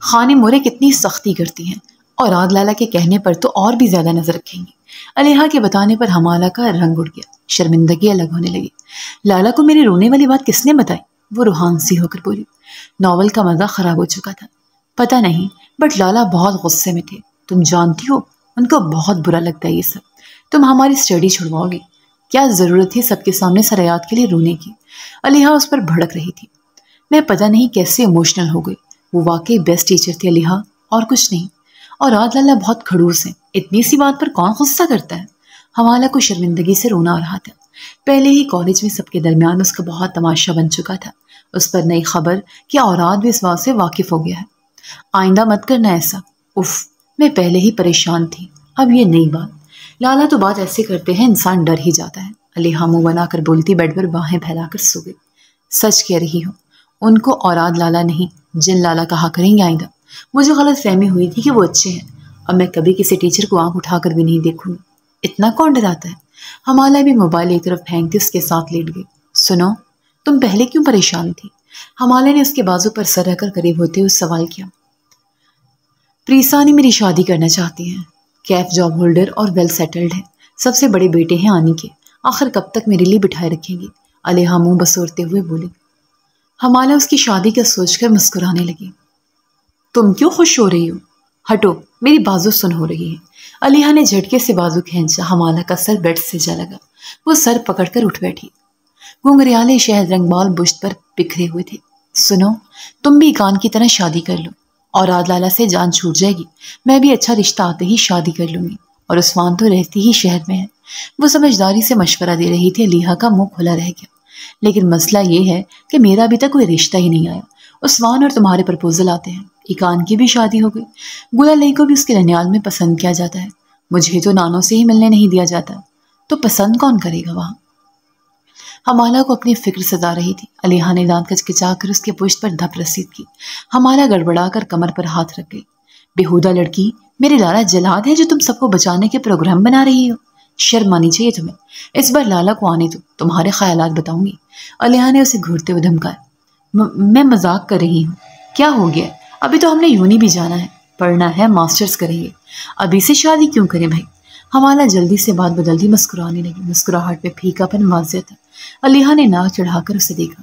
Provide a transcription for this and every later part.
خانے مورے کتنی سختی کرتی ہیں، اور عاد لالا کے کہنے پر تو اور بھی زیادہ نظر رکھیں گی۔ علیحا کے بتانے پر حمالہ کا رنگ اڑ گیا، شرمندگی الگ ہونے لگی۔ لالا کو میری رونے والی بات کس نے بتائی؟ وہ روحان سی ہو کر بولی۔ ناول کا مزہ خراب ہو چکا تھا۔ پتہ نہیں، بٹ لالا بہت غصے میں تھے۔ تم جانتی ہو، ان کو بہت برا لگتا ہے یہ سب۔ تم ہماری اسٹڈی چھڑواؤ گی؟ کیا ضرورت تھی سب کے سامنے سرایات کے لیے رونے کی؟ علیحا اس پر بھڑک رہی تھی۔ میں پتہ نہیں کیسے ایموشنل ہو گئی۔ وہ واقعی بیسٹ ٹیچر تھی علیحا، اور کچھ نہیں۔ اور عاد لالا بہت کھڑوس ہیں، اتنی سی بات پر کون غصہ کرتا ہے؟ حمالہ کو شرمندگی سے رونا آ رہا تھا۔ پہلے ہی کالج میں سب کے درمیان اس کا بہت تماشا بن چکا تھا۔ اس پر نئی خبر کہ اوراد بھی اس بات سے واقف ہو گیا ہے۔ آئندہ مت کرنا ایسا۔ اف، میں پہلے ہی پریشان تھی، اب یہ نئی بات۔ لالا تو بات ایسے کرتے ہیں انسان ڈر ہی جاتا ہے۔ علیحا منہ بنا کر بولتی بیڈ پر باہیں پھیلا کر سو گئی۔ سچ کہہ رہی ہوں، ان کو اوراد لالا نہیں جن لالا کہا کریں گے آئندہ۔ مجھے غلط فہمی ہوئی تھی کہ وہ اچھے ہیں، اب میں کبھی کسی ٹیچر کو آنکھ اٹھا کر بھی نہیں دیکھوں گی۔ اتنا کون ڈراتا ہے؟ حمالہ بھی موبائل ایک طرف پھینکتی اس کے ساتھ لیٹ گئی۔ سنو، تم پہلے کیوں پریشان تھی؟ حمالہ نے اس کے بازو پر سر رکھ کر قریب ہوتے ہوئے سوال کیا۔ پریسانی میری شادی کرنا چاہتی ہیں، کیف جاب ہولڈر اور ویل سیٹلڈ ہے، سب سے بڑے بیٹے ہیں آنی کے، آخر کب تک میرے لیے بٹھائے رکھیں گی؟ علیحا منہ بسورتے ہوئے بولی۔ حمالہ اس کی شادی کا سوچ کر مسکرانے لگی۔ تم کیوں خوش ہو رہی ہو؟ ہٹو، میری بازو سن ہو رہی ہے۔ علیحا نے جھٹکے سے بازو کھینچا۔ حمالہ کا سر بیڈ سے جا لگا، وہ سر پکڑ کر اٹھ بیٹھی۔ گھنگریالے شہد رنگ بال بشت پر بکھرے ہوئے تھے۔ سنو، تم بھی کان کی طرح شادی کر لو، اور عاد لالا سے جان چھوٹ جائے گی۔ میں بھی اچھا رشتہ آتے ہی شادی کر لوں گی، اور عثمان تو رہتی ہی شہر میں ہے۔ وہ سمجھداری سے مشورہ دے رہی تھی۔ علیحا کا منہ کھلا رہ گیا۔ لیکن مسئلہ یہ ہے کہ میرا ابھی تک کوئی رشتہ ہی نہیں آیا۔ عثمان اور تمہارے پرپوزل آتے ہیں، ایکان کی بھی شادی ہو گئی، گلا لئی کو بھی اس کے ننیال میں پسند کیا جاتا ہے، مجھے تو نانوں سے ہی ملنے نہیں دیا جاتا، تو پسند کون کرے گا وہاں؟ حمالہ کو اپنی فکر ستا رہی تھی۔ علیحا نے دانت کچکچا کر اس کے پشت پر دھپ رسید کی۔ حمالہ گڑبڑا کر کمر پر ہاتھ رکھ گئی۔ بےہودہ لڑکی، میرے لالا جلاد ہے جو تم سب کو بچانے کے پروگرام بنا رہی ہو؟ شرم آنی چاہیے تمہیں۔ اس بار لالا کو آنے دو، تمہارے خیالات بتاؤں گی۔ علیحا نے اسے گھورتے ہوئے دھمکایا۔ میں مذاق کر رہی ہوں، کیا ہو گیا؟ ابھی تو ہم نے یونی بھی جانا ہے، پڑھنا ہے، ماسٹرز کریں گے، ابھی سے شادی کیوں کریں بھائی؟ حمالہ جلدی سے بات بدلتی مسکرانے لگی۔ مسکراہٹ پہ پھیکا پن واضح تھا۔ علیحا نے ناک چڑھا کر اسے دیکھا۔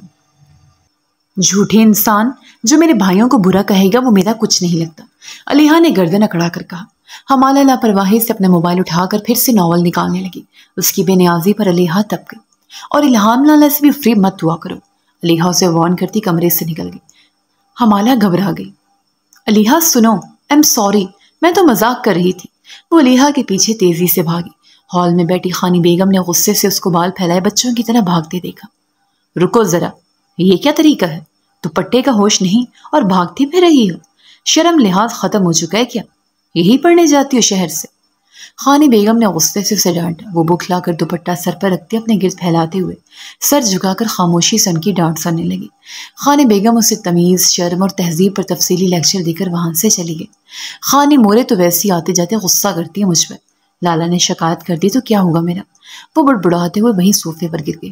جھوٹے انسان، جو میرے بھائیوں کو برا کہے گا وہ میرا کچھ نہیں لگتا، علیحا نے گردن اکڑا کر کہا۔ حمالہ لاپرواہی سے اپنا موبائل اٹھا کر پھر سے ناول نکالنے لگی۔ اس کی بے نیازی پر علیحا تپ گئی۔ اور الہام لالا سے بھی فری مت ہوا کرو۔ علیحا اسے وارن کرتی کمرے سے نکل گئی۔ حمالہ گھبرا گئی۔ علیحا سنو، ایم سوری، میں تو مذاق کر رہی تھی۔ وہ علیحا کے پیچھے تیزی سے بھاگی۔ ہال میں بیٹھی خانی بیگم نے غصے سے اس کو بال پھیلائے بچوں کی طرح بھاگتے دیکھا۔ رکو ذرا، یہ کیا طریقہ ہے؟ دوپٹے کا ہوش نہیں اور بھاگتی پھر رہی ہو؟ شرم لحاظ ختم ہو چکا ہے کیا؟ یہی پڑھنے جاتی ہو شہر سے؟ خانی بیگم نے غصے سے اسے ڈانٹا۔ وہ بکھلا کر دوپٹہ سر پر رکھتے اپنے گرد پھیلاتے ہوئے سر جھکا کر خاموشی سے ان کی ڈانٹ سننے لگی۔ خانی بیگم اسے تمیز، شرم اور تہذیب پر تفصیلی لیکچر دے کر وہاں سے چلی گئی۔ خانی مورے تو ویسے آتے جاتے غصہ کرتی ہے مجھ پر، لالا نے شکایت کر دی تو کیا ہوگا میرا؟ وہ بڑبڑاتے ہوئے وہیں صوفے پر گر گئی۔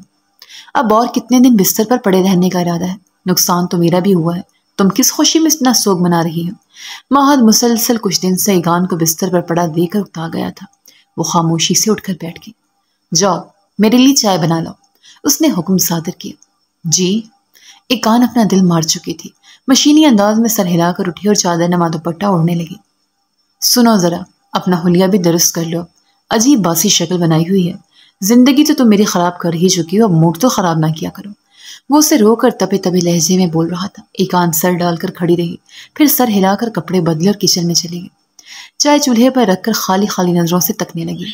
اب اور کتنے دن بستر پر پڑے رہنے کا ارادہ ہے؟ نقصان تو میرا بھی ہوا ہے، تم کس خوشی میں اتنا سوگ منا رہی ہو؟ مہد مسلسل کچھ دن سے ایگان کو بستر پر پڑا دے کر اکتا گیا تھا۔ وہ خاموشی سے اٹھ کر بیٹھ گئی۔ جاؤ، میرے لیے چائے بنا لاؤ، اس نے حکم صادر کیا۔ جی؟ ایگان اپنا دل مار چکی تھی۔ مشینی انداز میں سر ہلا کر اٹھی اور چادر نما دوپٹہ اوڑھنے لگی۔ سنو ذرا، اپنا حلیہ بھی درست کر لو، عجیب باسی شکل بنائی ہوئی ہے۔ زندگی تو تم میری خراب کر ہی چکی ہو، اب موڈ تو خراب نہ کیا کرو۔ وہ اسے رو کر تپے تپے لہجے میں بول رہا تھا۔ ایگان سر ڈال کر کھڑی رہی، پھر سر ہلا کر کپڑے بدلے اور کچن میں چلی گئی۔ چائے چولہے پر رکھ کر خالی خالی نظروں سے تکنے لگی۔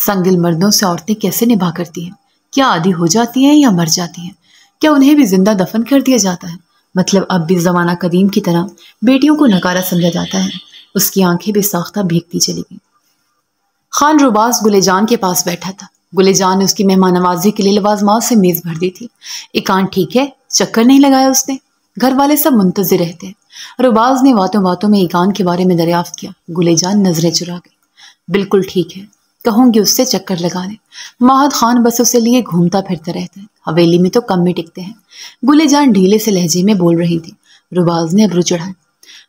سنگل مردوں سے عورتیں کیسے نبھا کرتی ہیں؟ کیا عادی ہو جاتی ہیں یا مر جاتی ہیں؟ کیا انہیں بھی زندہ دفن کر دیا جاتا ہے؟ مطلب اب بھی زمانہ قدیم کی طرح بیٹیوں کو نکارا سمجھا جاتا ہے؟ اس کی آنکھیں بے ساختہ بھیگتی چلی گئیں۔ خان روباز گلے جان کے پاس بیٹھا تھا۔ گلے جان نے اس کی مہمان نوازی کے لیے لوازمات سے میز بھر دی تھی۔ ایکان ٹھیک ہے؟ چکر نہیں لگایا اس نے؟ گھر والے سب منتظر رہتے ہیں۔ روباز نے باتوں باتوں میں ایکان کے بارے میں دریافت کیا۔ گلے جان نظریں چرا گئی۔ بالکل ٹھیک ہے، کہوں گی اس سے چکر لگا لے۔ ماہد خان بس اسے لیے گھومتا پھرتا رہتا ہے، حویلی میں تو کم میں ٹکتے ہیں۔ گلے جان ڈھیلے سے لہجے میں بول رہی تھی۔ روباز نے ابرو چڑھایا۔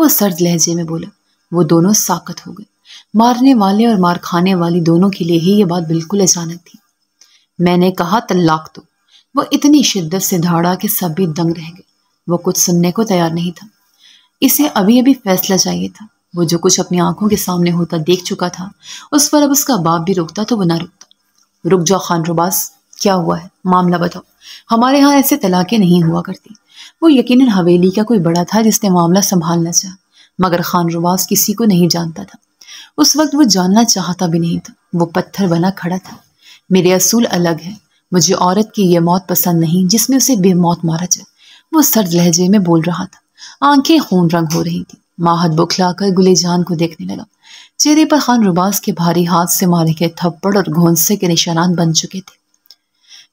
وہ سرد لہجے میں بولا۔ وہ دونوں ساکت ہو گئے۔ مارنے والے اور مار کھانے والی دونوں کے لیے ہی یہ بات بالکل اچانک تھی۔ میں نے کہا طلاق دو۔ وہ اتنی شدت سے دھاڑا کہ سب بھی دنگ رہ گئے۔ وہ کچھ سننے کو تیار نہیں تھا۔ اسے ابھی ابھی فیصلہ چاہیے تھا۔ وہ جو کچھ اپنی آنکھوں کے سامنے ہوتا دیکھ چکا تھا، اس پر اب اس کا باپ بھی روکتا تو وہ نہ رکتا۔ رک جاؤ خان رباز، کیا ہوا ہے؟ معاملہ بتاؤ۔ ہمارے ہاں ایسے طلاقیں نہیں ہوا کرتی۔ وہ یقیناً حویلی کا کوئی بڑا تھا جس نے معاملہ سنبھالنا چاہا، مگر خان رباز کسی کو نہیں جانتا تھا۔ اس وقت وہ جاننا چاہتا بھی نہیں تھا۔ وہ پتھر بنا کھڑا تھا۔ میرے اصول الگ ہیں۔ مجھے عورت کی یہ موت پسند نہیں جس میں اسے بے موت مارا جائے۔ وہ سرد لہجے میں بول رہا تھا۔ آنکھیں خون رنگ ہو رہی تھی۔ ماہد بکھلا کر گلے جان کو دیکھنے لگا۔ چہرے پر خان رباز کے بھاری ہاتھ سے مارے گئے تھپڑ اور گھونسے کے نشانات بن چکے تھے۔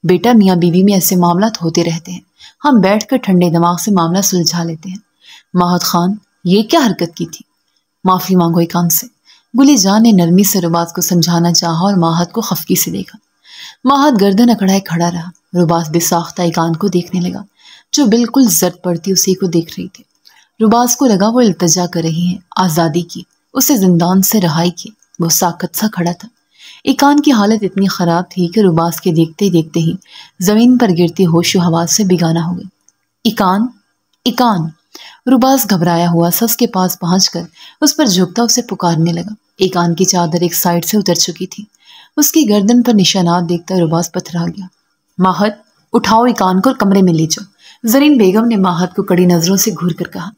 بیٹا، میاں بیوی میں ایسے معاملات ہوتے رہتے ہیں۔ ہم بیٹھ کر ٹھنڈے دماغ سے معاملہ سلجھا لیتے ہیں۔ ماہد خان، یہ کیا حرکت کی تھی؟ معافی مانگو ایکان سے۔ گلی جان نے نرمی سے رباز کو سمجھانا چاہا اور ماہد کو خفگی سے دیکھا۔ ماہد گردن اکڑائے کھڑا رہا۔ رباز بے ساختہ ایکان کو دیکھنے لگا جو بالکل زرد پڑتی اسی کو دیکھ رہی تھی۔ رباز کو لگا وہ التجا کر رہی ہیں آزادی کی، اسے زندان سے رہائی کی۔ وہ ساکت سا کھڑا تھا۔ ایکان کی حالت اتنی خراب تھی کہ رباز کے دیکھتے دیکھتے ہی زمین پر گرتی ہوش و حواس سے بیگانہ ہو گئی۔ ایکان، ایکان! رباز گھبرایا ہوا سا اس کے پاس پہنچ کر اس پر جھکتا اسے پکارنے لگا۔ ایکان کی چادر ایک سائڈ سے اتر چکی تھی۔ اس کی گردن پر نشانات دیکھتا رباز پتھرا گیا۔ ماہد، اٹھاؤ ایکان کو اور کمرے میں لے جاؤ۔ زرین بیگم نے ماہد کو کڑی نظروں سے گھور کر کہا۔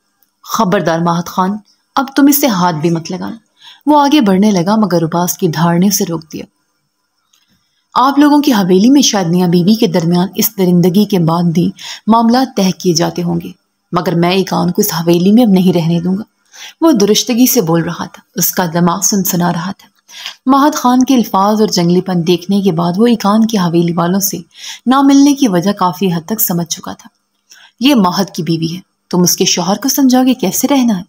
خبردار ماہد خان، اب تم اس سے ہاتھ بھی مت لگانا۔ وہ آگے بڑھنے لگا مگر رباز کی دھاڑ نے اسے روک دیا۔ آپ لوگوں کی حویلی میں شاید میاں بیوی کے درمیان اس درندگی کے بعد بھی معاملات طے کیے جاتے ہوں گے، مگر میں ایکان کو اس حویلی میں اب نہیں رہنے دوں گا۔ وہ درستگی سے بول رہا تھا۔ اس کا دماغ سنسنا رہا تھا۔ ماہد خان کے الفاظ اور جنگلی پن دیکھنے کے بعد وہ ایکان کی حویلی والوں سے نہ ملنے کی وجہ کافی حد تک سمجھ چکا تھا۔ یہ ماہد کی بیوی ہے، تم اس کے شوہر کو سمجھاؤ گے کیسے رہنا ہے؟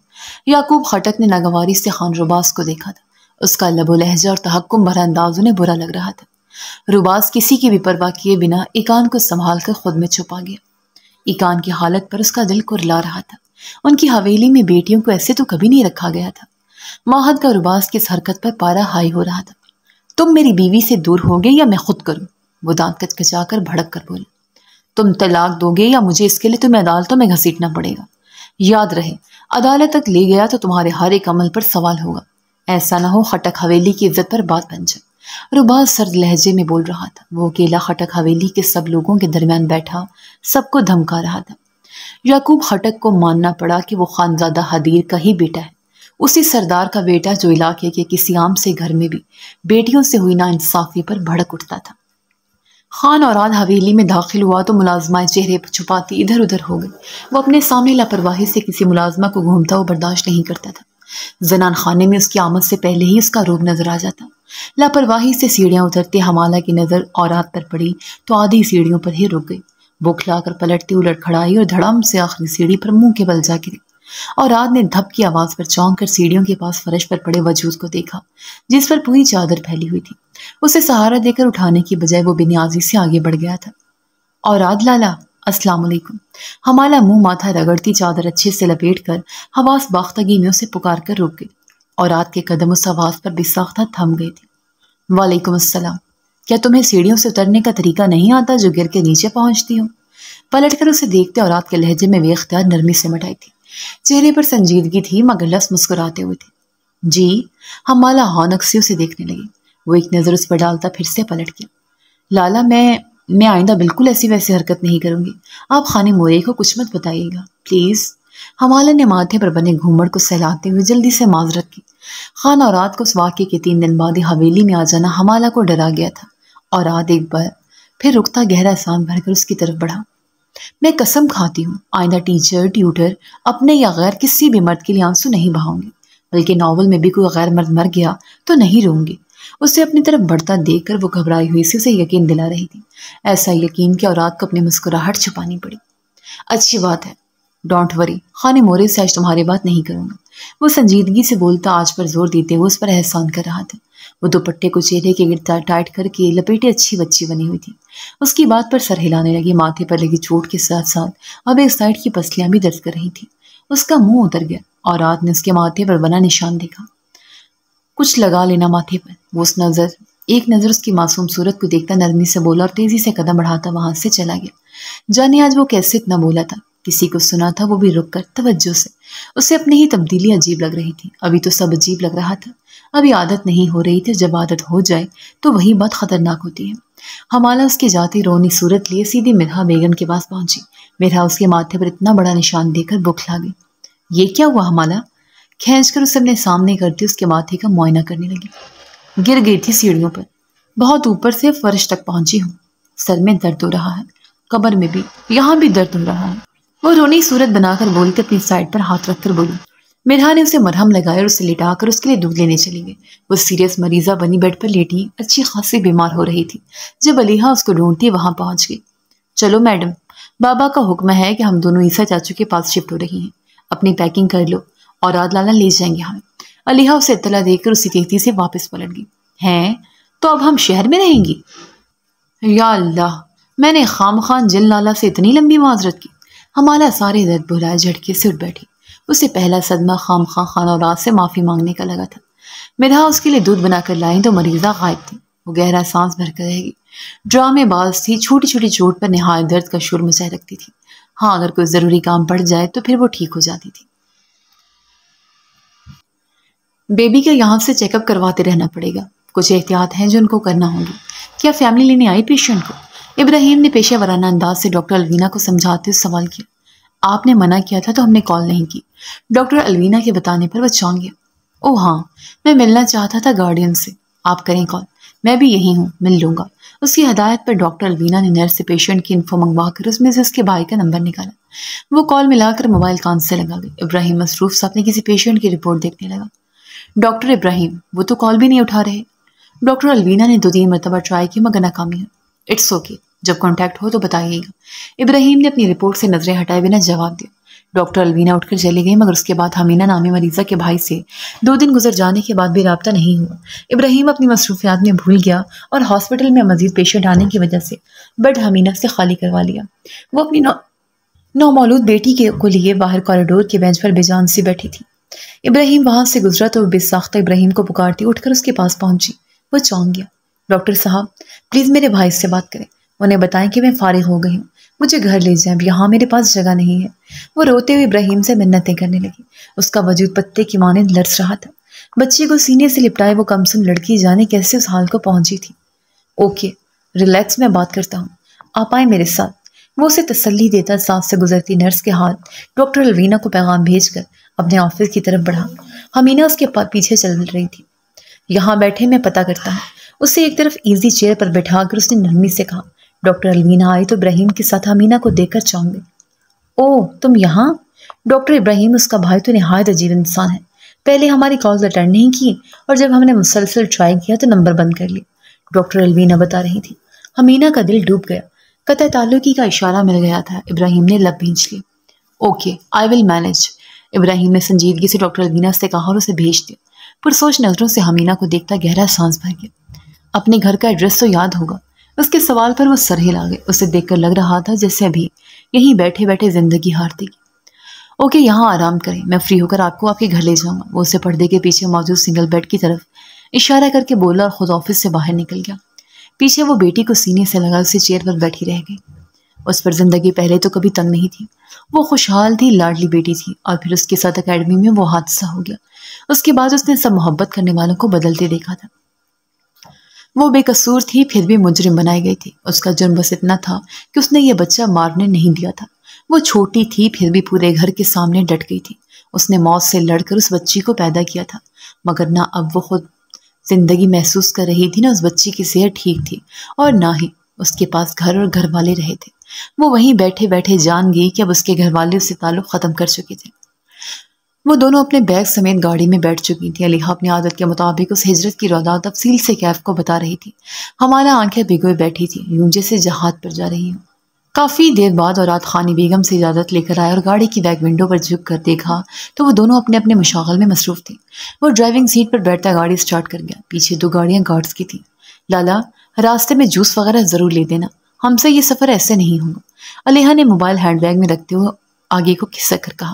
یعقوب خٹک نے ناگواری سے خان رباز کو دیکھا تھا۔ اس کا لب و لہجہ اور تحکم بھرا انداز انہیں برا لگ رہا تھا۔ رباز کسی کی بھی پرواہ کیے بنا ایکان کو سنبھال کر خود میں چھپا گیا۔ ایکان کی حالت پر اس کا دل کرلا رہا تھا۔ ان کی حویلی میں بیٹیوں کو ایسے تو کبھی نہیں رکھا گیا تھا۔ ماہد کا رباز کی اس حرکت پر پارا ہائی ہو رہا تھا۔ تم میری بیوی سے دور ہوگے یا میں خود کروں؟ وہ دانت کچکچا کر بھڑک کر بولا۔ تم طلاق دو گے یا مجھے اس کے لیے تمہیں عدالتوں میں گھسیٹنا پڑے گا؟ یاد رہے، عدالت تک لے گیا تو تمہارے ہر ایک عمل پر سوال ہوگا۔ ایسا نہ ہو خٹک حویلی کی عزت پر بات بن جائے۔ رباز سرد لہجے میں بول رہا تھا۔ وہ اکیلا خٹک حویلی کے سب لوگوں کے درمیان بیٹھا سب کو دھمکا رہا تھا۔ یعقوب خٹک کو ماننا پڑا کہ وہ خانزادہ حدیر کا ہی بیٹا ہے، اسی سردار کا بیٹا جو علاقے کے کسی عام سے گھر میں بھی بیٹیوں سے ہوئی ناانصافی پر بھڑک اٹھتا تھا۔ خان اوراد حویلی میں داخل ہوا تو ملازمہ چہرے پر چھپاتی ادھر ادھر ہو گئی۔ وہ اپنے سامنے لاپرواہی سے کسی ملازمہ کو گھومتا ہوا برداشت نہیں کرتا تھا۔ زنان خانے میں اس کی آمد سے پہلے ہی اس کا روب نظر آ جاتا۔ لاپرواہی سے سیڑھیاں اترتے حمالہ کی نظر اوراد پر پڑی تو آدھی سیڑھیوں پر ہی رک گئی۔ بوکھلا کر پلٹتی الٹ کھڑائی اور دھڑام سے آخری سیڑھی پر منہ کے بل جا گری۔ اوراد نے دھپ کی آواز پر چونک کر سیڑھیوں کے پاس فرش پر پڑے وجود کو دیکھا جس پر پوری چادر پھیلی ہوئی تھی۔ اسے سہارا دے کر اٹھانے کی بجائے وہ بے نیازی سے آگے بڑھ گیا تھا۔ اوراد لالا، السلام علیکم۔ حمالہ منہ ماتھا رگڑتی چادر اچھے سے لپیٹ کر حواس باختگی میں اسے پکار کر رک گئی۔ اوراد کے قدم اس آواز پر بے ساختہ تھم گئے تھے۔ وعلیکم السلام۔ کیا تمہیں سیڑھیوں سے اترنے کا طریقہ نہیں آتا جو گر کے نیچے پہنچتی ہو؟ پلٹ کر اسے دیکھتے اوراد کے لہجے میں بے اختیار نرمی سے مٹائی تھی۔ چہرے پر سنجیدگی تھی مگر لفظ مسکراتے ہوئے تھے۔ جی؟ حمالہ ہونک سے اسے دیکھنے لگی۔ وہ ایک نظر اس پر ڈالتا پھر سے پلٹ گیا۔ لالا، میں آئندہ بالکل ایسی ویسی حرکت نہیں کروں گی۔ آپ خانے مورے کو کچھ مت بتائیے گا پلیز۔ حمالہ نے ماتھے پر بنے گھومڑ کو سہلاتے ہوئے جلدی سے معذرت کی۔ خان اوراد کو اس واقعے کے 3 دن بعد حویلی میں آ جانا حمالہ کو ڈرا گیا تھا۔ اوراد ایک بار پھر رکتا گہرا سانس بھر کر اس کی طرف بڑھا۔ میں قسم کھاتی ہوں آئندہ ٹیچر، ٹیوٹر، اپنے یا غیر کسی بھی مرد کے لیے آنسو نہیں بہاؤں گی، بلکہ ناول میں بھی کوئی غیر مرد مر گیا تو نہیں روں گی۔ اسے اپنی طرف بڑھتا دیکھ کر وہ گھبرائی ہوئی سے اسے یقین دلا رہی تھی، ایسا یقین کہ اوراد کو اپنی مسکراہٹ چھپانی پڑی۔ اچھی بات ہے، ڈونٹ وری، خانے مورے سے آج تمہاری بات نہیں کروں گا۔ وہ سنجیدگی سے بولتا آج پر زور دیتے ہوئے اس پر احسان کر رہا تھا۔ وہ دوپٹے کو چہرے کے گرد ٹائٹ کر کے لپیٹے اچھی بچی بنی ہوئی تھی۔ اس کی بات پر سر ہلانے لگی، ماتھے پر لگی چوٹ کے ساتھ ساتھ اب ایک سائڈ کی پسلیاں بھی درد کر رہی تھیں۔ اس کا منہ اتر گیا اور رات نے اس کے ماتھے پر بنا نشان دیکھا. کچھ لگا لینا ماتھے پر. وہ ایک نظر اس کی معصوم صورت کو دیکھتا نرمی سے بولا اور تیزی سے قدم بڑھاتا وہاں سے چلا گیا. جانے آج وہ کیسے اتنا بولا تھا. کسی کو سنا تھا وہ بھی رک کر توجہ سے. اسے اپنی ہی تبدیلی عجیب لگ رہی تھی. ابھی تو سب عجیب لگ رہا تھا. ابھی عادت نہیں ہو رہی تھی. جب عادت ہو جائے تو وہی بات خطرناک ہوتی ہے. حمالہ اس کے جاتے رونی صورت لیے سیدھی مرحا بیگم کے پاس پہنچی. مرحا اس کے ماتھے پر اتنا بڑا نشان دے کر بکھلا گئی. یہ کیا ہوا حمالہ؟ کھینچ کر اسے اپنے سامنے کرتی اس کے ماتھے کا معائنہ کرنے لگی. گر گئی تھی سیڑھیوں پر. بہت اوپر سے فرش تک پہنچی ہوں. سر میں درد ہو رہا ہے. کمر میں بھی. یہاں بھی درد ہو رہا ہے. وہ رونی صورت بنا کر بولتے اپنی سائڈ پر ہاتھ رکھ کر بولی. مرحا نے اسے مرہم لگایا اور اسے لٹا کر اس کے لیے دودھ لینے چلی گئی. وہ سیریس مریضہ بنی بیڈ پر لیٹی اچھی خاصی بیمار ہو رہی تھی. جب علیحا اس کو ڈھونڈتی وہاں پہنچ گئی. چلو میڈم، بابا کا حکم ہے کہ ہم دونوں عیسیٰ چاچو کے پاس شفٹ ہو رہی ہیں. اپنی پیکنگ کر لو اور رات لالا لے جائیں گے ہم. علیحا اسے اطلاع دے کر اسی تیزی سے واپس پلٹ گئی. ہیں تو اب ہم شہر میں رہیں گی؟ یا اللہ، میں نے خام خان جن لالا سے اتنی لمبی معذرت کی. ہمارا سارے درد بھلائے جھٹکے سے اٹھ بیٹھی. اسے پہلا صدمہ خام خان خانورات سے معافی مانگنے کا لگا تھا. مرحا اس کے لیے دودھ بنا کر لائیں تو مریضہ غائب تھی. وہ گہرا سانس بھر کر رہ گئی. ڈرامے باز تھی. چھوٹی چھوٹی چوٹ پر نہایت درد کا شور مچائے رکھتی تھی. ہاں، اگر کوئی ضروری کام پڑ جائے تو پھر وہ ٹھیک ہو جاتی تھی. بیبی کا یہاں سے چیک اپ کرواتے رہنا پڑے گا. کچھ احتیاط ہیں جو ان کو کرنا ہوگی. کیا فیملی لینے آئی پیشنٹ کو؟ ابراہیم نے پیشہ ورانہ انداز سے ڈاکٹر الوینا کو سمجھاتے ہوئے سوال کیا. آپ نے منع کیا تھا تو ہم نے کال نہیں کی. ڈاکٹر الوینا کے بتانے پر وہ چونک گیا. او ہاں، میں ملنا چاہتا تھا گارڈین سے. آپ کریں کال. میں بھی یہی ہوں، مل لوں گا. اس کی ہدایت پر ڈاکٹر الوینا نے نرس سے پیشنٹ کی انفو منگوا کر اس میں سے اس کے بھائی کا نمبر نکالا. وہ کال ملا کر موبائل کان سے لگا گئی. ابراہیم مصروف سے اپنے کسی پیشنٹ کی رپورٹ دیکھنے لگا. ڈاکٹر ابراہیم، وہ تو کال بھی نہیں اٹھا رہے. ڈاکٹر الوینا نے 2-3 مرتبہ ٹرائی کی مگر ناکامی ہے. اٹس اوکے، جب کانٹیکٹ ہو تو بتائیے گا. ابراہیم نے اپنی رپورٹ سے نظریں ہٹائے بنا جواب دیا. ڈاکٹر الوینا اٹھ کر چلی گئی مگر اس کے بعد حمینہ نامی مریضہ کے بھائی سے 2 دن گزر جانے کے بعد بھی رابطہ نہیں ہوا. ابراہیم اپنی مصروفیات میں بھول گیا اور ہاسپٹل میں مزید پیشنٹ آنے کی وجہ سے بیڈ حمینہ سے خالی کروا لیا. وہ اپنی نومولود بیٹی کو لیے باہر کوریڈور کے بینچ پر بے جان سے بیٹھی تھی. ابراہیم وہاں سے گزرا تو بے ساختہ ابراہیم کو پکارتی اٹھ کر اس کے پاس پہنچی. وہ چونک گیا. ڈاکٹر صاحب، پلیز میرے بھائی سے بات کریں. انہیں بتائیں کہ میں فارغ ہو گئی ہوں. مجھے گھر لے جائیں، اب یہاں میرے پاس جگہ نہیں ہے. وہ روتے ہوئے ابراہیم سے منتیں کرنے لگی. اس کا وجود پتے کی مانند لرز رہا تھا. بچی کو سینے سے لپٹائے وہ کمسن لڑکی جانے کیسے اس حال کو پہنچی تھی. اوکے، ریلیکس، میں بات کرتا ہوں. آپ آئیں میرے ساتھ. وہ اسے تسلی دیتا سانس سے گزرتی نرس کے ہاتھ ڈاکٹر الوینا کو پیغام بھیج کر اپنے آفس کی طرف بڑھا. حمینہ اس کے پیچھے چل رہی تھی. یہاں بیٹھے، میں پتہ کرتا ہوں. اسے ایک طرف ایزی چیئر پر بٹھا کر اس نے نرمی سے کہا. ڈاکٹر الوینا آئی تو ابراہیم کے ساتھ حمینہ کو دیکھ کر چونک گئی. اوہ، تم یہاں؟ ڈاکٹر ابراہیم، اس کا بھائی تو نہایت عجیب انسان ہے. پہلے ہماری کالز اٹینڈ نہیں کی اور جب ہم نے مسلسل ٹرائی کیا تو نمبر بند کر لی. ڈاکٹر الوینا بتا رہی تھی. حمینہ کا دل ڈوب گیا. قطع تعلقی کا اشارہ مل گیا تھا. ابراہیم نے لب بھینچ لی. Okay, I will manage. ابراہیم نے سنجیدگی سے ڈاکٹر الوینا سے کہا اور اسے بھیج دیا. پرسوچ نظروں سے حمینہ کو دیکھتا گہرا سانس بھر گیا. اپنے گھر کا ایڈریس تو یاد ہوگا. اس کے سوال پر وہ سر ہلا گئے. اسے دیکھ کر لگ رہا تھا جیسے ابھی یہیں بیٹھے بیٹھے زندگی ہارتی. اوکے، یہاں آرام کریں، میں فری ہو کر آپ کو آپ کے گھر لے جاؤں گا. وہ اسے پردے کے پیچھے موجود سنگل بیڈ کی طرف اشارہ کر کے بولا اور خود آفس سے باہر نکل گیا. پیچھے وہ بیٹی کو سینے سے لگا اسے چیئر پر بیٹھی رہ گئی. اس پر زندگی پہلے تو کبھی تنگ نہیں تھی. وہ خوشحال تھی، لاڈلی بیٹی تھی. اور پھر اس کے ساتھ اکیڈمی میں وہ حادثہ ہو گیا. اس کے بعد اس نے سب محبت کرنے والوں کو بدلتے دیکھا تھا. وہ بے قصور تھی پھر بھی مجرم بنائی گئی تھی. اس کا جرم بس اتنا تھا کہ اس نے یہ بچہ مارنے نہیں دیا تھا. وہ چھوٹی تھی پھر بھی پورے گھر کے سامنے ڈٹ گئی تھی. اس نے موت سے لڑ کر اس بچی کو پیدا کیا تھا مگر نہ اب وہ خود زندگی محسوس کر رہی تھی، نہ اس بچی کی صحت ٹھیک تھی اور نہ ہی اس کے پاس گھر اور گھر والے رہے تھے. وہ وہیں بیٹھے بیٹھے جان گئی کہ اب اس کے گھر والے اس سے تعلق ختم کر چکے تھے. وہ دونوں اپنے بیگ سمیت گاڑی میں بیٹھ چکی تھی. علیحا اپنی عادت کے مطابق اس ہجرت کی رودا تفصیل سے کیف کو بتا رہی تھی. ہمارا آنکھیں بھگوئے بیٹھی تھی یوں جیسے جہاد پر جا رہی ہوں. کافی دیر بعد اوراد خانی بیگم سے اجازت لے کر آئے اور گاڑی کی بیک ونڈو پر جھک کر دیکھا تو وہ دونوں اپنے اپنے مشاغل میں مصروف تھے. وہ ڈرائیونگ سیٹ پر بیٹھتا گاڑی سٹارٹ کر گیا. پیچھے 2 گاڑیاں گارڈز کی تھیں. لالا، راستے میں جوس وغیرہ ضرور لے دینا، ہم سے یہ سفر ایسے نہیں ہوگا. علیحا نے موبائل ہینڈ بیگ میں رکھتے ہوئے آگے کو کھسک کر کہا.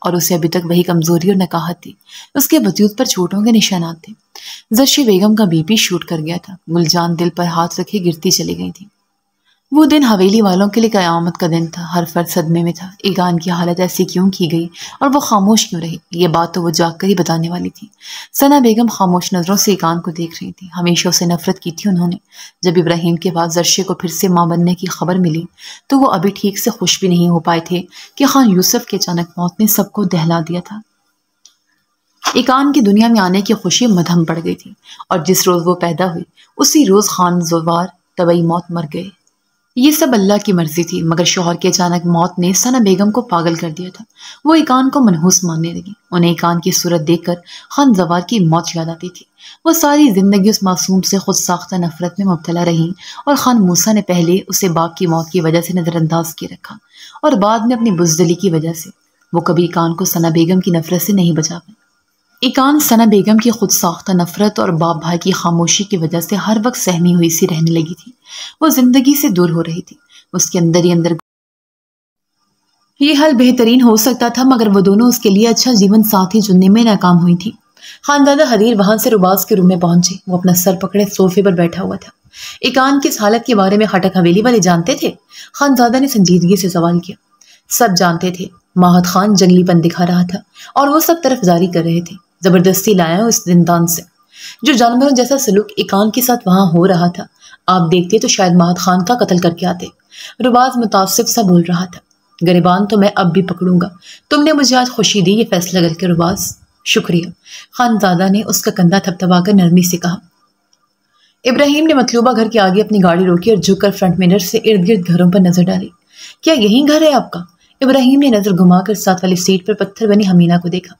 اور اسے ابھی تک وہی کمزوری اور نکاہت تھی۔ اس کے وجود پر چوٹوں کے نشانات تھے۔ زرشی بیگم کا بی پی شوٹ کر گیا تھا۔ گلجان دل پر ہاتھ رکھے گرتی چلی گئی تھی۔ وہ دن حویلی والوں کے لیے قیامت کا دن تھا۔ ہر فرد صدمے میں تھا۔ ایقان کی حالت ایسی کیوں کی گئی اور وہ خاموش کیوں رہی؟ یہ بات تو وہ جاگ کر ہی بتانے والی تھی۔ ثنا بیگم خاموش نظروں سے ایقان کو دیکھ رہی تھی۔ ہمیشہ اسے نفرت کی تھی انہوں نے۔ جب ابراہیم کے بعد زرشی کو پھر سے ماں بننے کی خبر ملی تو وہ ابھی ٹھیک سے خوش بھی نہیں ہو پائے تھے کہ خان یوسف کے اچانک موت نے سب کو دہلا دیا تھا۔ ایقان کی دنیا میں آنے کی خوشی مدھم پڑ گئی تھی، اور جس روز وہ پیدا ہوئی اسی روز خان زوار طبعی موت مر گئے۔ یہ سب اللہ کی مرضی تھی، مگر شوہر کی اچانک موت نے ثنا بیگم کو پاگل کر دیا تھا۔ وہ ایقان کو منحوس ماننے لگی۔ انہیں ایقان کی صورت دیکھ کر خان زوار کی موت یاد آتی تھی۔ وہ ساری زندگی اس معصوم سے خود ساختہ نفرت میں مبتلا رہیں، اور خان موسیٰ نے پہلے اسے باپ کی موت کی وجہ سے نظر انداز کیے رکھا، اور بعد میں اپنی بزدلی کی وجہ سے وہ کبھی ایقان کو ثنا بیگم کی نفرت سے نہیں بچا پائے۔ ایقان ثنا بیگم کی خود ساختہ نفرت اور باپ بھائی کی خاموشی کی وجہ سے ہر وقت سہمی ہوئی سی رہنے لگی تھی۔ وہ زندگی سے دور ہو رہی تھی۔ اس کے اندر ہی اندر یہ حل بہترین ہو سکتا تھا، مگر وہ دونوں اس کے لیے اچھا جیون ساتھی چننے میں ناکام ہوئی تھی۔ خاندادہ حریر وہاں سے رباز کے روم میں پہنچے۔ وہ اپنا سر پکڑے صوفے پر بیٹھا ہوا تھا۔ ایقان کی اس حالت کے بارے میں خٹک حویلی والے جانتے تھے؟ خانزادہ نے سنجیدگی سے سوال کیا۔ سب جانتے تھے۔ ماہد خان جنگلی پن دکھا رہا تھا، اور وہ سب طرف جاری کر رہے تھے۔ زبردستی لایا اس زندان سے۔ جو جانوروں جیسا سلوک ایقان کے ساتھ وہاں ہو رہا تھا، آپ دیکھتے تو شاید ماہد خان کا قتل کر کے آتے۔ رباز متاسف سا بول رہا تھا۔ گریبان تو میں اب بھی پکڑوں گا۔ تم نے مجھے آج خوشی دی یہ فیصلہ کر کے رباز۔ شکریہ۔ خانزادہ نے اس کا کندھا تھپتھپا کر نرمی سے کہا۔ ابراہیم نے مطلوبہ گھر کے آگے اپنی گاڑی روکی اور جھک کر فرنٹ مرر سے ارد گرد گھروں پر نظر ڈالی۔ کیا یہی گھر ہے آپ کا؟ ابراہیم نے نظر گھما کر ساتھ والی سیٹ پر پتھر بنی حمینہ کو دیکھا۔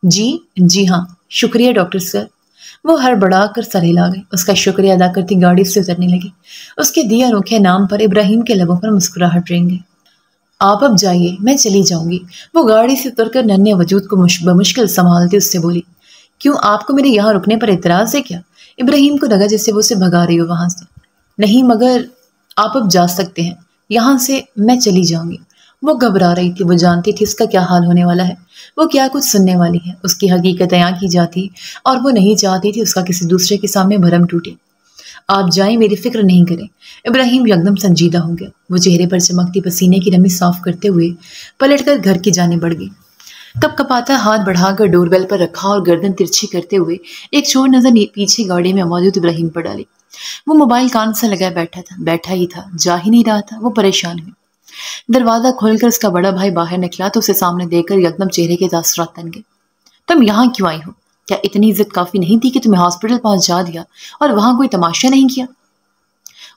جی ہاں، شکریہ ڈاکٹر سر۔ وہ ہڑبڑا کر سر ہلا گئی۔ اس کا شکریہ ادا کرتی گاڑی سے اترنے لگی۔ اس کے دیے انوکھے نام پر ابراہیم کے لبوں پر مسکراہٹ رنگ گئی۔ آپ اب جائیے، میں چلی جاؤں گی۔ وہ گاڑی سے اتر کر ننھے وجود کو بمشکل سنبھالتے اس سے بولی۔ کیوں، آپ کو میرے یہاں رکنے پر اعتراض ہے کیا؟ ابراہیم کو لگا جیسے وہ اسے بھگا رہی ہو وہاں سے۔ نہیں، مگر آپ اب جا سکتے ہیں یہاں سے، میں چلی جاؤں گی۔ وہ گھبرا رہی تھی۔ وہ جانتی تھی اس کا کیا حال ہونے والا ہے۔ وہ کیا کچھ سننے والی ہے۔ اس کی حقیقت بیاں کی جاتی، اور وہ نہیں چاہتی تھی اس کا کسی دوسرے کے سامنے بھرم ٹوٹے۔ آپ جائیں، میری فکر نہیں کریں۔ ابراہیم یکدم سنجیدہ ہو گیا۔ وہ چہرے پر چمکتی پسینے کی نمی صاف کرتے ہوئے پلٹ کر گھر کی جانب بڑھ گئی۔ کپ کپاتا ہاتھ بڑھا کر ڈور بیل پر رکھا اور گردن ترچھی کرتے ہوئے ایک چھوڑ نظر پیچھے گاڑی میں موجود ابراہیم پر ڈالی۔ وہ موبائل کان سے لگائے بیٹھا ہی تھا، جا ہی نہیں رہا تھا۔ وہ پریشان ہوئی۔ دروازہ کھول کر اس کا بڑا بھائی باہر نکلا تو اسے سامنے دیکھ کر یکدم چہرے کے تاثرات تن گئے۔ تم یہاں کیوں آئی ہو؟ کیا اتنی عزت کافی نہیں تھی کہ تمہیں ہاسپٹل پہنچا دیا اور وہاں کوئی تماشا نہیں کیا؟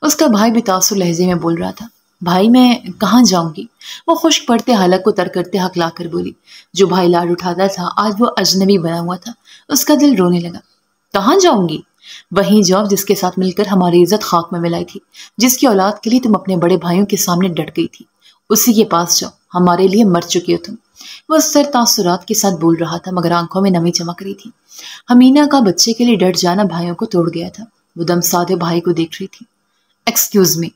اس کا بھائی بھی تاثر لہجے میں بول رہا تھا۔ بھائی، میں کہاں جاؤں گی؟ وہ خشک پڑتے حلق کو تر کرتے ہکلا کر بولی۔ جو بھائی لاڈ اٹھاتا تھا آج وہ اجنبی بنا ہوا تھا۔ اس کا دل رونے لگا۔ کہاں جاؤں گی؟ وہیں جاؤ جس کے ساتھ مل کر ہماری عزت خاک میں ملائی تھی، جس کی اولاد کے لیے تم اپنے بڑے بھائیوں کے سامنے ڈٹ گئی تھی، اسی کے پاس جاؤ۔ ہمارے لیے مر چکی ہو تم۔ وہ سر تاثرات کے ساتھ بول رہا تھا، مگر آنکھوں میں نمی چمک رہی تھی۔ حمینہ کا بچے کے لیے ڈٹ جانا بھائیوں کو توڑ گیا تھا۔ وہ دم سادے بھائی کو دیکھ رہی تھی۔ Excuse me.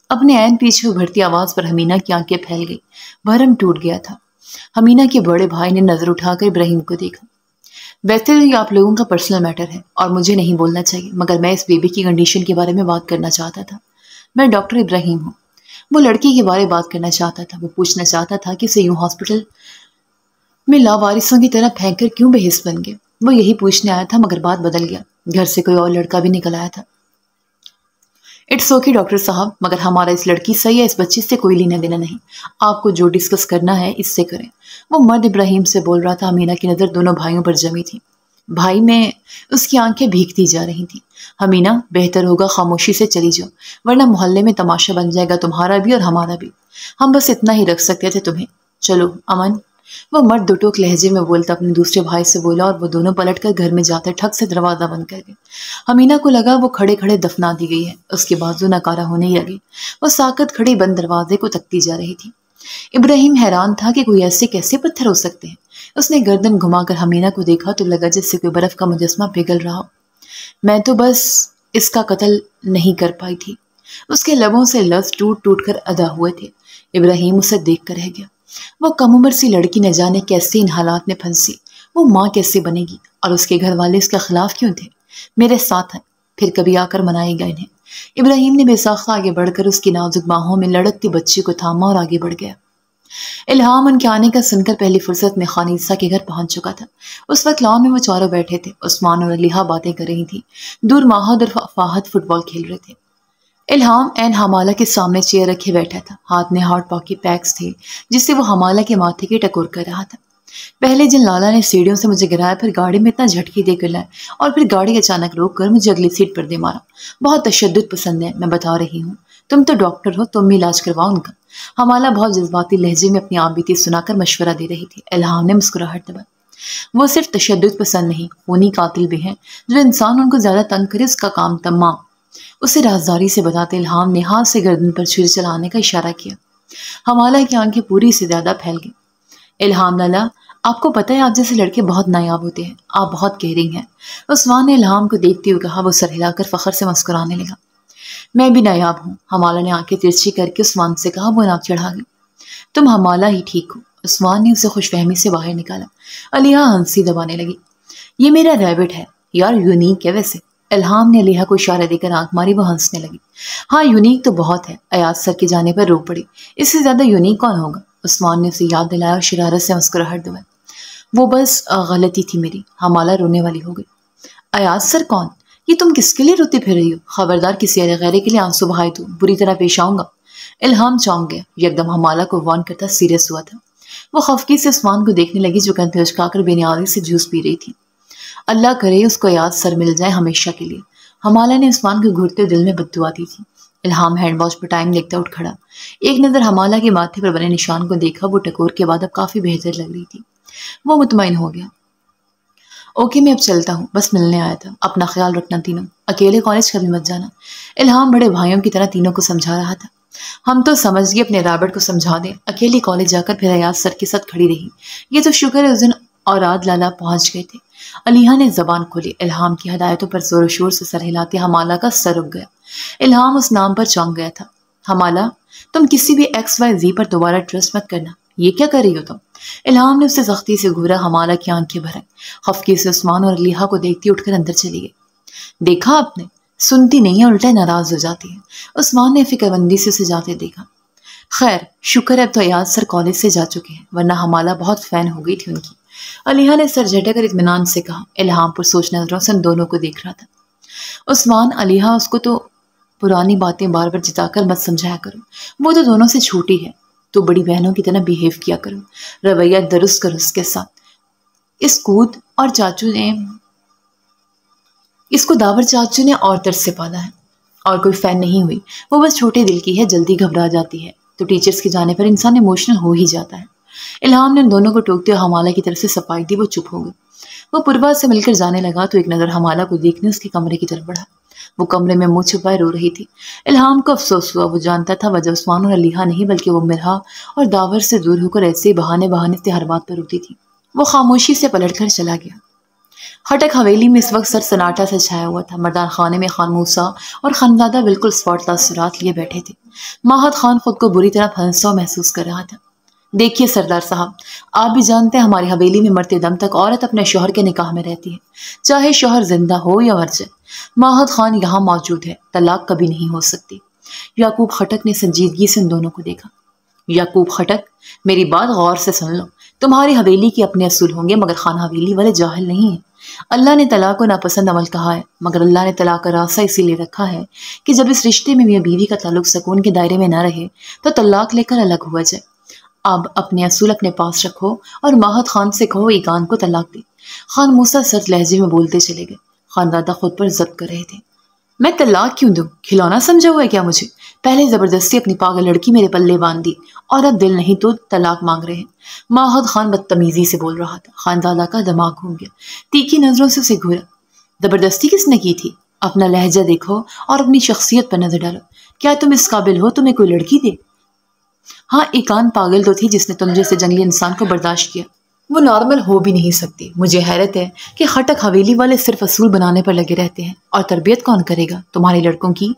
اپنے عین پیچھے ابھرتی آواز پر حمینہ کی آنکھیں پھیل گئی۔ بھرم ٹوٹ گیا تھا۔ حمینہ کے بڑے بھائی نے نظر اٹھا کر ابراہیم کو دیکھا۔ ویسے تو یہ آپ لوگوں کا پرسنل میٹر ہے اور مجھے نہیں بولنا چاہیے، مگر میں اس بیبی کی کنڈیشن کے بارے میں بات کرنا چاہتا تھا۔ میں ڈاکٹر ابراہیم ہوں۔ وہ لڑکی کے بارے بات کرنا چاہتا تھا۔ وہ پوچھنا چاہتا تھا کہ اسے یوں ہاسپٹل میں لاوارثوں کی طرح پھینک کر کیوں بے حس بن گیا۔ وہ یہی پوچھنے آیا تھا، مگر بات بدل گیا۔ گھر سے کوئی اور لڑکا بھی نکل آیا تھا۔ اٹس اوکے ڈاکٹر صاحب، مگر ہمارا اس لڑکی سے یا اس بچی سے کوئی لینا دینا نہیں۔ آپ کو جو ڈسکس کرنا ہے اس سے کریں۔ وہ مرد ابراہیم سے بول رہا تھا۔ حمینہ کی نظر دونوں بھائیوں پر جمی تھی۔ بھائی، میں اس کی آنکھیں بھیگتی جا رہی تھیں۔ حمینہ، بہتر ہوگا خاموشی سے چلی جاؤ، ورنہ محلے میں تماشا بن جائے گا، تمہارا بھی اور ہمارا بھی۔ ہم بس اتنا ہی رکھ سکتے تھے تمہیں۔ چلو امن۔ وہ مرد دو ٹوک لہجے میں بولتا اپنے دوسرے بھائی سے بولا، اور وہ دونوں پلٹ کر گھر میں جاتے ٹھک سے دروازہ بند کر گئے۔ حمینہ کو لگا وہ کھڑے کھڑے دفنا دی گئی ہے۔ اس کے بازو ناکارہ ہونے لگے۔ وہ ساکت کھڑی بند دروازے کو تکتی جا رہی تھی۔ ابراہیم حیران تھا کہ کوئی ایسے کیسے پتھر ہو سکتے ہیں۔ اس نے گردن گھما کر حمینہ کو دیکھا تو لگا جس سے کوئی برف کا مجسمہ پگھل رہا ہو۔ میں تو بس اس کا قتل نہیں کر پائی تھی۔ اس کے لبوں سے لفظ ٹوٹ ٹوٹ کر ادا ہوئے تھے۔ ابراہیم اسے دیکھ کر رہ گیا۔ وہ کم عمر سی لڑکی نہ جانے کیسے ان حالات میں پھنسی، وہ ماں کیسے بنے گی، اور اس کے گھر والے اس کے خلاف کیوں تھے؟ میرے ساتھ ہیں، پھر کبھی آ کر منائے گا انہیں۔ ابراہیم نے بے ساختہ آگے بڑھ کر اس کی نازک باہوں میں لڑکتی بچی کو تھاما اور آگے بڑھ گیا۔ الہام ان کے آنے کا سن کر پہلی فرصت میں خانیسہ کے گھر پہنچ چکا تھا۔ اس وقت لان میں وہ چاروں بیٹھے تھے، عثمان اور علیحہ باتیں کر رہی تھی، دور ماہد اور فاہد فٹ بال کھیل رہے تھے۔ الہام عین حمالہ کے سامنے چیئر رکھے بیٹھا تھا، ہاتھ میں ہاٹ پاکی پیکس تھے جس سے وہ حمالہ کے ماتھے کی ٹکور کر رہا تھا۔ پہلے جن لالا نے سیڑھیوں سے مجھے گرایا، پھر گاڑی میں اتنا جھٹکی دے کر لائے، اور پھر گاڑی اچانک روک کر مجھے اگلی سیٹ پر دے مارا۔ بہت تشدد پسند ہے، میں بتا رہی ہوں۔ تم تو ڈاکٹر ہو، تم بھی علاج کرواؤ ان کا۔ حمالہ بہت جذباتی لہجے میں اپنی آپ بیتی سنا کر مشورہ دے رہی تھی۔ الہام نے مسکراہٹ دبائی۔ وہ صرف تشدد پسند نہیں، خونی قاتل بھی ہیں۔ جو انسان ان کو زیادہ تنگ کرے اس کا کام تمام۔ اسے رازداری سے بتاتے الہام نے ہاتھ سے گردن پر چھری چلانے کا اشارہ کیا۔ حمالہ کی آنکھیں پوری سے زیادہ پھیل گئی۔ الہام لالا، آپ کو پتہ ہے آپ جیسے لڑکے بہت نایاب ہوتے ہیں، آپ بہت کیئرنگ ہیں۔ عثمان نے الہام کو دیکھتے ہوئے کہا۔ وہ سر ہلا کر فخر سے مسکرانے لگا۔ میں بھی نایاب ہوں، حمالہ نے آنکھیں ترچھی کر کے عثمان سے کہا۔ وہ ناک چڑھا گئی۔ تم حمالہ ہی ٹھیک ہو، عثمان نے اسے خوش فہمی سے باہر نکالا۔ علیحہ ہنسی دبانے لگی۔ یہ میرا ریبٹ ہے یار، یونیک ہے ویسے۔ الہام نے علیحہ کو اشارہ دے کر آنکھ ماری، وہ ہنسنے لگی۔ ہاں یونیک تو بہت ہے۔ ایاز سر کے جانے پر رو پڑی۔ اس سے زیادہ یونیک کون ہوگا؟ عثمان نے اسے یاد دلایا اور شرارت سے مسکراہٹ دبائی۔ وہ بس غلطی تھی میری۔ حمالہ رونے والی ہو گئی۔ ایاز سر کون؟ یہ تم کس کے لیے روتی پھر رہی ہو؟ خبردار کسی غیرے کے لیے آنسو بہائے تو بری طرح پیش آؤں گا۔ الہام چونک گیا، یکدم حمالہ کو وارن کرتا سیریس ہوا تھا۔ وہ خفگی سے عثمان کو دیکھنے لگی جو کندھے اچکا کر بے نیازی سے جوس پی رہی تھی۔ اللہ کرے اس کو ایاز سر مل جائے ہمیشہ کے لیے، حمالہ نے عثمان کو گھٹتے دل میں بد دعا دی تھی۔ الہام ہینڈ واش پر ٹائم دیکھتا اٹھ کھڑا۔ ایک نظر حمالہ کے ماتھے پر بنے نشان کو دیکھا، وہ ٹکور کے بعد اب کافی بہتر لگ رہی تھی۔ وہ مطمئن ہو گیا۔ اوکے میں اب چلتا ہوں، بس ملنے آیا تھا، اپنا خیال رکھنا تینوں، اکیلے کالج کبھی مت جانا۔ الہام بڑے بھائیوں کی طرح تینوں کو سمجھا رہا تھا۔ ہم تو سمجھ گئے، اپنے رابرٹ کو سمجھا دیں۔ اکیلی کالج جا کر پھر ایاز سر کے ساتھ کھڑی رہی۔ یہ تو شکر ہے اس دن اوراد لالا پہنچ گئے تھے۔ علیحہ نے زبان کھولی۔ الہام کی ہدایتوں پر زور و شور سے سر ہلاتے حمالہ کا سر رک گیا۔ الہام اس نام پر چونک گیا تھا۔ حمالہ، تم کسی بھی ایکس وائی زی پر دوبارہ ٹرسٹ مت کرنا۔ یہ کیا کر رہی ہو تم؟ الہام نے اسے سختی سے گھورا۔ حمالہ کی آنکھیں بھر آئیں۔ خفگی سے عثمان اور علیحہ کو دیکھتی اٹھ کر اندر چلی گئی۔ دیکھا آپ نے، سنتی نہیں ہے، الٹا ناراض ہو جاتی ہے۔ عثمان نے فکر مندی سے اسے جاتے دیکھا۔ خیر شکر ہے اب تو ایاز سر کالج سے جا چکے ہیں، ورنہ حمالہ بہت فین ہو گئی تھی ان کی۔ علیحہ نے سر جھٹک کر اطمینان سے کہا۔ الہام پر سوچ نظروں سے ان دونوں کو دیکھ رہا تھا۔ عثمان، علیحہ اس کو تو پرانی باتیں بار بار جتا کر مت سمجھایا کرو، وہ تو دونوں سے چھوٹی ہے، تو بڑی بہنوں کی طرح بیہیو کیا کرو، رویہ درست کرو اس کے ساتھ۔ اس کو داور چاچو نے اور طرز سے پالا ہے، اور کوئی فین نہیں ہوئی، وہ بس چھوٹے دل کی ہے، جلدی گھبرا جاتی ہے، تو ٹیچرز کے جانے پر انسان ایموشنل ہو ہی جاتا ہے۔ الہام نے ان دونوں کو ٹوکتے ہوئے حمالہ کی طرف سے صفائی دی۔ وہ چپ ہو گئی۔ وہ پروا سے مل کر جانے لگا تو ایک نظر حمالہ کو دیکھنے اس کے کمرے کی طرف بڑھا۔ وہ کمرے میں منہ چھپائے رو رہی تھی۔ الہام کو افسوس ہوا، وہ جانتا تھا وجہ عثمان اور علیحہ نہیں بلکہ وہ مرحا اور داور سے دور ہو کر ایسے ہی بہانے سے ہر بات پر روتی تھی۔ وہ خاموشی سے پلٹ کر چلا گیا۔ خٹک حویلی میں اس وقت سر سناٹا سے چھایا ہوا تھا۔ مردان خانے میں خان موسیٰ اور خانزادہ بالکل اسپاٹ تاثرات لیے بیٹھے تھے۔ ماہد خان خود کو بری طرح پھنسا محسوس کر رہا تھا۔ دیکھیے سردار صاحب، آپ بھی جانتے ہیں ہماری حویلی میں مرتے دم تک عورت اپنے شوہر کے نکاح میں رہتی ہے، چاہے شوہر زندہ ہو یا مر جائے۔ ماہد خان یہاں موجود ہے، طلاق کبھی نہیں ہو سکتی۔ یعقوب خٹک نے سنجیدگی سے ان دونوں کو دیکھا۔ یعقوب خٹک، میری بات غور سے سن لو، تمہاری حویلی کے اپنے اصول ہوں گے مگر خان حویلی والے جاہل نہیں ہیں۔ اللہ نے طلاق کو ناپسند عمل کہا ہے، مگر اللہ نے طلاق کا راستہ اسی لیے رکھا ہے کہ جب اس رشتے میں میاں بیوی کا تعلق سکون کے دائرے میں نہ رہے تو طلاق لے کر الگ ہوا جائے۔ اب اپنے اصول اپنے پاس رکھو اور ماہد خان سے کہو ایگان کو طلاق دے۔ خان موسیٰ سرد لہجے میں بولتے چلے گئے۔ خاندادہ خود پر ضبط کر رہے تھے۔ میں طلاق کیوں دوں؟ کھلونا سمجھا ہوا ہے کیا مجھے؟ پہلے زبردستی اپنی پاگل لڑکی میرے پلے باندھ دی اور اب دل نہیں تو طلاق مانگ رہے ہیں۔ ماہد خان بدتمیزی سے بول رہا تھا۔ خاندادہ کا دماغ گھوم گیا، تیکھی نظروں سے اسے گھورا۔ زبردستی کس نے کی تھی؟ اپنا لہجہ دیکھو اور اپنی شخصیت پر نظر ڈالو، کیا تم اس قابل ہو تمہیں کوئی لڑکی دے؟ ہاں ایکان پاگل تو تھی جس نے تم جیسے جنگلی انسان کو برداشت کیا۔ وہ نارمل ہو بھی نہیں سکتی۔ مجھے حیرت ہے کہ خٹک حویلی والے صرف اصول بنانے پر لگے رہتے ہیں، اور تربیت کون کرے گا تمہارے لڑکوں کی؟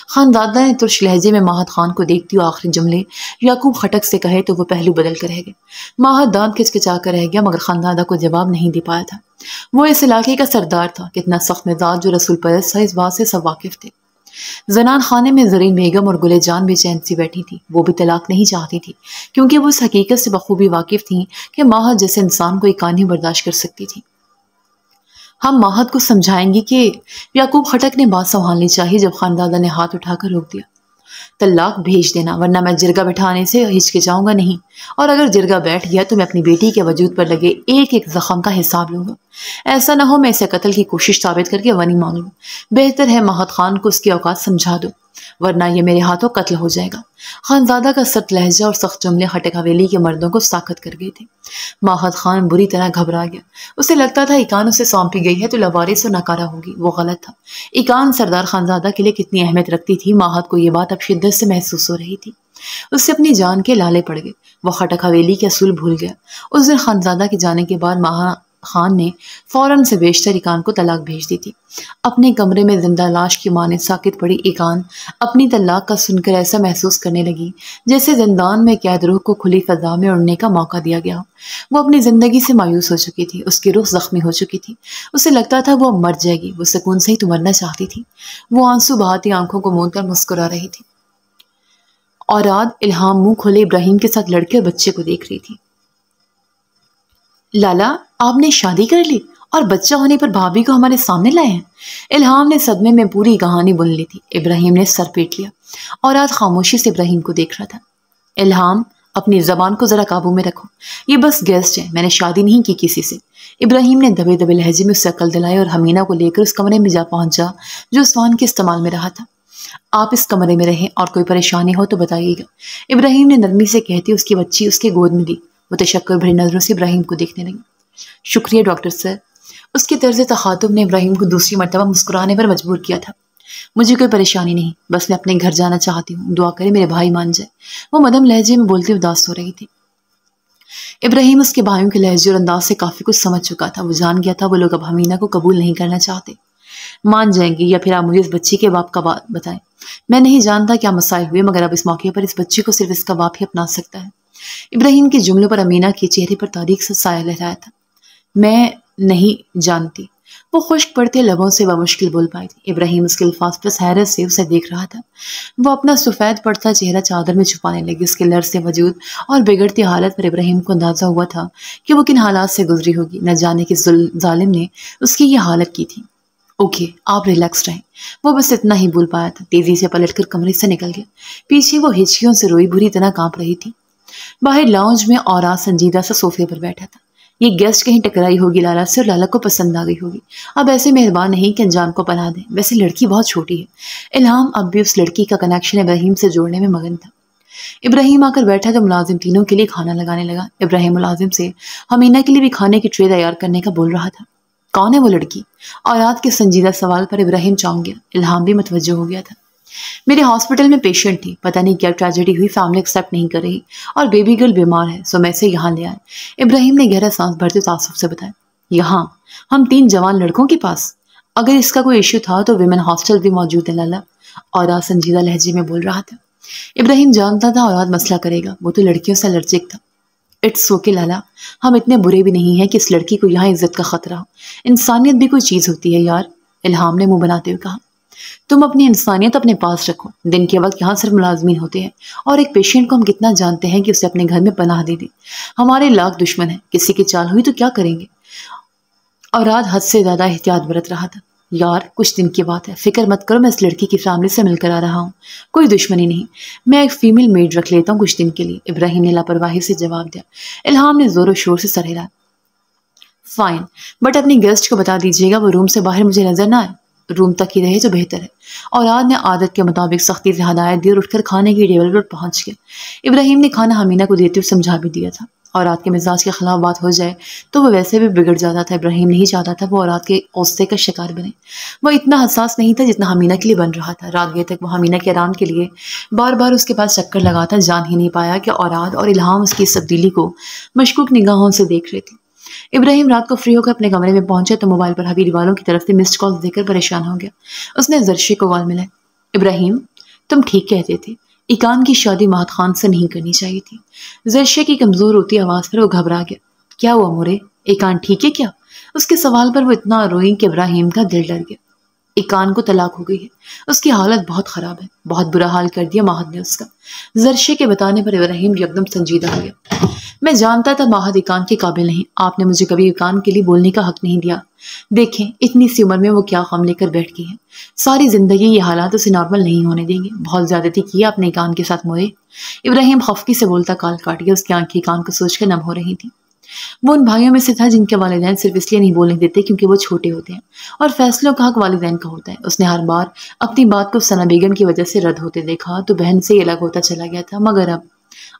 خاندادہ نے ترش لہجے میں ماہد خان کو دیکھتی ہوئے آخری جملے یعقوب خٹک سے کہے تو وہ پہلو بدل کر رہ گئے۔ ماہد دانت کچکچا کر رہ گیا، مگر خاندادہ کو جواب نہیں دے پایا تھا۔ وہ اس علاقے کا سردار تھا، کتنا سخت مزاج جو رسول پرست تھا اس بات سے سب واقف تھے۔ زنان خانے میں زرین بیگم اور گلے جان بے چین سی بیٹھی تھی۔ وہ بھی طلاق نہیں چاہتی تھی، کیونکہ وہ اس حقیقت سے بخوبی واقف تھیں کہ ماہد جیسے انسان کو ایک آنی برداشت کر سکتی تھی۔ ہم ماہد کو سمجھائیں گے کہ یعقوب خٹک نے بات سنبھالنی چاہیے جب خاندادہ نے ہاتھ اٹھا کر روک دیا۔ طلاق بھیج دینا، ورنہ میں جرگہ بٹھانے سے ہچکچاؤں گا نہیں، اور اگر جرگہ بیٹھ گیا تو میں اپنی بیٹی کے وجود پر لگے ایک ایک زخم کا حساب لوں گا۔ ایسا نہ ہو میں اسے قتل کی کوشش ثابت کر کے ونی مانگ لوں۔ بہتر ہے ماہد خان کو اس کی اوقات سمجھا دو، ورنہ یہ میرے ہاتھوں قتل ہو جائے گا۔ خانزادہ کا سخت لہجہ اور سخت جملے خٹک حویلی کے مردوں کو ساخت کر گئے تھے۔ ماہد خان بری طرح گھبرا گیا۔ اسے لگتا تھا ایکان اسے سونپی گئی ہے تو لوارث و ناکارہ ہوگی۔ وہ غلط تھا۔ ایکان سردار خانزادہ کے لیے کتنی اہمیت رکھتی تھی، ماہد کو یہ بات اب شدت سے محسوس ہو رہی تھی۔ اس سے اپنی جان کے لالے پڑ گئے۔ وہ خٹک حویلی کے اصول بھول گیا۔ اس دن خانزادہ کے جانے کے بعد ماہد خان نے فوراً سے بیشتر ایکان کو طلاق بھیج دی تھی۔ اپنے کمرے میں زندہ لاش کی مانند ساکت پڑی ایکان اپنی طلاق کا سن کر ایسا محسوس کرنے لگی جیسے زندان میں قید روح کو کھلی فضا میں اڑنے کا موقع دیا گیا ہو۔ وہ اپنی زندگی سے مایوس ہو چکی تھی، اس کی روح زخمی ہو چکی تھی۔ اسے لگتا تھا وہ اب مر جائے گی۔ وہ سکون سے ہی تو مرنا چاہتی تھی۔ وہ آنسو بہاتی آنکھوں کو موند کر مسکرا رہی تھی۔ اور الہام منہ کھولے ابراہیم کے ساتھ لڑکے اور بچے کو دیکھ رہی تھی۔ لالا، آپ نے شادی کر لی اور بچہ ہونے پر بھابھی کو ہمارے سامنے لائے ہیں؟ الہام نے صدمے میں پوری کہانی بن لی تھی۔ ابراہیم نے سر پیٹ لیا اور خاموشی سے ابراہیم کو دیکھ رہا تھا۔ الہام، اپنی زبان کو ذرا قابو میں رکھو، یہ بس گیسٹ ہے، میں نے شادی نہیں کی کسی سے۔ ابراہیم نے دبے دبے لہجے میں اسے عقل دلائی اور حمینہ کو لے کر اس کمرے میں جا پہنچا جو عثمان کے استعمال میں رہا تھا۔ آپ اس کمرے میں رہیں اور کوئی پریشانی ہو تو بتائیے گا، ابراہیم نے نرمی سے کہتے اس کی بچی اس کے گود میں دی۔ وہ تشکر بھری نظروں سے ابراہیم کو دیکھنے لگی۔ شکریہ ڈاکٹر سر۔ اس کے طرز تخاطب نے ابراہیم کو دوسری مرتبہ مسکرانے پر مجبور کیا تھا۔ مجھے کوئی پریشانی نہیں، بس میں اپنے گھر جانا چاہتی ہوں، دعا کرے میرے بھائی مان جائے۔ وہ مدھم لہجے میں بولتی اداس ہو رہی تھی۔ ابراہیم اس کے بھائیوں کے لہجے اور انداز سے کافی کچھ سمجھ چکا تھا۔ وہ جان گیا تھا وہ لوگ اب حمینہ کو قبول نہیں کرنا چاہتے۔ مان جائیں گی یا پھر آپ مجھے اس بچی کے باپ کا بات بتائیں۔ میں نہیں جانتا کیا مسائل ہوئے، مگر اب اس موقع پر اس بچی کو صرف اس کا باپ ہی اپنا سکتا ہے۔ ابراہیم کے جملوں پر امینہ کے چہرے پر تاریک سے سایہ لہرایا تھا۔ میں نہیں جانتی، وہ خشک پڑتے لبوں سے بمشکل بول پائی تھی۔ ابراہیم اس کے الفاظ پر حیرت سے اسے دیکھ رہا تھا۔ وہ اپنا سفید پڑتا چہرہ چادر میں چھپانے لگی۔ اس کے لرزتے وجود اور بگڑتی حالت پر ابراہیم کو اندازہ ہوا تھا کہ وہ کن حالات سے گزری ہوگی۔ نہ جانے کس ظالم نے اس کی یہ حالت کی تھی۔ اوکے، آپ ریلیکس رہیں۔ وہ بس اتنا ہی بول پایا تھا۔ تیزی سے پلٹ کر کمرے سے نکل گیا۔ پیچھے وہ ہچکیوں سے روئی بری طرح کانپ رہی تھی۔ باہر لاؤنج میں اوراد سنجیدہ سا صوفے پر بیٹھا تھا۔ یہ گیسٹ کہیں ٹکرائی ہوگی لالا سے اور لالا کو پسند آ گئی ہوگی۔ اب ایسے مہربان نہیں کہ انجان کو پناہ دیں۔ ویسے لڑکی بہت چھوٹی ہے۔ الہام اب بھی اس لڑکی کا کنیکشن ابراہیم سے جوڑنے میں مگن تھا۔ ابراہیم آ کر بیٹھا تو ملازم تینوں کے لیے کھانا لگانے لگا۔ ابراہیم ملازم سے حمینہ کے لیے بھی کھانے کی ٹرے تیار کرنے کا بول رہا تھا۔ کون ہے وہ لڑکی؟ اوراد کے سنجیدہ سوال پر ابراہیم چونک گیا۔ الہام بھی متوجہ ہو گیا تھا۔ میرے ہاسپٹل میں پیشنٹ تھی، پتہ نہیں کیا ٹریجڈی ہوئی، فیملی ایکسیپٹ نہیں کر رہی اور بیبی گرل بیمار ہے، سو میں سے یہاں لے آئے۔ ابراہیم نے گہرا سانس بھرتے تعصب سے بتایا۔ یہاں ہم 3 جوان لڑکوں کے پاس؟ اگر اس کا کوئی ایشو تھا تو ویمن ہاسٹل بھی موجود ہے لالا، اوراد سنجیدہ لہجے میں بول رہا تھا۔ ابراہیم جانتا تھا اوراد مسئلہ کرے گا، وہ تو لڑکیوں سے الرجک تھا۔ اٹس اوکے لالا، ہم اتنے برے بھی نہیں ہیں کہ اس لڑکی کو یہاں عزت کا خطرہ ہو۔ انسانیت بھی کوئی چیز ہوتی ہے یار، الہام نے منہ بناتے ہوئے کہا۔ تم اپنی انسانیت اپنے پاس رکھو۔ دن کے وقت یہاں صرف ملازمین ہوتے ہیں اور ایک پیشنٹ کو ہم کتنا جانتے ہیں کہ اسے اپنے گھر میں پناہ دے دیں۔ ہمارے لاکھ دشمن ہیں، کسی کی چال ہوئی تو کیا کریں گے؟ اوراد حد سے زیادہ احتیاط برت رہا تھا۔ یار کچھ دن کی بات ہے، فکر مت کرو، میں اس لڑکی کی فیملی سے مل کر آ رہا ہوں، کوئی دشمنی نہیں، میں ایک فیمیل میڈ رکھ لیتا ہوں کچھ دن کے لیے، ابراہیم نے لاپرواہی سے جواب دیا۔ الہام نے زور و شور سے سر ہلایا۔ فائن، بٹ اپنی گیسٹ کو بتا دیجیے گا وہ روم سے باہر مجھے نظر نہ آئے، روم تک ہی رہے تو بہتر ہے۔ اوراد نے عادت کے مطابق سختی سے ہدایت دی اور اٹھ کر کھانے کی ٹیبل پر پہنچ گیا۔ ابراہیم نے کھانا حمینہ کو دیتے ہوئے سمجھا بھی دیا تھا۔ اوراد کے مزاج کے خلاف بات ہو جائے تو وہ ویسے بھی بگڑ جاتا تھا۔ ابراہیم نہیں چاہتا تھا وہ اوراد کے غصے کا شکار بنے۔ وہ اتنا حساس نہیں تھا جتنا حمینہ کے لیے بن رہا تھا۔ رات گئے تک وہ حمینہ کے آرام کے لیے بار بار اس کے پاس چکر لگاتا، جان ہی نہیں پایا کہ اوراد اور الہام اس کی اس تبدیلی کو مشکوک نگاہوں سے دیکھ رہے تھے۔ ابراہیم رات کو فری ہو کر اپنے کمرے میں پہنچا تو موبائل پر حویلی والوں کی طرف سے مسڈ کال دیکھ کر پریشان ہو گیا۔ اس نے زرشی کو کال ملائی۔ ابراہیم، تم ٹھیک کہتے تھے، ایکان کی شادی مہد خان سے نہیں کرنی چاہیے تھی۔ زرشی کی کمزور ہوتی آواز پر وہ گھبرا گیا۔ کیا ہوا مورے؟ ایکان ٹھیک ہے کیا؟ اس کے سوال پر وہ اتنا روئی کہ ابراہیم کا دل ڈر گیا۔ ایکان کو طلاق ہو گئی ہے، اس کی حالت بہت خراب ہے، بہت برا حال کر دیا ماہد نے اس کا۔ زرشی کے بتانے پر ابراہیم یکدم سنجیدہ ہو گیا۔ میں جانتا تھا ماہد ایکان کے قابل نہیں، آپ نے مجھے کبھی ایکان کے لیے بولنے کا حق نہیں دیا۔ دیکھیں اتنی سی عمر میں وہ کیا غم لے کر بیٹھ گئی ہے، ساری زندگی یہ حالات اسے نارمل نہیں ہونے دیں گے۔ بہت زیادتی کی آپ نے ایکان کے ساتھ مورے۔ ابراہیم خفقی سے بولتا کال کاٹ گیا، اس کی آنکھیں ایکان کو سوچ کر نم ہو رہی تھیں۔ وہ ان بھائیوں میں سے تھا جن کے والدین صرف اس لیے نہیں بولنے دیتے کیونکہ وہ چھوٹے ہوتے ہیں اور فیصلوں کا حق والدین کا ہوتا ہے۔ اس نے ہر بار اپنی بات کو ثنا بیگم کی وجہ سے رد ہوتے دیکھا تو بہن سے الگ ہوتا چلا گیا تھا، مگر اب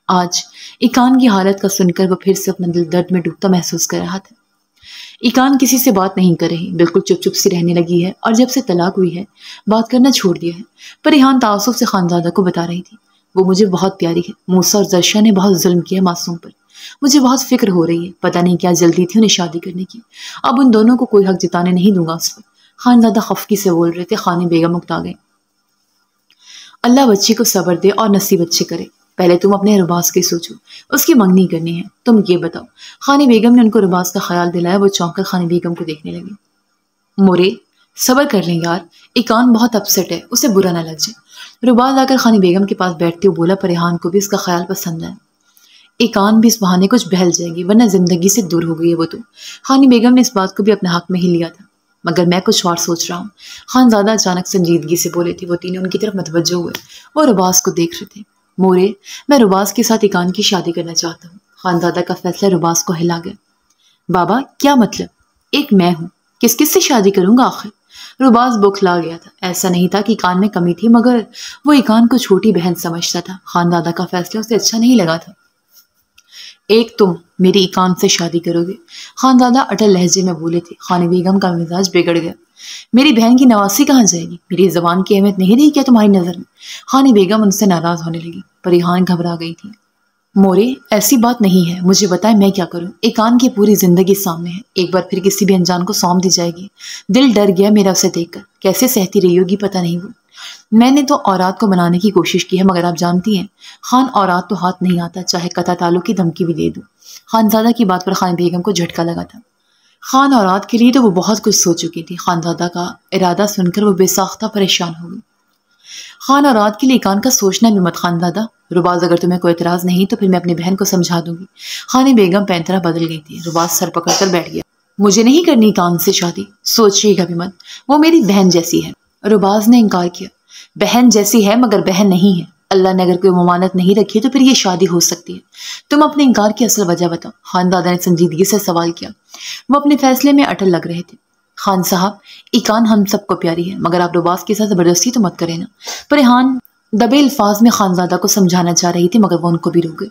آج ایکان کی حالت کا سن کر وہ پھر سے اپنا دل درد میں ڈوبتا محسوس کر رہا تھا۔ ایکان کسی سے بات نہیں کر رہی، بالکل چپ چپ سی رہنے لگی ہے اور جب سے طلاق ہوئی ہے بات کرنا چھوڑ دیا ہے۔ پر ریحان تعصب سے خانزادہ کو بتا رہی تھی، وہ مجھے بہت پیاری ہے، موسیٰ اور زرشا نے بہت ظلم کیا ہے معصوم پر، مجھے بہت فکر ہو رہی ہے، پتہ نہیں کیا جلدی تھی انہیں شادی کرنے کی، اب ان دونوں کو کوئی حق جتانے نہیں دوں گا اس پر۔ خانزادہ خفقی سے بول رہے تھے۔ خانی بیگم اکتا گئے۔ اللہ بچی کو صبر دے اور نصیب اچھے کرے، پہلے تم اپنے رباز کی سوچو، اس کی منگنی کرنی ہے، تم یہ بتاؤ۔ خانی بیگم نے ان کو رباز کا خیال دلایا۔ وہ چونک کر خانی بیگم کو دیکھنے لگی۔ مورے صبر کر لیں یار، ایکان بہت اپسٹ ہے، اسے برا نہ لگ جائے۔ رباز آ کر خانی بیگم کے پاس بیٹھتے ہوئے بولا، پر ریحان کو بھی اس کا خیال پسند ہے، ایکان بھی اس بہانے کچھ بہل جائے گی ورنہ زندگی سے دور ہو گئی ہے وہ تو۔ خانی بیگم نے اس بات کو بھی اپنے حق میں ہی لیا تھا، مگر میں کچھ اور سوچ رہا ہوں۔ خانزادہ اچانک سنجیدگی سے بولے تھے۔ وہ تینوں ان کی طرف متوجہ ہوئے، وہ رباز کو دیکھ رہے تھے۔ مورے میں رباز کے ساتھ ایکان کی شادی کرنا چاہتا ہوں۔ خانزادہ کا فیصلہ رباز کو ہلا گیا۔ بابا کیا مطلب؟ ایک میں ہوں، کس کس سے شادی کروں گا آخر؟ رباز بوکھلا گیا تھا۔ ایسا نہیں تھا کہ ایکان میں کمی تھی، مگر وہ ایکان کو چھوٹی بہن سمجھتا تھا۔ خانزادہ کا فیصلہ اسے اچھا نہیں لگا تھا۔ ایک تم میری ایکان سے شادی کرو گے، خانزادہ اٹل لہجے میں بولے تھے۔ خانی بیگم کا مزاج بگڑ گیا۔ میری بہن کی نواسی کہاں جائے گی؟ میری زبان کی اہمیت نہیں رہی کیا تمہاری نظر میں؟ خانی بیگم ان سے ناراض ہونے لگی، پر ریحان گھبرا گئی تھی۔ مورے ایسی بات نہیں ہے، مجھے بتائے میں کیا کروں؟ ایکان کی پوری زندگی سامنے ہے، ایک بار پھر کسی بھی انجان کو سونپ دی جائے گی۔ دل ڈر گیا میرا اسے دیکھ کر، کیسے سہتی رہی ہوگی پتہ نہیں وہ۔ میں نے تو اورات کو منانے کی کوشش کی ہے، مگر آپ جانتی ہیں خان اورات تو ہاتھ نہیں آتا، چاہے قطع تعلق کی دھمکی بھی دے دوں۔ خانزادہ کی بات پر خان بیگم کو جھٹکا لگا تھا۔ خان اورات کے لیے تو وہ بہت کچھ سوچ چکی تھی۔ خانزادہ کا ارادہ سن کر وہ بے ساختہ پریشان ہو گئی۔ خان اورات کے لیے ایکان کا سوچنا بھی مت خانزادہ۔ رباز اگر تمہیں کوئی اعتراض نہیں تو پھر میں اپنی بہن کو سمجھا دوں گی۔ خانی بیگم پینترا بدل گئی تھی۔ رباز سر پکڑ کر بیٹھ گیا۔ مجھے نہیں کرنی ایکان سے شادی، سوچیے گا بھی مت، وہ میری بہن جیسی ہے۔ رباز نے انکار کیا۔ بہن جیسی ہے مگر بہن نہیں ہے، اللہ نے اگر کوئی ممانعت نہیں رکھی تو پھر یہ شادی ہو سکتی ہے۔ تم اپنے انکار کی اصل وجہ بتاؤ، خانزادہ نے سنجیدگی سے سوال کیا۔ وہ اپنے فیصلے میں اٹل لگ رہے تھے۔ خان صاحب ایکان ہم سب کو پیاری ہے، مگر آپ رباز کے ساتھ زبردستی تو مت کریں نا۔ پر ریحان دبے الفاظ میں خانزادہ کو سمجھانا چاہ رہی تھی، مگر وہ ان کو بھی روک گئے۔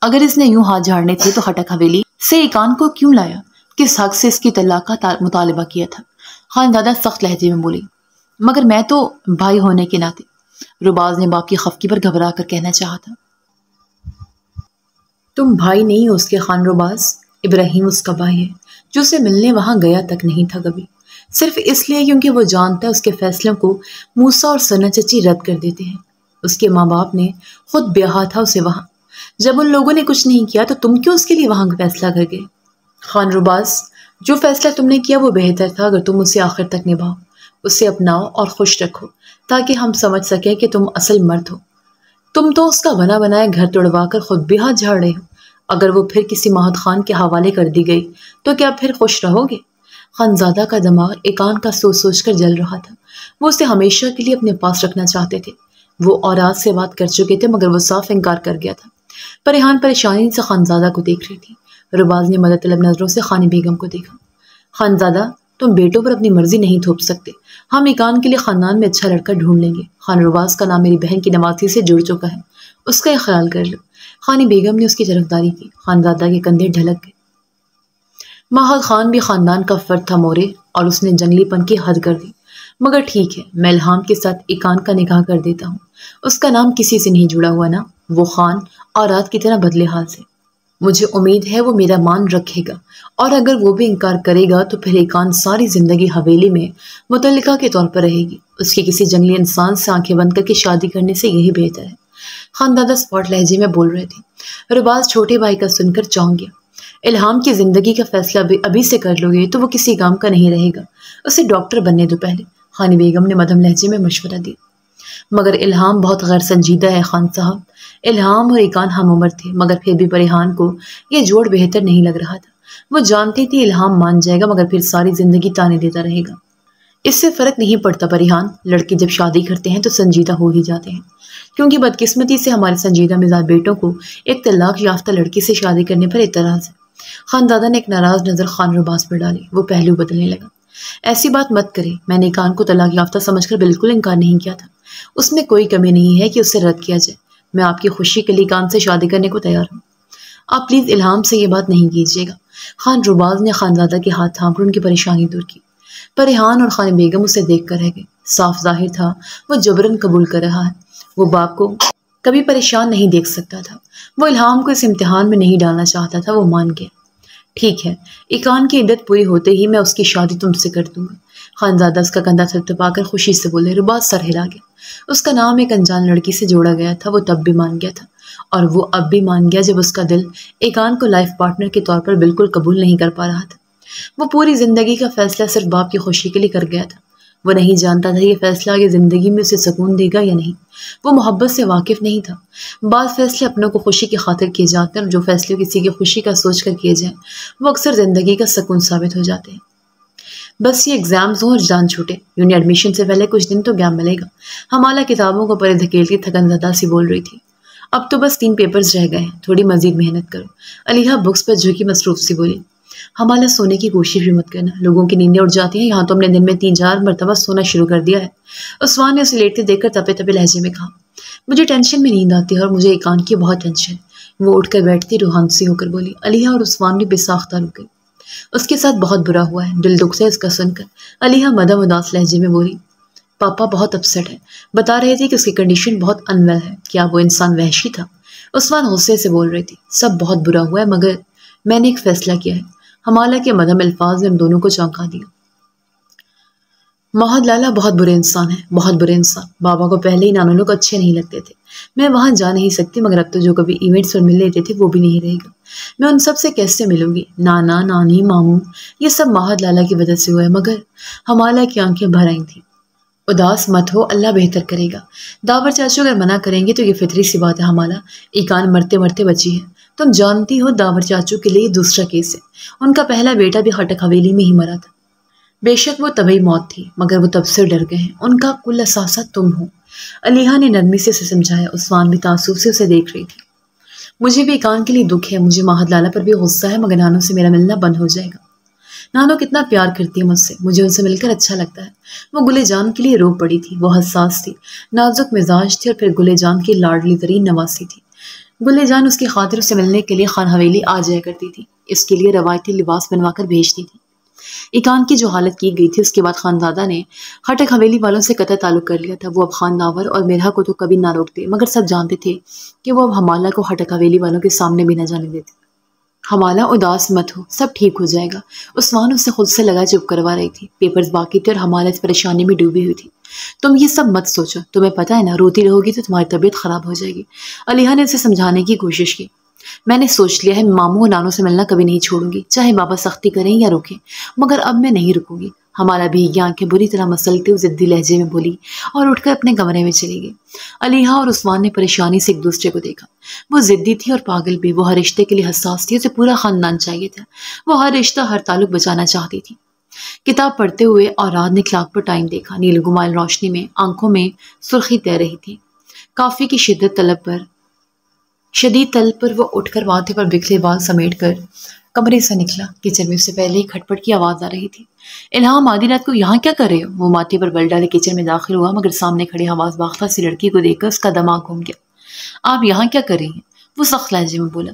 اگر اس نے یوں ہاتھ جھاڑنے تھے تو خٹک حویلی سے ایکان کو کیوں لایا؟ کس حق سے اس کی طلاق کا مطالبہ کیا تھا؟ خانزادہ سخت لہجے میں بولی۔ مگر میں تو بھائی ہونے کے ناطے، رباز نے باپ کی خفقی پر گھبرا کر کہنا چاہا تھا۔ تم بھائی نہیں ہو اس کے خان رباز، ابراہیم اس کا بھائی ہے جو اسے ملنے وہاں گیا تک نہیں تھا کبھی، صرف اس لیے کیونکہ وہ جانتا ہے اس کے فیصلوں کو موسیٰ اور ثنا چچی رد کر دیتے ہیں۔ اس کے ماں باپ نے خود بیاہا تھا اسے وہاں، جب ان لوگوں نے کچھ نہیں کیا تو تم کیوں اس کے لیے وہاں کا فیصلہ کر گئے؟ خان رباز جو فیصلہ تم نے کیا وہ بہتر تھا، اگر تم اسے آخر تک نبھاؤ، اسے اپناؤ اور خوش رکھو تاکہ ہم سمجھ سکیں کہ تم اصل مرد ہو۔ تم تو اس کا بنا بنایا گھر توڑوا کر خود بھی ہاتھ جھاڑ رہے ہو، اگر وہ پھر کسی ماہد خان کے حوالے کر دی گئی تو کیا پھر خوش رہو گے؟ خانزادہ کا دماغ ایکان کا سوچ سوچ کر جل رہا تھا۔ وہ اسے ہمیشہ کے لیے اپنے پاس رکھنا چاہتے تھے۔ وہ اورات سے بات کر چکے تھے مگر وہ صاف انکار کر گیا تھا۔ پر ریحان پریشانی سے خانزادہ کو دیکھ رہی تھی۔ رباز نے مدد طلب نظروں سے خانی بیگم کو دیکھا۔ خانزادہ تم بیٹوں پر اپنی مرضی نہیں تھوپ سکتے، ہم ایکان کے لیے خاندان میں اچھا لڑکا ڈھونڈ لیں گے۔ خان رباز کا نام میری بہن کی نواسی سے جڑ چکا ہے، اس کا خیال کر لو۔ خانی بیگم نے اس کی طرفداری کی۔ خانزادہ کے کندھے ڈھلک گئے۔ ماہد خان بھی خاندان کا فرد تھا مورے، اور اس نے جنگلی پن کی حد کر دی، مگر ٹھیک ہے میں الہام کے ساتھ ایکان کا نکاح کر دیتا ہوں۔ اس کا نام کسی سے نہیں جڑا ہوا نا، وہ خان اور رات کی طرح بدلے حال سے۔ مجھے امید ہے وہ میرا مان رکھے گا، اور اگر وہ بھی انکار کرے گا تو پھر ایکان ساری زندگی حویلی میں متعلقہ کے طور پر رہے گی۔ اس کی کسی جنگلی انسان سے آنکھیں بند کر کے شادی کرنے سے یہی بہتر ہے۔ خاندادہ اسپاٹ لہجے میں بول رہے تھے۔ رباز چھوٹے بھائی کا سن کر چونک گیا۔ الہام کی زندگی کا فیصلہ ابھی سے کر لو گے تو وہ کسی کام کا نہیں رہے گا، اسے ڈاکٹر بننے دو پہلے، خانی بیگم نے مدھم لہجے میں مشورہ دیا۔ مگر الہام بہت غیر سنجیدہ ہے خان صاحب۔ الہام اور ایکان ہم عمر تھے، مگر پھر بھی پریحان کو یہ جوڑ بہتر نہیں لگ رہا تھا۔ وہ جانتی تھی الہام مان جائے گا مگر پھر ساری زندگی تانے دیتا رہے گا۔ اس سے فرق نہیں پڑتا پریحان، لڑکے جب شادی کرتے ہیں تو سنجیدہ ہو ہی جاتے ہیں، کیونکہ بدقسمتی سے ہمارے سنجیدہ مزاج بیٹوں کو ایک طلاق یافتہ لڑکی سے شادی کرنے پر اعتراض ہے۔ خاندادہ نے ایک ناراض نظر خان رباز پر ڈالی۔ وہ پہلو بدلنے لگا۔ ایسی بات مت کرے، میں نے ایکان کو طلاق یافتہ سمجھ کر بالکل انکار نہیں کیا تھا۔ اس میں کوئی کمی نہیں ہے کہ اسے رد کیا جائے۔ میں آپ کی خوشی کے لیے ایکان سے شادی کرنے کو تیار ہوں۔ آپ پلیز الہام سے یہ بات نہیں کیجیے گا۔ خان رباز نے خاندادہ کے ہاتھ تھام کر ان کی پریشانی دور کی۔ پریحان اور خان بیگم اسے دیکھ کر رہ گئے۔ صاف ظاہر تھا وہ جبرن قبول کر رہا ہے۔ وہ باپ کو کبھی پریشان نہیں دیکھ سکتا تھا۔ وہ الہام کو اس امتحان میں نہیں ڈالنا چاہتا تھا۔ وہ مان گیا۔ ٹھیک ہے، ایکان کی عدت پوری ہوتے ہی میں اس کی شادی تم سے کر دوں گا۔ خانزادہ اس کا کندھا تھپتھپا کر خوشی سے بولے۔ رباز سر ہلا گیا۔ اس کا نام ایک انجان لڑکی سے جوڑا گیا تھا۔ وہ تب بھی مان گیا تھا، اور وہ اب بھی مان گیا جب اس کا دل ایکان کو لائف پارٹنر کے طور پر بالکل قبول نہیں کر پا رہا تھا۔ وہ پوری زندگی کا فیصلہ صرف باپ کی خوشی کے لیے کر گیا تھا۔ وہ نہیں جانتا تھا یہ فیصلہ آگے زندگی میں اسے سکون دے گا یا نہیں۔ وہ محبت سے واقف نہیں تھا۔ بعض فیصلے اپنوں کو خوشی کی خاطر کیے جاتے ہیں، اور جو فیصلے کسی کی خوشی کا سوچ کر کیے جائیں وہ اکثر زندگی کا سکون ثابت ہو جاتے ہیں۔ بس یہ ایگزامز ہوں اور جان چھوٹے، یونی ایڈمیشن سے پہلے کچھ دن تو گیپ ملے گا۔ ہمالہ کتابوں کو پرے دھکیلتی تھکن زدہ سی بول رہی تھی۔ اب تو بس 3 پیپرز رہ گئے ہیں، تھوڑی مزید محنت کرو۔ علیحہ بکس پر جھکی مصروف سی بولی۔ ہمالہ سونے کی کوشش بھی مت کرنا، لوگوں کی نیندیں اڑ جاتی ہیں، یہاں تو ہم نے دن میں 3-4 مرتبہ سونا شروع کر دیا ہے۔ عثمان نے اسے لیٹتے دیکھ کر تپے تپے لہجے میں کہا۔ مجھے ٹینشن میں نیند آتی ہے، اور مجھے ایکان کی بہت ٹینشن ہے۔ وہ اٹھ کر بیٹھتی روحان سی ہو کر بولی۔ علیحہ اور عثمان بھی بے ساختہ رک گئے۔ اس کے ساتھ بہت برا ہوا ہے، دل دکھ سے اس کا سن کر علیحہ مدھم اداس لہجے میں بولی۔ پاپا بہت اپسٹ ہے، بتا رہے تھے کہ اس کی کنڈیشن بہت انویل ہے۔ کیا وہ انسان وحشی تھا؟ عثمان غصے سے بول رہی تھی۔ سب بہت برا ہوا ہے، مگر میں نے ایک فیصلہ کیا ہے۔ ہمالہ کے مدھم الفاظ نے ہم دونوں کو چونکا دیا۔ محمد لالا بہت برے انسان ہیں، بہت برے انسان۔ بابا کو پہلے ہی نانو لوگ اچھے نہیں لگتے تھے۔ میں وہاں جا نہیں سکتی، مگر اب تو جو کبھی ایونٹس پر مل لیتے تھے وہ بھی نہیں رہے گا۔ میں ان سب سے کیسے ملوں گی؟ نانا، نانی، ماموں، یہ سب محمد لالا کی وجہ سے ہوا ہے۔ مگر ہمالہ کی آنکھیں بھر آئی تھیں۔ اداس مت ہو، اللہ بہتر کرے گا۔ داور چاچو اگر منع کریں گے تو یہ فطری سی بات ہے ہمالہ۔ ایکان مرتے مرتے بچی ہے، تم جانتی ہو داور چاچو کے لیے دوسرا کیس ہے۔ ان کا پہلا بیٹا بھی خٹک حویلی میں ہی مرا تھا۔ بے شک وہ طبعی موت تھی، مگر وہ تب سے ڈر گئے ہیں۔ ان کا کل اثاثہ تم ہو۔ علیحہ نے نرمی سے اسے سمجھایا۔ عثمان بھی تعصب سے اسے دیکھ رہی تھی۔ مجھے بھی ایکان کے لیے دکھ ہے، مجھے محمد لالا پر بھی غصہ ہے، مگر نانو سے میرا ملنا بند ہو جائے گا۔ نانو کتنا پیار کرتی ہے مجھ سے، مجھے ان سے مل کر اچھا لگتا ہے۔ وہ گلے جان کے لیے رو پڑی تھی۔ وہ حساس تھی، نازک مزاج تھی، اور پھر گلے جان کی لاڈلی ترین نواسی تھی۔ گلے جان اس کی خاطر سے ملنے کے لیے خان حویلی آ جایا کرتی تھی، اس کے لیے روایتی لباس بنوا کر بھیجتی تھی۔ ایکان کی جو حالت کی گئی تھی اس کے بعد خاندادہ نے خٹک حویلی والوں سے قطع تعلق کر لیا تھا۔ وہ اب خان ناور اور میرا کو تو کبھی نہ روکتے، مگر سب جانتے تھے کہ وہ اب ہمالہ کو خٹک حویلی والوں کے سامنے بھی نہ جانے دیتے۔ ہمالہ اداس مت ہو، سب ٹھیک ہو جائے گا۔ عثمان اس سے خود سے لگا چپ کروا رہی تھی۔ پیپرز باقی تھے اور ہمالہ اس پریشانی میں ڈوبی ہوئی تھی۔ تم یہ سب مت سوچو، تمہیں پتہ ہے نا روتی رہو گی تو تمہاری طبیعت خراب ہو جائے گی۔ علیحہ نے اسے سمجھانے کی کوشش کی۔ میں نے سوچ لیا ہے، ماموں اور نانو سے ملنا کبھی نہیں چھوڑوں گی، چاہے بابا سختی کریں یا روکیں، مگر اب میں نہیں رکوں گی۔ ہمالہ بھیگی آنکھیں بری طرح مسلتے ہوئے ضدی لہجے میں بولی اور اٹھ کر اپنے کمرے میں چلی گئی۔ علیحہ اور عثمان نے پریشانی سے ایک دوسرے کو دیکھا۔ وہ ضدی تھی اور پاگل بھی، وہ ہر رشتے کے لیے حساس تھی، اسے پورا خاندان چاہیے تھا، وہ ہر رشتہ ہر تعلق بچانا چاہتی تھی۔ کتاب پڑھتے ہوئے اور رات نے کلاک پر ٹائم دیکھا۔ نیل گمال روشنی میں آنکھوں میں سرخی تیر رہی تھی۔ کافی کی شدید طلب پر وہ اٹھ کر ماتھے پر بکھرے بال سمیٹ کر کمرے سے نکلا۔ کچن میں اس سے پہلے ہی کھٹپٹ کی آواز آ رہی تھی۔ الہام آدھی رات کو یہاں کیا کر رہے ہو؟ وہ ماتھے پر بل ڈالے کچن میں داخل ہوا، مگر سامنے کھڑے حواس باختہ سی لڑکی کو دیکھ کر اس کا دماغ گھوم گیا۔ آپ یہاں کیا کر رہی ہیں؟ وہ سخت لہجے میں بولا۔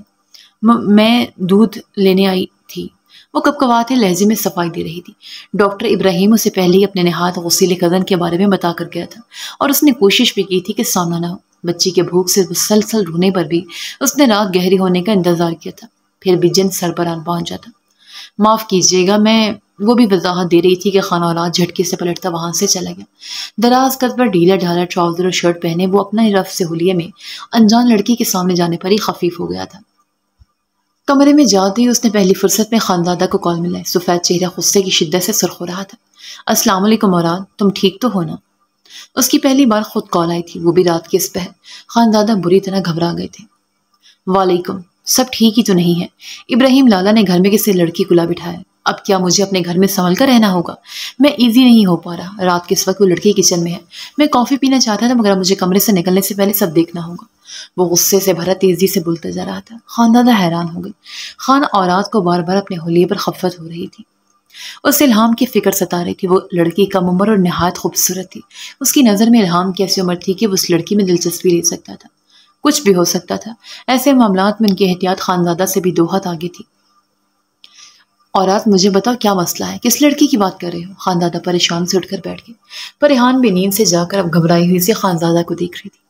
میں دودھ لینے آئی تھی، وہ کپکپاتے لہجے میں صفائی دے رہی تھی۔ ڈاکٹر ابراہیم اسے پہلے ہی اپنے نہایت غسیل کزن کے بارے میں بتا کر گیا تھا، اور اس نے کوشش بھی کی تھی کہ سامنا نہ ہو۔ بچی کے بھوک سے مسلسل رونے پر بھی اس نے رات گہری ہونے کا انتظار کیا تھا۔ پھر بھی جن سر پر آن پہنچ جاتا۔ معاف کیجیے گا، میں وہ بھی وضاحت دے رہی تھی کہ خانہ اولاد جھٹکے سے پلٹتا وہاں سے چلا گیا۔ دراز قد پر ڈھیلا ڈھالا ٹراؤزر اور شرٹ پہنے وہ اپنا رف سے حلیے میں انجان لڑکی کے سامنے جانے پر ہی خفیف ہو گیا تھا۔ کمرے میں جاتے ہی اس نے پہلی فرصت میں خاندادہ کو کال ملائی۔ سفید چہرہ غصے کی شدت سے سرخ ہو رہا تھا۔ السلام علیکم اوراد، تم ٹھیک تو ہو نا؟ اس کی پہلی بار خود کال آئی تھی، وہ بھی رات کے اس پہر۔ خاندادہ بری طرح گھبرا گئے تھے۔ وعلیکم، سب ٹھیک ہی تو نہیں ہے؟ ابراہیم لالا نے گھر میں کسی لڑکی کو لا بٹھایا۔ اب کیا مجھے اپنے گھر میں سنبھل کر رہنا ہوگا؟ میں ایزی نہیں ہو پا رہا۔ رات کے اس وقت وہ لڑکی کچن میں ہے۔ میں کافی پینا چاہتا تھا مگر مجھے کمرے سے نکلنے سے پہلے سب دیکھنا ہوگا۔ وہ غصے سے بھرا تیزی سے بولتا جا رہا تھا۔ خاندادہ حیران ہو گئی۔ خان اوراد کو بار بار اپنے حلیے پر خفت ہو رہی تھی۔ اس الہام کی فکر ستا رہی تھی۔ وہ لڑکی کم عمر اور نہایت خوبصورت تھی۔ اس کی نظر میں الہام کی ایسی عمر تھی کہ وہ اس لڑکی میں دلچسپی لے سکتا تھا۔ کچھ بھی ہو سکتا تھا۔ ایسے معاملات میں ان کی احتیاط خاندادہ سے بھی 2 ہاتھ آگے تھی۔ اوراد، مجھے بتاؤ کیا مسئلہ ہے؟ کس لڑکی کی بات کر رہے ہو؟ خاندادہ پریشان سے اٹھ کر بیٹھ گئی۔ پریحان بھی نیند سے جا کر اب گھبرائی ہوئی سے خاندادہ کو دیکھ رہی تھی۔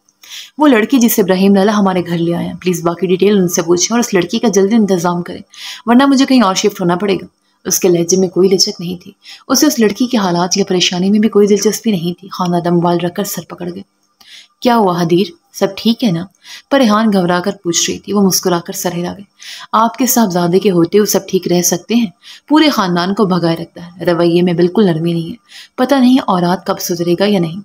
وہ لڑکی جسے ابراہیم لالا ہمارے گھر لے آیا، پلیز باقی ڈیٹیل ان سے پوچھیں اور اس لڑکی کا جلدی انتظام کریں، ورنہ مجھے کہیں اور شفٹ ہونا پڑے گا۔ اس کے لہجے میں کوئی لچک نہیں تھی۔ اسے اس لڑکی کے حالات یا پریشانی میں بھی کوئی دلچسپی نہیں تھی۔ خاندادہ موبائل رکھ کر سر پکڑ گئے۔ کیا ہوا حدیر، سب ٹھیک ہے نا؟ پریحان گھبرا کر پوچھ رہی تھی۔ وہ مسکرا کر سر ہلا گئے۔ آپ کے صاحبزادے کے ہوتے ہوئے سب ٹھیک رہ سکتے ہیں؟ پورے خاندان کو بھگائے رکھتا ہے، رویے میں بالکل نرمی نہیں ہے، پتہ نہیں اوراد کب سدھرے گا یا نہیں۔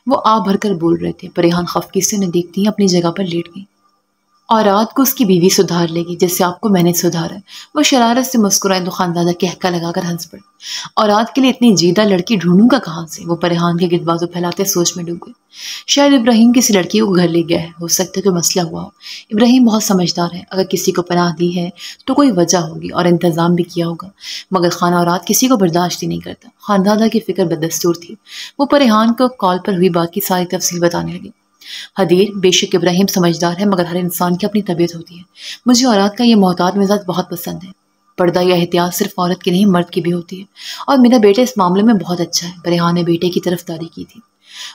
وہ آ بھر کر بول رہے تھے۔ پریحان خفگی سے انہیں دیکھتی اپنی جگہ پر لیٹ گئی۔ اوراد کو اس کی بیوی سدھار لے گی جیسے آپ کو میں نے سدھارا ہے۔ وہ شرارت سے مسکرائے تو خاندادہ کہکا لگا کر ہنس پڑے۔ اوراد کے لیے اتنی جیدہ لڑکی ڈھونڈوں گا کہاں سے؟ وہ پریحان کے گرد بازو پھیلاتے سوچ میں ڈوب گئے۔ شاید ابراہیم کسی لڑکی کو گھر لے گیا ہے، ہو سکتا ہے کوئی مسئلہ ہوا ہو۔ ابراہیم بہت سمجھدار ہے، اگر کسی کو پناہ دی ہے تو کوئی وجہ ہوگی اور انتظام بھی کیا ہوگا، مگر خانہ اوراد کسی کو برداشت ہی نہیں کرتا۔ خاندادہ کی فکر بدستور تھی۔ وہ پریحان کو کال پر ہوئی باقی ساری تفصیل بتانے لگے۔ حدیر، بے شک ابراہیم سمجھدار ہے مگر ہر انسان کی اپنی طبیعت ہوتی ہے۔ مجھے اوراد کا یہ محتاط مزاج بہت پسند ہے۔ پردہ یا احتیاط صرف عورت کی نہیں مرد کی بھی ہوتی ہے، اور میرا بیٹا اس معاملے میں بہت اچھا ہے۔ پریحان نے بیٹے کی طرفداری کی تھی۔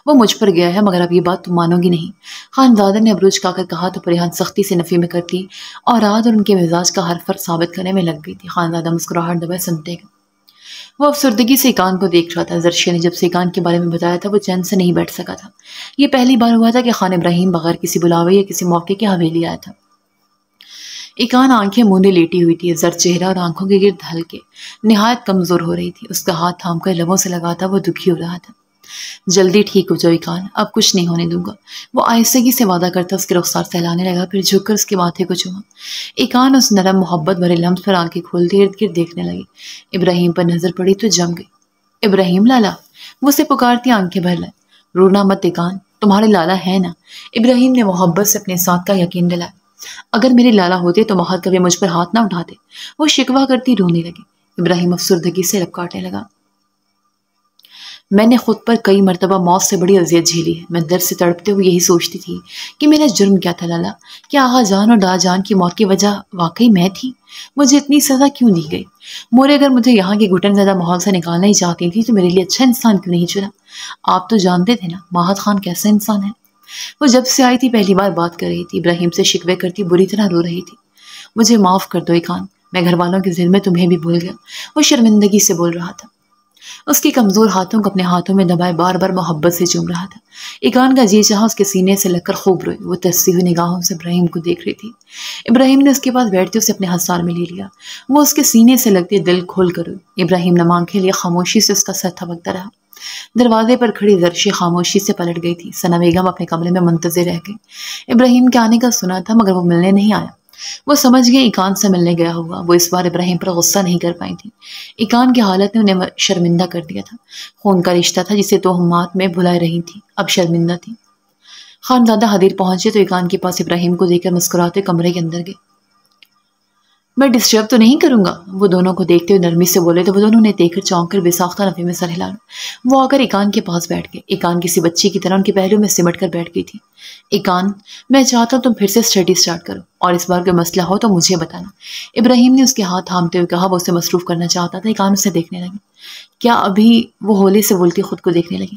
وہ مجھ پر گیا ہے مگر اب یہ بات تم مانو گی نہیں، خاندادہ نے ابروج کا کر کہا تو پریحان سختی سے نفی میں کرتی اوراد اور ان کے مزاج کا ہر فرق ثابت کرنے میں لگ گئی تھی۔ خاندادہ مسکراہٹ دبائے سنتے گئے۔ وہ افسردگی سے ایکان کو دیکھ رہا تھا۔ زرشیا نے جب سے ایکان کے بارے میں بتایا تھا وہ چین سے نہیں بیٹھ سکا تھا۔ یہ پہلی بار ہوا تھا کہ خان ابراہیم بغیر کسی بلاوے یا کسی موقع کے حویلی آیا تھا۔ ایکان آنکھیں مونڈے لیٹی ہوئی تھی، زرد چہرہ اور آنکھوں کے گرد ہلکے نہایت کمزور ہو رہی تھی۔ اس کا ہاتھ تھام کر لبوں سے لگا تھا، وہ دکھی ہو رہا تھا۔ جلدی ٹھیک ہو جاؤ ایکان، اب کچھ نہیں ہونے دوں گا۔ وہ آہستگی سے وعدہ کرتا اس کے رخسار سہلانے لگا، پھر جھک کر اس کے ماتھے کو چوما۔ ایکان اس نرم محبت بھرے لمس پر آنکھیں کھولتے ارد گرد دیکھنے لگی۔ ابراہیم پر نظر پڑی تو جم گئی۔ ابراہیم لالا، وہ اسے پکارتی آنکھیں بھر لائے۔ رونا مت ایکان، تمہارے لالا ہے نا؟ ابراہیم نے محبت سے اپنے ساتھ کا یقین دلایا۔ اگر میرے لالا ہوتے تو محض کبھی مجھ پر ہاتھ نہ اٹھاتے۔ وہ شکوہ کرتی رونے لگی۔ ابراہیم افسردگی سے لب کاٹنے لگا۔ میں نے خود پر کئی مرتبہ موت سے بڑی اذیت جھیلی ہے۔ میں درد سے تڑپتے ہوئے یہی سوچتی تھی کہ میرا جرم کیا تھا لالا؟ کیا آغا جان اور دا جان کی موت کی وجہ واقعی میں تھی؟ مجھے اتنی سزا کیوں دی گئی؟ مورے اگر مجھے یہاں کے گھٹن زدہ ماحول سے نکالنا ہی چاہتی تھی تو میرے لیے اچھا انسان کیوں نہیں چنا؟ آپ تو جانتے تھے نا ماہد خان کیسا انسان ہے۔ وہ جب سے آئی تھی پہلی بار بات کر رہی تھی، ابراہیم سے شکوے کرتی بری طرح رو رہی تھی۔ مجھے معاف کر دو ایکان، میں گھر والوں کی ذل میں تمہیں بھی بھول گیا۔ وہ شرمندگی سے بول رہا تھا۔ اس کے کمزور ہاتھوں کو اپنے ہاتھوں میں دبائے بار بار محبت سے چوم رہا تھا۔ ایکان کا جی چاہا اس کے سینے سے لگ کر خوب روئی۔ وہ ترسی ہوئی نگاہوں سے ابراہیم کو دیکھ رہی تھی۔ ابراہیم نے اس کے پاس بیٹھتے اسے اپنے ہتھیار میں لے لیا۔ وہ اس کے سینے سے لگتے دل کھول کر روئی۔ ابراہیم نم آنکھیں لیے خاموشی سے اس کا سر تھپکتا رہا۔ دروازے پر کھڑی زرشی خاموشی سے پلٹ گئی تھی۔ ثنا بیگم اپنے کمرے میں منتظر رہ گئی۔ ابراہیم کے آنے کا سنا تھا مگر وہ ملنے نہیں آیا۔ وہ سمجھ گئی ایکان سے ملنے گیا ہوگا۔ وہ اس بار ابراہیم پر غصہ نہیں کر پائی تھی۔ ایکان کی حالت نے انہیں شرمندہ کر دیا تھا۔ خون کا رشتہ تھا جسے توہمات میں بھلائے رہی تھی، اب شرمندہ تھی۔ خاندادہ حدیر پہنچے تو ایکان کے پاس ابراہیم کو دیکھ کر مسکراتے کمرے کے اندر گئے۔ میں ڈسٹرب تو نہیں کروں گا؟ وہ دونوں کو دیکھتے ہوئے نرمی سے بولے تو وہ دونوں انہیں دیکھ کر چونک کر بے ساختہ نفی میں سر ہلا گئے۔ وہ آ کر ایکان کے پاس بیٹھ گئے۔ ایکان کسی بچی کی طرح ان کے پہلو میں سمٹ کر بیٹھ گئی تھی۔ ایکان، میں چاہتا ہوں تم پھر سے اسٹڈی اسٹارٹ کرو اور اس بار کوئی مسئلہ ہو تو مجھے بتانا۔ ابراہیم نے اس کے ہاتھ تھامتے ہوئے کہا۔ وہ اسے مصروف کرنا چاہتا تھا۔ ایکان اسے دیکھنے لگی۔ کیا ابھی؟ وہ ہولے سے بولتی خود کو دیکھنے لگی۔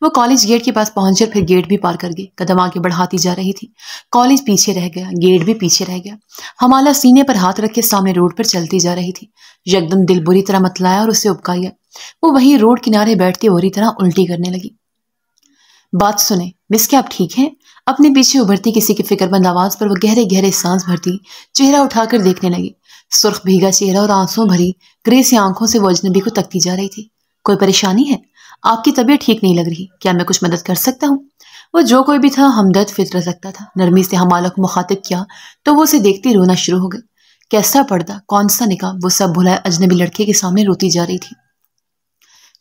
وہ کالج گیٹ کے پاس پہنچے اور پھر گیٹ بھی پار کر گئی. قدم آگے بڑھاتی جا رہی تھی. کالج پیچھے رہ گیا, گیٹ بھی پیچھے رہ گیا. حمالہ سینے پر ہاتھ رکھ کے سامنے روڈ پر چلتی جا رہی تھی. یکدم دل بری طرح متلایا اور اسے ابکا گیا. وہ وہی روڈ کنارے بیٹھتی بری طرح الٹی کرنے لگی. بات سنیں مس, کیا آپ ٹھیک ہیں؟ اپنے پیچھے ابھرتی کسی کی فکر مند آواز پر وہ گہرے گہرے سانس بھرتی چہرہ اٹھا کر دیکھنے لگی. سرخ بھیگا چہرہ اور آنسوں بھری گرے سی آنکھوں سے وہ اجنبی کو تکتی جا رہی تھی. کوئی پریشانی ہے؟ آپ کی طبیعت ٹھیک نہیں لگ رہی, کیا میں کچھ مدد کر سکتا ہوں؟ وہ جو کوئی بھی تھا ہمدرد فطرت رکھتا تھا. نرمی سے حمالہ کو مخاطب کیا تو وہ اسے دیکھتی رونا شروع ہو گئی. کیسا پردہ, کون سا نکاح, وہ سب بھلائے اجنبی لڑکے کے سامنے روتی جا رہی تھی.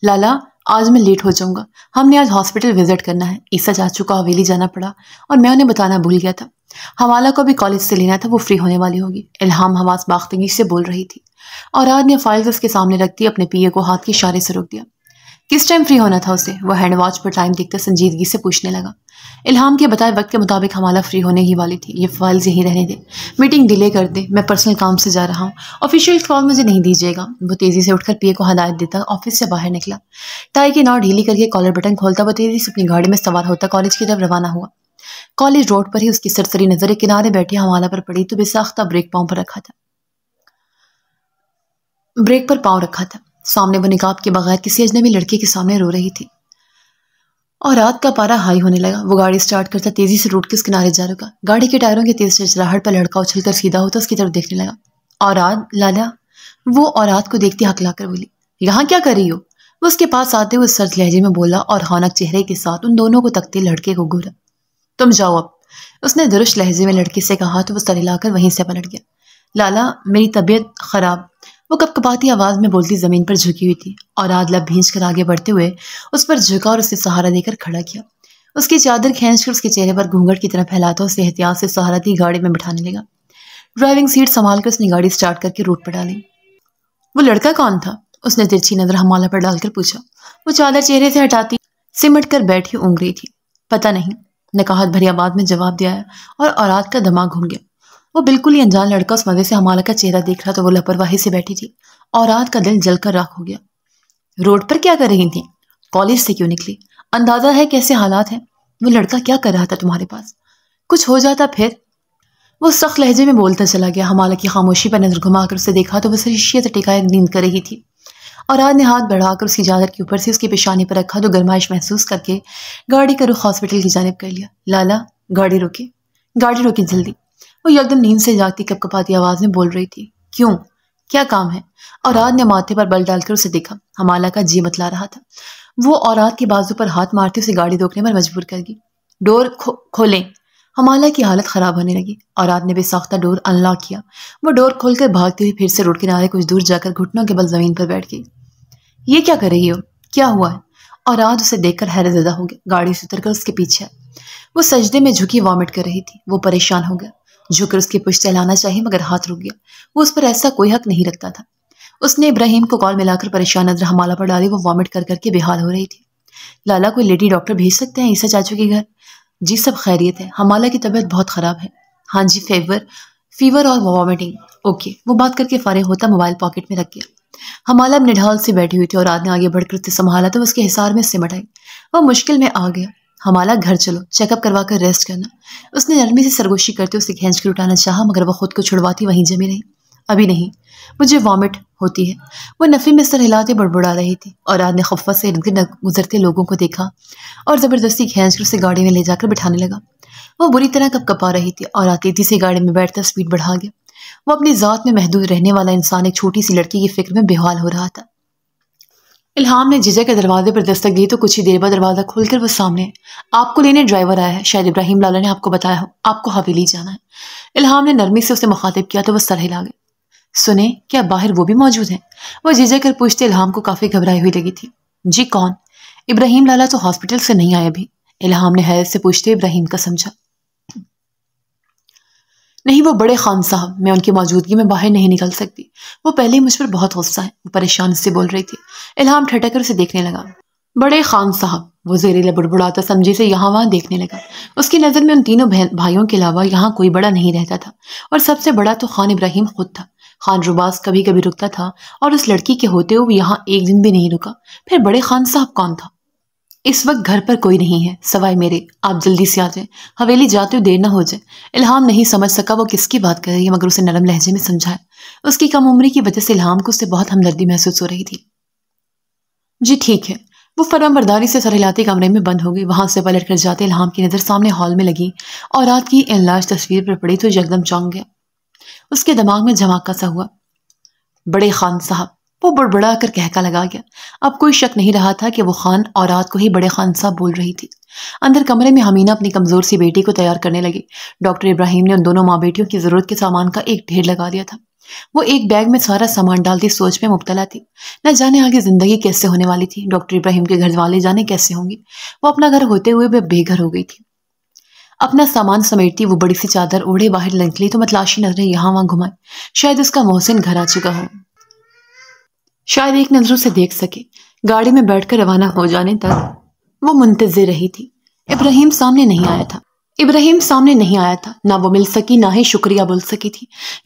لالا آج میں لیٹ ہو جاؤں گا, ہم نے آج ہاسپٹل وزٹ کرنا ہے. عیسیٰ چاچو کو حویلی جانا پڑا اور میں انہیں بتانا بھول گیا تھا. حمالہ کو بھی کالج سے لینا تھا, وہ فری ہونے والی ہوگی. الہام حواس باختگی سے بول رہی تھی. اور آج نے فائلز اس کے سامنے رکھ دی, اپنے پیے کو ہاتھ کے اشارے سے روک دیا. کس ٹائم فری ہونا تھا اسے؟ وہ ہینڈ واچ پر ٹائم دیکھتے سنجیدگی سے پوچھنے لگا. الہام کے بتائے وقت کے مطابق حمالہ فری ہونے ہی والی تھی. یہ فائلز یہیں رہنے دے, میٹنگ ڈیلے کر دے, میں پرسنل کام سے جا رہا ہوں, آفیشیل کال مجھے نہیں دیجیے گا. وہ تیزی سے اٹھ کر پیے کو ہدایت دیتا آفس سے باہر نکلا. ٹائی کی ناؤ ڈھیلی کر کے کالر بٹن کھولتا وہ تیزی سے اپنی گاڑی میں سوار ہوتا کالج کی طرف روانہ ہوا. کالج روڈ پر ہی اس کی سرسری نظر کنارے بیٹھے حمالہ پر پڑی تو بے ساختہ بریک پر پاؤں رکھا تھا. سامنے وہ نقاب کے بغیر کسی اجنبی لڑکے کے سامنے رو رہی تھی. اور رات کا پارا ہائی ہونے لگا. وہ گاڑی سٹارٹ کرتا تیزی سے روڈ کے اس کنارے جا رکا. گاڑی کے ٹائروں کے تیز چرچراہٹ پر لڑکا اچھل کر سیدھا ہوتا اس کی طرف دیکھنے لگا. اوراد لالا, وہ اوراد کو دیکھتی ہکلا کر بولی. یہاں کیا کر رہی ہو؟ وہ اس کے پاس آتے ہوئے سرد لہجے میں بولا اور ہونک چہرے کے ساتھ ان دونوں کو تکتے لڑکے کو گھورا. تم جاؤ اب, اس نے درش لہجے میں لڑکے سے کہا تو وہ سر ہلا کر وہیں سے پلٹ گیا. لالا میری طبیعت خراب, وہ کپ کپاتی آواز میں بولتی زمین پر جھکی ہوئی تھی. اور آدھ لب بھینچ کر آگے بڑھتے ہوئے اس پر جھکا اور اسے سہارا دے کر کھڑا کیا. اس کی چادر کھینچ کر اس کے چہرے پر گھونگھٹ کی طرح پھیلاتا اسے احتیاط سے سہارا دی گاڑی میں بٹھانے لگا. ڈرائیونگ سیٹ سنبھال کر اس نے گاڑی سٹارٹ کر کے روڈ پر ڈالی. وہ لڑکا کون تھا؟ اس نے ترچھی نظر حمالہ پر ڈال کر پوچھا. وہ چادر چہرے سے ہٹاتی سمٹ کر بیٹھی اونگ رہی تھی. پتہ نہیں, نقاہت بھری آواز میں جواب دیا اور اوراد کا دماغ گھوم گیا. وہ بالکل ہی انجان لڑکا اس مزے سے حمالہ کا چہرہ دیکھ رہا تو وہ لاپرواہی سے بیٹھی تھی. اوراد کا دل جل کر راکھ ہو گیا. روڈ پر کیا کر رہی تھی؟ کالج سے کیوں نکلی؟ اندازہ ہے کیسے حالات ہیں؟ وہ لڑکا کیا کر رہا تھا تمہارے پاس؟ کچھ ہو جاتا پھر؟ وہ سخت لہجے میں بولتا چلا گیا. حمالہ کی خاموشی پر نظر گھما کر اسے دیکھا تو وہ سرشیت ٹکائے نیند کر رہی تھی. اوراد نے ہاتھ بڑھا کر اس کی چادر کے اوپر سے اس کی پیشانی پر رکھا تو گرمائش محسوس کر کے گاڑی کا رخ ہاسپٹل کی جانب کر لیا. لالا گاڑی روکے جلدی. وہ یکدم نیند سے جاگتی کپ کپاتی آواز میں بول رہی تھی. کیوں, کیا کام ہے؟ اوراد نے ماتھے پر بل ڈال کر اسے دیکھا. حمالہ کا جی متلا رہا تھا. وہ اوراد کے بازو پر ہاتھ مارتے اسے گاڑی روکنے پر مجبور کر گئی. ڈور کھولیں. حمالہ کی حالت خراب ہونے لگی. اوراد نے بے ساختہ ڈور انلاک کیا. وہ ڈور کھول کر بھاگتی ہوئی پھر سے روڈ کنارے کچھ دور جا کر گھٹنوں کے بل زمین پر بیٹھ گئی. یہ کیا کر رہی ہو؟ کیا ہوا ہے؟ اوراد اسے دیکھ کر حیرت زدہ ہو گیا. گاڑی سے اتر کر اس کے پیچھے وہ سجدے میں جھکی وامٹ کر رہی تھی. وہ پریشان ہو گیا. جھک کر اس کی پشت سہلانا چاہی مگر ہاتھ رک گیا. وہ اس پر ایسا کوئی حق نہیں رکھتا تھا. اس نے ابراہیم کو کال ملا کر پریشان نظر حمالہ پر ڈالی. وہ وامٹ کر کر کے بے حال ہو رہی تھی. لالا کوئی لیڈی ڈاکٹر بھیج سکتے ہیں عیسیٰ چاچو کے گھر؟ جی سب خیریت ہے. حمالہ کی طبیعت بہت خراب ہے. ہاں جی, فیور اور وامٹنگ. اوکے. وہ بات کر کے فارغ ہوتا موبائل پاکٹ میں رکھ گیا. حمالہ اب نڈھال سے بیٹھی ہوئی تھی اور آدمی آگے بڑھ کر اسے سنبھالا تو اس کے حصار میں سمٹ آئی. وہ مشکل میں آ گیا. حمالہ گھر چلو, چیک اپ کروا کر ریسٹ کرنا. اس نے نرمی سے سرگوشی کرتے اسے کھینچ کر اٹھانا چاہا مگر وہ خود کو چھڑواتی وہیں جمی رہی. ابھی نہیں, مجھے وامٹ ہوتی ہے. وہ نفی میں سر ہلاتے بڑبڑا رہی تھی. اور آدمی خفت سے ارد گرد گزرتے لوگوں کو دیکھا اور زبردستی کھینچ کر اسے گاڑی میں لے جا کر بٹھانے لگا. وہ بری طرح کپ کپا رہی تھی اور تیزی سے گاڑی میں بیٹھتا سپیڈ بڑھا گیا. وہ اپنی ذات میں محدود رہنے والا انسان ایک چھوٹی سی لڑکی کی فکر میں بےحال ہو رہا تھا. الہام نے ججا کے دروازے پر دستک دی تو کچھ ہی دیر بعد دروازہ کھول کر وہ سامنے. آپ کو لینے ڈرائیور آیا ہے, شاید ابراہیم لالا نے آپ کو بتایا ہو, آپ کو حویلی جانا ہے. الہام نے نرمی سے اسے مخاطب کیا تو وہ سر ہلا گئے. سنیں, کیا باہر وہ بھی موجود ہیں؟ وہ جھجک کر پوچھتے الہام کو کافی گھبرائی ہوئی لگی تھی. جی کون؟ ابراہیم لالا تو ہاسپٹل سے نہیں آئے ابھی. الہام نے حیرت سے پوچھتے ابراہیم کا سمجھا. نہیں, وہ بڑے خان صاحب, میں ان کی موجودگی میں باہر نہیں نکل سکتی. وہ پہلے ہی مجھ پر بہت غصہ ہے. وہ پریشان سے بول رہی تھی. الہام ٹھٹک کر اسے دیکھنے لگا. بڑے خان صاحب, وہ زہریلا بڑبڑاتا سمجھے سے یہاں وہاں دیکھنے لگا. اس کی نظر میں ان تینوں بھائیوں کے علاوہ یہاں کوئی بڑا نہیں رہتا تھا اور سب سے بڑا تو خان ابراہیم خود تھا. خان رباز کبھی کبھی رکتا تھا اور اس لڑکی کے ہوتے ہوئے یہاں ایک دن بھی نہیں رکا. پھر بڑے خان صاحب کون تھا؟ اس وقت گھر پر کوئی نہیں ہے سوائے میرے، آپ جلدی سے آ جائیں، حویلی جاتے ہوئے دیر نہ ہو جائے۔ الہام نہیں سمجھ سکا وہ کس کی بات کر رہی ہے، مگر اسے نرم لہجے میں سمجھایا۔ اس کی کم عمری کی وجہ سے الہام کو اس سے بہت ہمدردی محسوس ہو رہی تھی۔ جی ٹھیک ہے۔ وہ فرم برداری سے سر ہلاتے کمرے میں بند ہو گئی۔ وہاں سے پلٹ کر جاتے الہام کی نظر سامنے ہال میں لگی اور رات کی انلارج تصویر پر پڑی تو یکدم چونک گیا۔ اس کے دماغ میں جھماکا سا ہوا۔ بڑے خان صاحب، وہ بڑبڑا کر کہکا لگا گیا۔ اب کوئی شک نہیں رہا تھا کہ وہ خان اور رات کو ہی بڑے خان صاحب بول رہی تھی۔ اندر کمرے میں حمینہ اپنی کمزور سی بیٹی کو تیار کرنے لگی۔ ڈاکٹر ابراہیم نے ان دونوں ماں بیٹیوں کی ضرورت کے سامان کا ایک ڈھیر لگا دیا تھا۔ وہ ایک بیگ میں سارا سامان ڈالتی سوچ میں مبتلا تھی۔ نہ جانے آگے زندگی کیسے ہونے والی تھی، ڈاکٹر ابراہیم کے گھر والے جانے کیسے ہوں گی۔ وہ اپنا گھر ہوتے ہوئے بے گھر ہو گئی تھی۔ اپنا سامان سمیٹتی وہ بڑی سی چادر اوڑھے باہر نکلی تو متلاشی نظریں یہاں وہاں گھمائی۔ شاید اس کا محسن گھر آ چکا ہو، شاید ایک نظروں سے دیکھ سکے۔ گاڑی میں بیٹھ کر روانہ ہو جانے تک وہ منتظر رہی تھی۔ ابراہیم سامنے نہیں آیا تھا، نہ وہ مل سکی نہ ہی شکریہ بول سکی تھی۔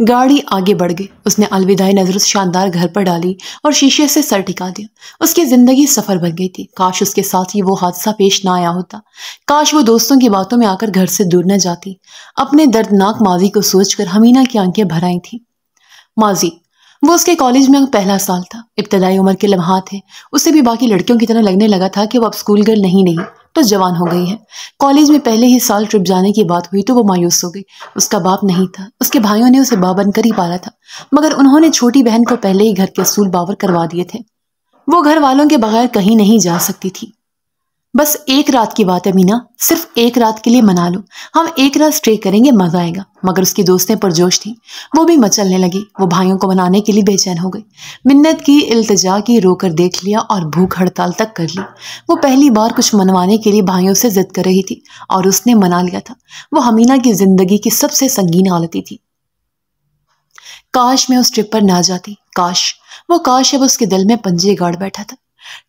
گاڑی آگے بڑھ گئی۔ اس نے الوداعی نظر اس شاندار گھر پر ڈالی اور شیشے سے سر ٹکا دیا۔ اس کی زندگی سفر بن گئی تھی۔ کاش اس کے ساتھ ہی وہ حادثہ پیش نہ آیا ہوتا۔ کاش وہ دوستوں کی باتوں میں آ کر گھر سے دور نہ جاتی۔ اپنے دردناک ماضی کو سوچ کر حمینہ کی آنکھیں بھر آئی تھیں۔ ماضی، وہ اس کے کالج میں پہلا سال تھا۔ ابتدائی عمر کے لمحات تھے۔ اسے بھی باقی لڑکیوں کی طرح لگنے لگا تھا کہ وہ اب اسکول گرل نہیں تو جوان ہو گئی ہے۔ کالج میں پہلے ہی سال ٹرپ جانے کی بات ہوئی تو وہ مایوس ہو گئی۔ اس کا باپ نہیں تھا، اس کے بھائیوں نے اسے باپ بن کر ہی پالا تھا، مگر انہوں نے چھوٹی بہن کو پہلے ہی گھر کے اصول باور کروا دیے تھے۔ وہ گھر والوں کے بغیر کہیں نہیں جا سکتی تھی۔ بس ایک رات کی بات ہے مینا، صرف ایک رات کے لیے منا لو، ہم ایک رات اسٹے کریں گے، مزہ آئے گا۔ مگر اس کی دوستیں پرجوش تھیں، وہ بھی مچلنے لگی۔ وہ بھائیوں کو منانے کے لیے بے چین ہو گئی۔ منت کی، التجا کی، رو کر دیکھ لیا اور بھوک ہڑتال تک کر لی۔ وہ پہلی بار کچھ منوانے کے لیے بھائیوں سے ضد کر رہی تھی اور اس نے منا لیا تھا۔ وہ حمینہ کی زندگی کی سب سے سنگین غلطی تھی۔ کاش میں اس ٹرپ پر نہ جاتی، کاش اب اس کے دل میں پنجے گاڑ بیٹھا تھا۔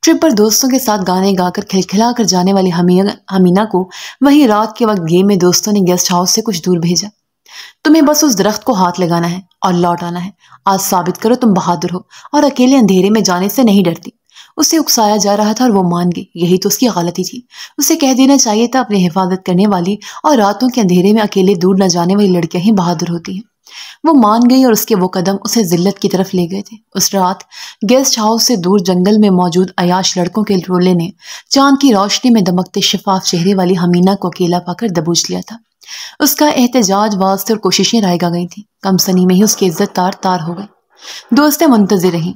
ٹرپ پر دوستوں کے ساتھ گانے گا کر کھلکھلا کر جانے والی حمینہ کو وہی رات کے وقت گیم میں دوستوں نے گیسٹ ہاؤس سے کچھ دور بھیجا۔ تمہیں بس اس درخت کو ہاتھ لگانا ہے اور لوٹ آنا ہے۔ آج ثابت کرو تم بہادر ہو اور اکیلے اندھیرے میں جانے سے نہیں ڈرتی۔ اسے اکسایا جا رہا تھا اور وہ مان گئی۔ یہی تو اس کی غلطی تھی۔ اسے کہہ دینا چاہیے تھا اپنی حفاظت کرنے والی اور راتوں کے اندھیرے میں اکیلے دور نہ جانے والی لڑکیاں ہی بہادر ہوتی ہیں۔ وہ مان گئی اور اس کے وہ قدم اسے ذلت کی طرف لے گئے تھے۔ اس رات گیسٹ ہاؤس سے دور جنگل میں موجود عیاش لڑکوں کے ٹولے نے چاند کی روشنی میں دمکتے شفاف چہرے والی حمینہ کو اکیلا پا کر دبوچ لیا تھا۔ اس کا احتجاج، واسطے اور کوششیں رائے گا گئی تھیں۔ کم سنی میں ہی اس کی عزت تار تار ہو گئی۔ دوستیں منتظر رہیں،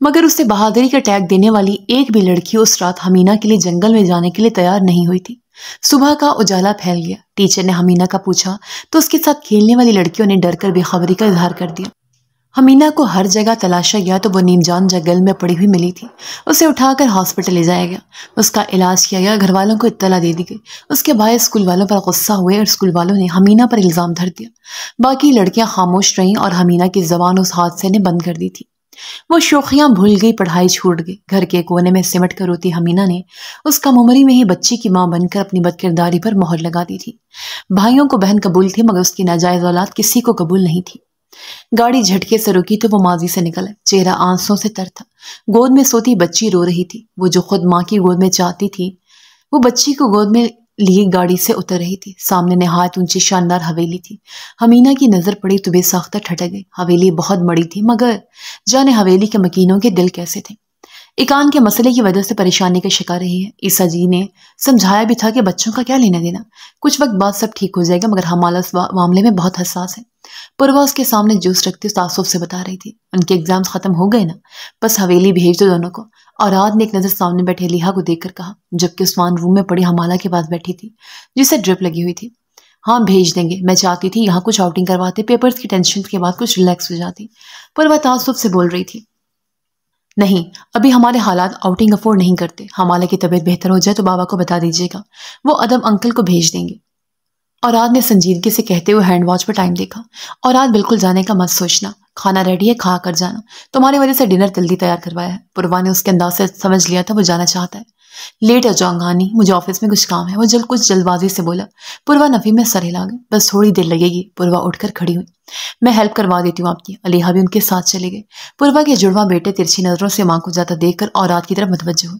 مگر اسے بہادری کا ٹیگ دینے والی ایک بھی لڑکی اس رات حمینہ کے لیے جنگل میں جانے کے لیے تیار نہیں ہوئی تھی۔ صبح کا اجالا پھیل گیا۔ ٹیچر نے حمینہ کا پوچھا تو اس کے ساتھ کھیلنے والی لڑکیوں نے ڈر کر بے خبری کا اظہار کر دیا۔ حمینہ کو ہر جگہ تلاشا گیا تو وہ نیم جان جنگل میں پڑی ہوئی ملی تھی۔ اسے اٹھا کر ہاسپٹل لے جایا گیا۔ اس کا علاج کیا گیا، گھر والوں کو اطلاع دے دی گئی۔ اس کے بھائی اسکول والوں پر غصہ ہوئے اور اسکول والوں نے حمینہ پر الزام دھر دیا۔ باقی لڑکیاں خاموش رہیں اور حمینہ کی زبان اس حادثے نے بند کر دی تھی۔ وہ شوخیاں بھول گئی، پڑھائی چھوٹ گئی۔ گھر کے کونے میں سمٹ کر روتی حمینہ نے اس کم عمری میں ہی بچی کی ماں بن کر اپنی بدکرداری پر مہر لگا دی تھی۔ بھائیوں کو بہن قبول تھی مگر اس کی ناجائز اولاد کسی کو قبول نہیں تھی۔ گاڑی جھٹکے سے رکی تو وہ ماضی سے نکل آئے۔ چہرہ آنسوں سے تر تھا۔ گود میں سوتی بچی رو رہی تھی۔ وہ جو خود ماں کی گود میں چاہتی تھی وہ بچی کو گود میں لیے گاڑی سے اتر رہی تھی۔ سامنے نہایت اونچی شاندار حویلی تھی۔ حمینہ کی نظر پڑی تو بے ساختہ ٹھٹک گئی۔ حویلی بہت بڑی تھی مگر جانے حویلی کے مکینوں کے دل کیسے تھے۔ ایکان کے مسئلے کی وجہ سے پریشانی کا شکار رہی ہے۔ عیسیٰ جی نے سمجھایا بھی تھا کہ بچوں کا کیا لینا دینا، کچھ وقت بعد سب ٹھیک ہو جائے گا، مگر حمالہ اس معاملے میں بہت حساس ہے۔ پروا اس کے سامنے جوس رکھتے تعصب سے بتا رہی تھی۔ ان کے ایگزامز ختم ہو گئے نا، بس حویلی بھیج دو دونوں کو۔ اور رات نے ایک نظر سامنے بیٹھے لیہا کو دیکھ کر کہا، جبکہ عثمان روم میں پڑی حمالہ کے پاس بیٹھی تھی جسے ڈرپ لگی ہوئی تھی۔ ہاں بھیج دیں گے، میں چاہتی تھی یہاں کچھ آؤٹنگ کرواتے، پیپرز کی ٹینشن کے بعد کچھ ریلیکس ہو جاتی۔ پروا تعصب سے بول رہی تھی، نہیں ابھی ہمارے حالات آؤٹنگ افورڈ نہیں کرتے، حمالہ کی طبیعت بہتر ہو جائے تو بابا کو بتا دیجیے گا، وہ ادم انکل کو بھیج دیں گے۔ اور رات نے سنجیدگی سے کہتے ہوئے ہینڈ واچ پر ٹائم دیکھا، اور رات بالکل جانے کا مت سوچنا، کھانا ریڈی ہے، کھا کر جانا، تمہاری وجہ سے ڈنر جلدی تیار کروایا ہے۔ پروا نے اس کے انداز سے سمجھ لیا تھا وہ جانا چاہتا ہے۔ لیٹ ہو جاؤں گا نہیں، مجھے آفس میں کچھ کام ہے، وہ کچھ جلد بازی سے بولا۔ پروا نفی میں سر ہلا گئی، بس تھوڑی دیر لگے گی۔ پروا اٹھ کر کھڑی ہوئی، میں ہیلپ کروا دیتی ہوں آپ کی۔ علیحا بھی ان کے ساتھ چلے گئے۔ پروا کے جڑواں بیٹے ترچھی نظروں سے ماں کو جاتا دیکھ کر اور رات کی طرف متوجہ ہوئے۔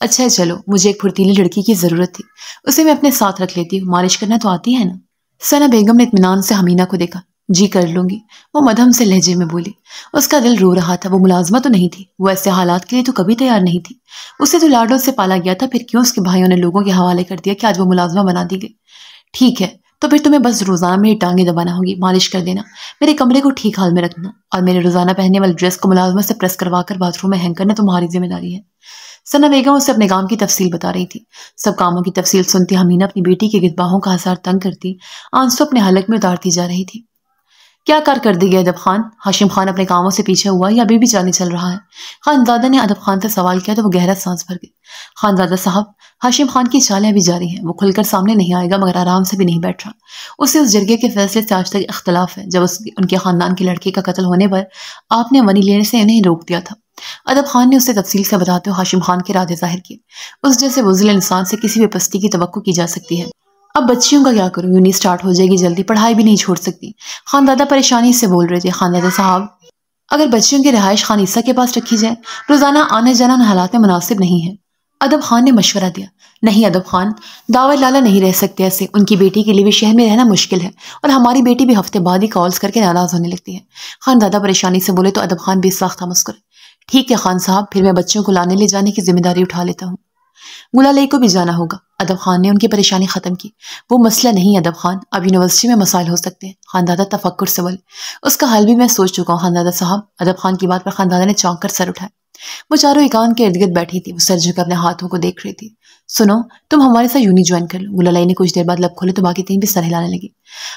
اچھا ہے چلو، مجھے ایک پھرتیلی لڑکی کی ضرورت تھی، اسے میں اپنے ساتھ رکھ لیتی ہوں، مالش کرنا تو آتی ہے نا؟ ثنا بیگم نے اطمینان سے حمینہ کو دیکھا۔ جی کر لوں گی، وہ مدھم سے لہجے میں بولی۔ اس کا دل رو رہا تھا، وہ ملازمہ تو نہیں تھی، وہ ایسے حالات کے لیے تو کبھی تیار نہیں تھی۔ اسے تو لاڈوں سے پالا گیا تھا، پھر کیوں اس کے بھائیوں نے لوگوں کے حوالے کر دیا کہ آج وہ ملازمہ بنا دی گئی؟ ٹھیک ہے، تو پھر تمہیں بس روزانہ میری ٹانگیں دبانا ہوگی، مالش کر دینا، میرے کمرے کو ٹھیک حال میں رکھنا، اور میرے روزانہ پہننے والی ڈریس کو ملازمہ سے پریس کروا کر باتھ روم میں ہینگ کرنا تمہاری ذمہ داری ہے۔ ثنا بیگم اسے اپنے کام کی تفصیل بتا رہی تھی۔ سب کاموں کی تفصیل سنتی حمینہ اپنی بیٹی کے گدباہوں کا ہزار تنگ کرتی آنسو اپنے حلق میں اتارتی جا رہی تھی۔ کیا کارکردگی ہے ادب خان؟ ہاشم خان اپنے کاموں سے پیچھے ہوا یا ابھی بھی جانے چل رہا ہے؟ خانزادہ نے ادب خان سے سوال کیا تو وہ گہرا سانس بھر گئی۔ خانزادہ صاحب، ہاشم خان کی چالیں ابھی جاری ہیں، وہ کھل کر سامنے نہیں آئے گا مگر آرام سے بھی نہیں بیٹھ رہا۔ اسے اس جرگے کے فیصلے سے آج تک اختلاف ہے، جب ان کے خاندان کے لڑکے کا قتل ہونے پر آپ نے منی لینے سے انہیں روک دیا تھا۔ ادب خان نے اسے تفصیل سے بتاتے ہوئے ہاشم خان کے ارادے ظاہر کیے۔ اس جیسے بزدل انسان سے کسی بھی پستی کی توقع کی جا سکتی ہے۔ اب بچیوں کا کیا کروں؟ یونی سٹارٹ ہو جائے گی جلدی، پڑھائی بھی نہیں چھوڑ سکتی۔ خاندادہ پریشانی سے بول رہے تھے۔ خاندادہ صاحب، اگر بچیوں کی رہائش خانیسہ کے پاس رکھی جائے، روزانہ آنا جانا ان حالات میں مناسب نہیں ہے۔ ادب خان نے مشورہ دیا۔ نہیں ادب خان، دعوت لالا نہیں رہ سکتے ایسے، ان کی بیٹی کے لیے بھی شہر میں رہنا مشکل ہے، اور ہماری بیٹی بھی ہفتے بعد ہی کالز کر کے ناراض ہونے لگتی ہے۔ خاندادہ پریشانی سے بولے تو ادب خان بھی ساختہ مسکرے۔ ٹھیک ہے خان صاحب، پھر میں بچوں کو لانے لے جانے کی ذمہ داری اٹھا لیتا ہوں۔ گلالئی کو بھی جانا ہوگا۔ ادب خان نے ان کی پریشانی ختم کی۔ وہ مسئلہ نہیں ادب خان، اب یونیورسٹی میں مسائل ہو سکتے ہیں۔ خاندادہ تفکر سے بولے۔ اس کا حل بھی میں سوچ چکا ہوں خاندادہ صاحب۔ ادب خان کی بات پر خاندادہ نے چونک کر سر اٹھایا۔ وہ چاروں ایکان کے ارد گرد بیٹھی تھی، وہ سر جھکے اپنے ہاتھوں کو دیکھ رہی تھی۔ سنو، تم ہمارے ساتھ یونی جوائن کر لو۔ گلالئی نے کچھ دیر بعد لب کھولے تو باقی تین بھی سر ہلانے لگی۔